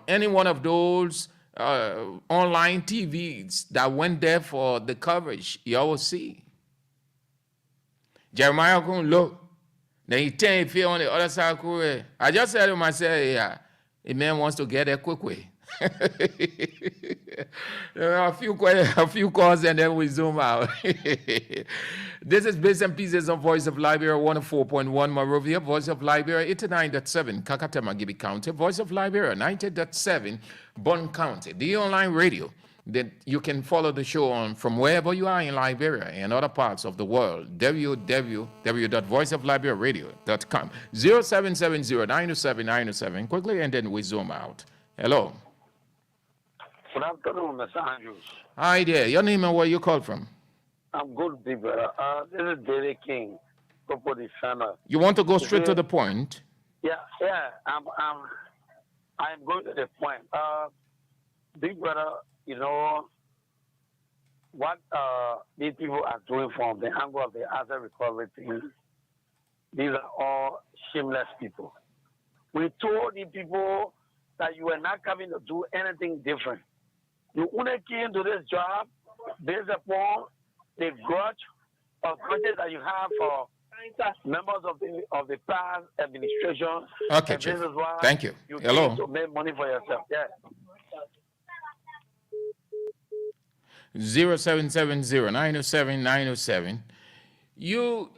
any one of those online TVs that went there for the coverage. Y'all will see. Jeremiah couldn't look. Then he turned his feet on the other side. I just said to myself, yeah, a man wants to get there quickly. a few calls and then we zoom out. This is Bits and Pieces on Voice of Liberia 104.1 Monrovia, Voice of Liberia 89.7 Kakatema Gibi County, Voice of Liberia 90.7 Bon County, the online radio that you can follow the show on from wherever you are in Liberia and other parts of the world. www.voiceofliberiaradio.com 0770-907-907. Quickly, and then we zoom out. Hello. Good afternoon, Mr. Andrews. Hi there. Your name and where you call from? I'm good, big brother. This is David King, Popo Defender. You want to go straight to the point? Yeah. I'm going to the point. Big brother, you know what these people are doing from the angle of the asset recovery thing. These are all shameless people. We told the people that you were not coming to do anything different. You only came to this job based upon the grudge of grudges that you have for members of the past administration. Okay, and Chief. This is why Thank you. You Hello. came to make money for yourself. Yeah. 0770-907-907. You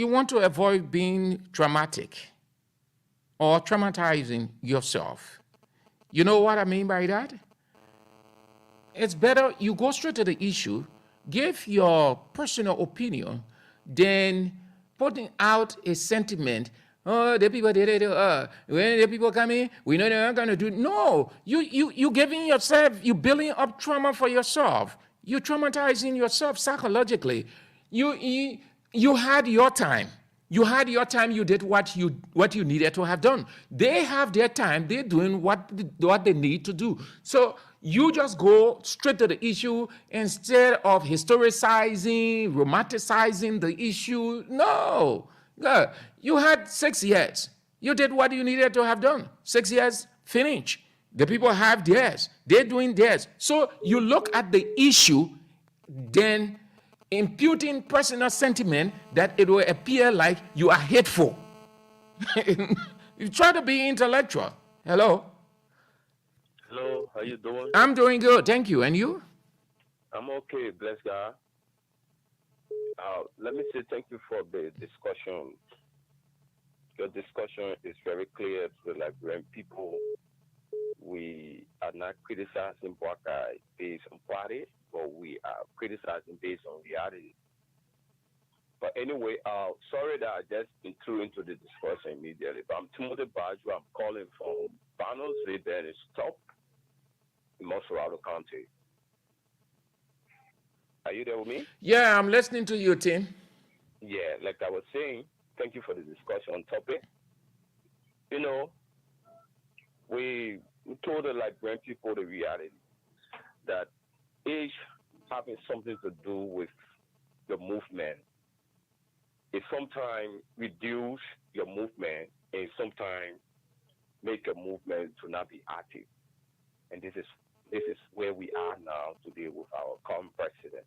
want to avoid being dramatic or traumatizing yourself. You know what I mean by that? It's better you go straight to the issue, give your personal opinion, than putting out a sentiment. Oh, the people did it. When the people come in, we know they're not going to do it. No, you giving yourself, you building up trauma for yourself. You're traumatizing yourself psychologically. You had your time. You had your time. You did what you needed to have done. They have their time. They're doing what they need to do. So you just go straight to the issue instead of historicizing, romanticizing the issue. No. You had 6 years. You did what you needed to have done. 6 years, finish. The people have theirs. They're doing theirs. So you look at the issue, then imputing personal sentiment that it will appear like you are hateful. You try to be intellectual. Hello? Hello, how you doing? I'm doing good, thank you. And you? I'm okay, bless God. Let me say thank you for the discussion. Your discussion is very clear to the Liberian people. We are not criticizing Bwaka based on party, but we are criticizing based on reality. But anyway, sorry that I just threw into the discussion immediately. But I'm Timothy Baju. I'm calling from Banos, Liberia, Stop in Mosorado County. Are you there with me? Yeah, I'm listening to you, Tim. Yeah, like I was saying, thank you for the discussion on topic. You know, we told the Liberian people the reality that age having something to do with the movement. It sometimes reduce your movement and sometimes make a movement to not be active. And this is where we are now today with our current president.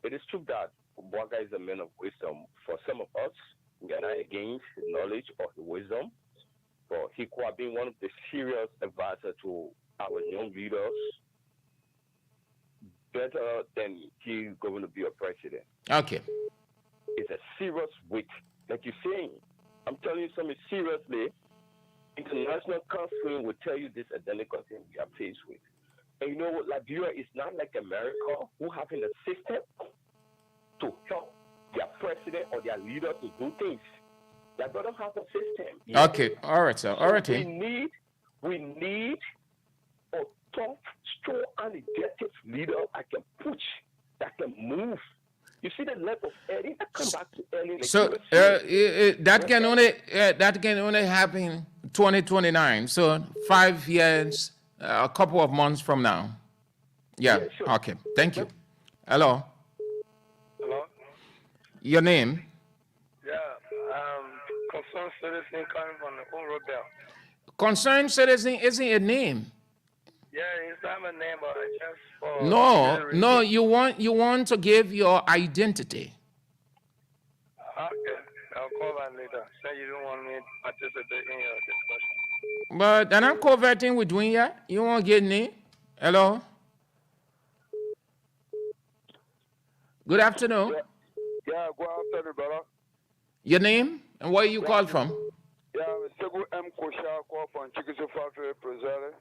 It is true that Mbwaga is a man of wisdom. For some of us, we are not against his knowledge or his wisdom, but he could have been one of the serious advisors to our young leaders, better than he's going to be a president. Okay. It's a serious weight. Like you're saying, I'm telling you something seriously. International counseling will tell you this identical thing we are faced with. And you know what, Liberia is not like America, who having a system to help their president or their leader to do things. Liberia don't have a system. Okay, all right, sir. All right. So we need a tough, strong, energetic leader that can push, that can move. You see the level of Eddie. I come back to Eddie. So that can only happen 2029. So 5 years, a couple of months from now. Yeah. Sure. Okay. Thank you. Hello. Hello. Your name? Yeah. Concerned citizen coming from the old rebel. Concerned citizen isn't a name. Yeah, it's not my name, but I just for No. You want to give your identity. Okay, I'll call back later. Say you don't want me to participate in your discussion. But I'm not converting with Dunya. You won't get me. Hello. Good afternoon. Yeah, good afternoon, brother. Your name and where you call from? Yeah, I'm Segu M. Kosha, call from Chikisu Fafe, President.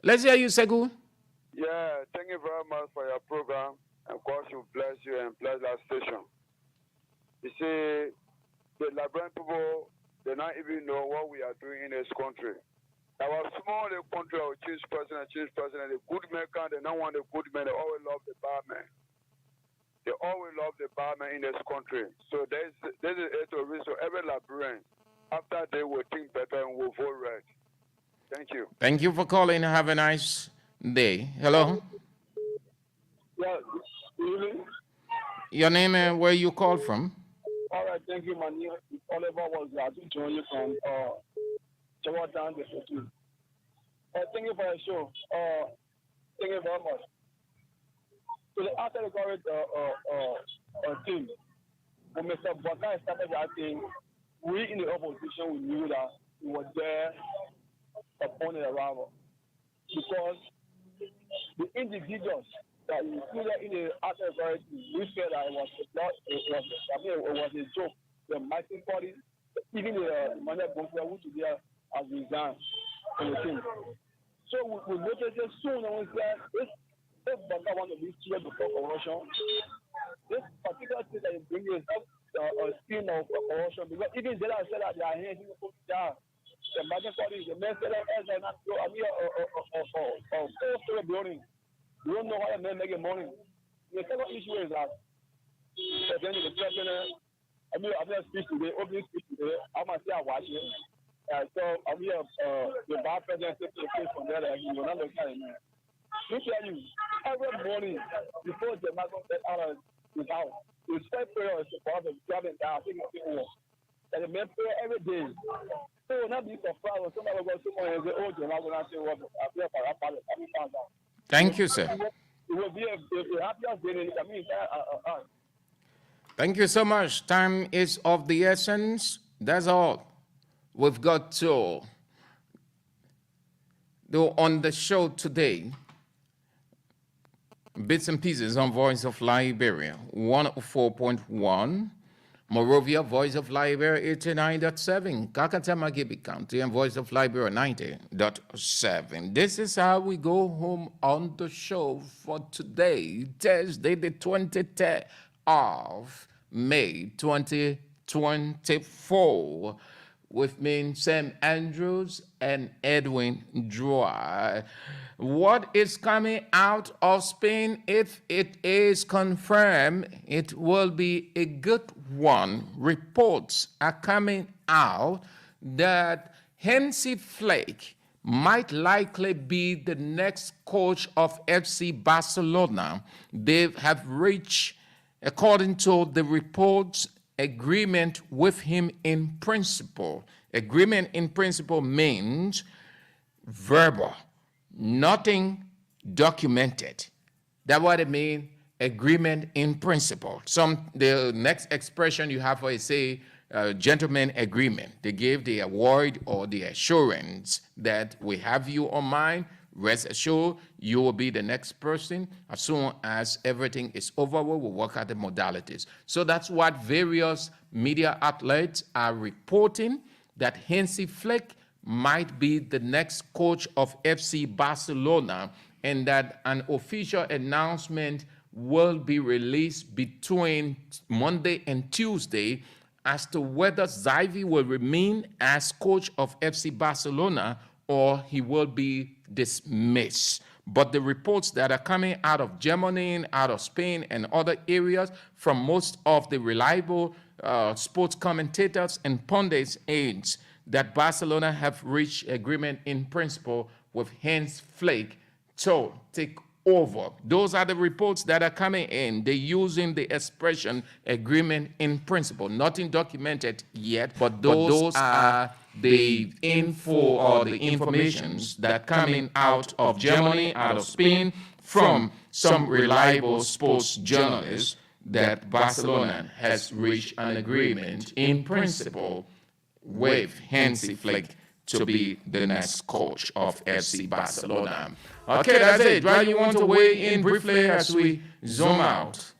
Let's hear you, Segu. Yeah, thank you very much for your program, and God should bless you and bless that station. You see, the Liberian people, they not even know what we are doing in this country. Our small country will change president. The good men come, they don't want the good men, they always love the bad men. They always love the bad men in this country. So this is a reason. So every Liberian, after they will think better and will vote red. Thank you. Thank you for calling. Have a nice day. Hello. Yeah, really? Your name and where you call from? All right, thank you, my name is Oliver was glad to join you from Jawartown, the city. Thank you for the show. Thank you very much. So after the current team, when Mr. Baka started that thing, we in the opposition, we knew that he was there upon the arrival. Because the individuals that included in the after the we felt that it was a joke. The mighty party, even the Emmanuel Bonfire, who today has resigned from the team. So we noticed it soon and we said, if Baka wants to be serious before corruption, this particular thing that you bring is a scheme of corruption, because even they said that they are here, people put down. The Magic Party, the men said that as not go, I mean, a four-story building. We don't know how the men make money. The second issue is that then the president, I mean, I'm going to speak today, opening speech today, I'm going to say I watch it. So, I mean, the bad president takes the case from there, like, you will not look at it, man. Let me tell you, every morning before the Magic get out of his house, the same prayer is about the driving down, taking a big walk. And the men pray every day. So we'll not be surprised when somebody will go somewhere and say, oh, you're not going to say what I feel for that part. Thank you, sir. It will be a happiest day in the community. Thank you so much. Time is of the essence. That's all we've got to do on the show today. Bits and pieces on Voice of Liberia, 104.1. Morovia, Voice of Liberia, 89.7. Kakatama Gibi County and Voice of Liberia, 90.7. This is how we go home on the show for today, Thursday, the 23rd of May, 2024. with me, Sam Andrews and Edwin Droy. What is coming out of Spain, if it is confirmed, it will be a good one. Reports are coming out that Hansi Flick might likely be the next coach of FC Barcelona. They have reached, according to the reports, agreement with him in principle. Agreement in principle means verbal, nothing documented. That's what it means, agreement in principle. The next expression you have for it say, gentleman agreement. They gave the award or the assurance that we have you on mind. Rest assured, you will be the next person. As soon as everything is over, we'll work out the modalities. So that's what various media outlets are reporting, that Hansi Flick might be the next coach of FC Barcelona, and that an official announcement will be released between Monday and Tuesday as to whether Xavi will remain as coach of FC Barcelona or he will be dismissed. But the reports that are coming out of Germany, out of Spain, and other areas from most of the reliable sports commentators and pundits aides that Barcelona have reached agreement in principle with Hans Flick to take over. Those are the reports that are coming in. They're using the expression agreement in principle. Nothing documented yet, but those are the info or the informations that are coming out of Germany, out of Spain, from some reliable sports journalists that Barcelona has reached an agreement in principle with Hansi Flick to be the next coach of FC Barcelona. Okay, that's it. Dwight, you want to weigh in briefly as we zoom out?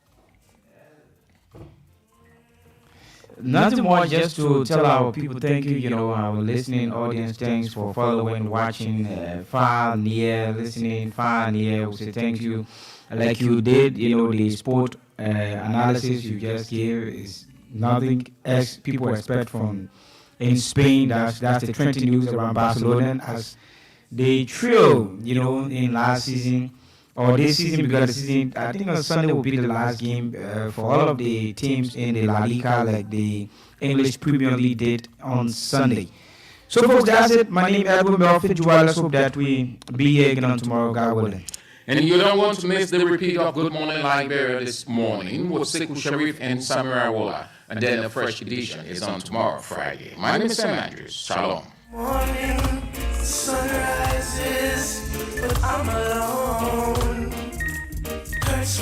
Nothing more, just to tell our people thank you, our listening audience, thanks for following, watching, far, near, listening, far, near. We say thank you. Like you did, the sport analysis you just gave is nothing else people expect from in Spain. That's the trending news around Barcelona as they trio, in last season or this season, because the season, I think on Sunday will be the last game for all of the teams in the La Liga, like the English Premier League did on Sunday. So folks, that's it. My name is Edwin Murphy. Let's hope that we be here again on tomorrow, God willing. And you don't want to miss the repeat of Good Morning Liberia this morning with Sekou Sharif and Samira Wola. And then a fresh edition is on tomorrow, Friday. My name is Sam Andrews. Shalom. Morning sun rises, but I'm alone.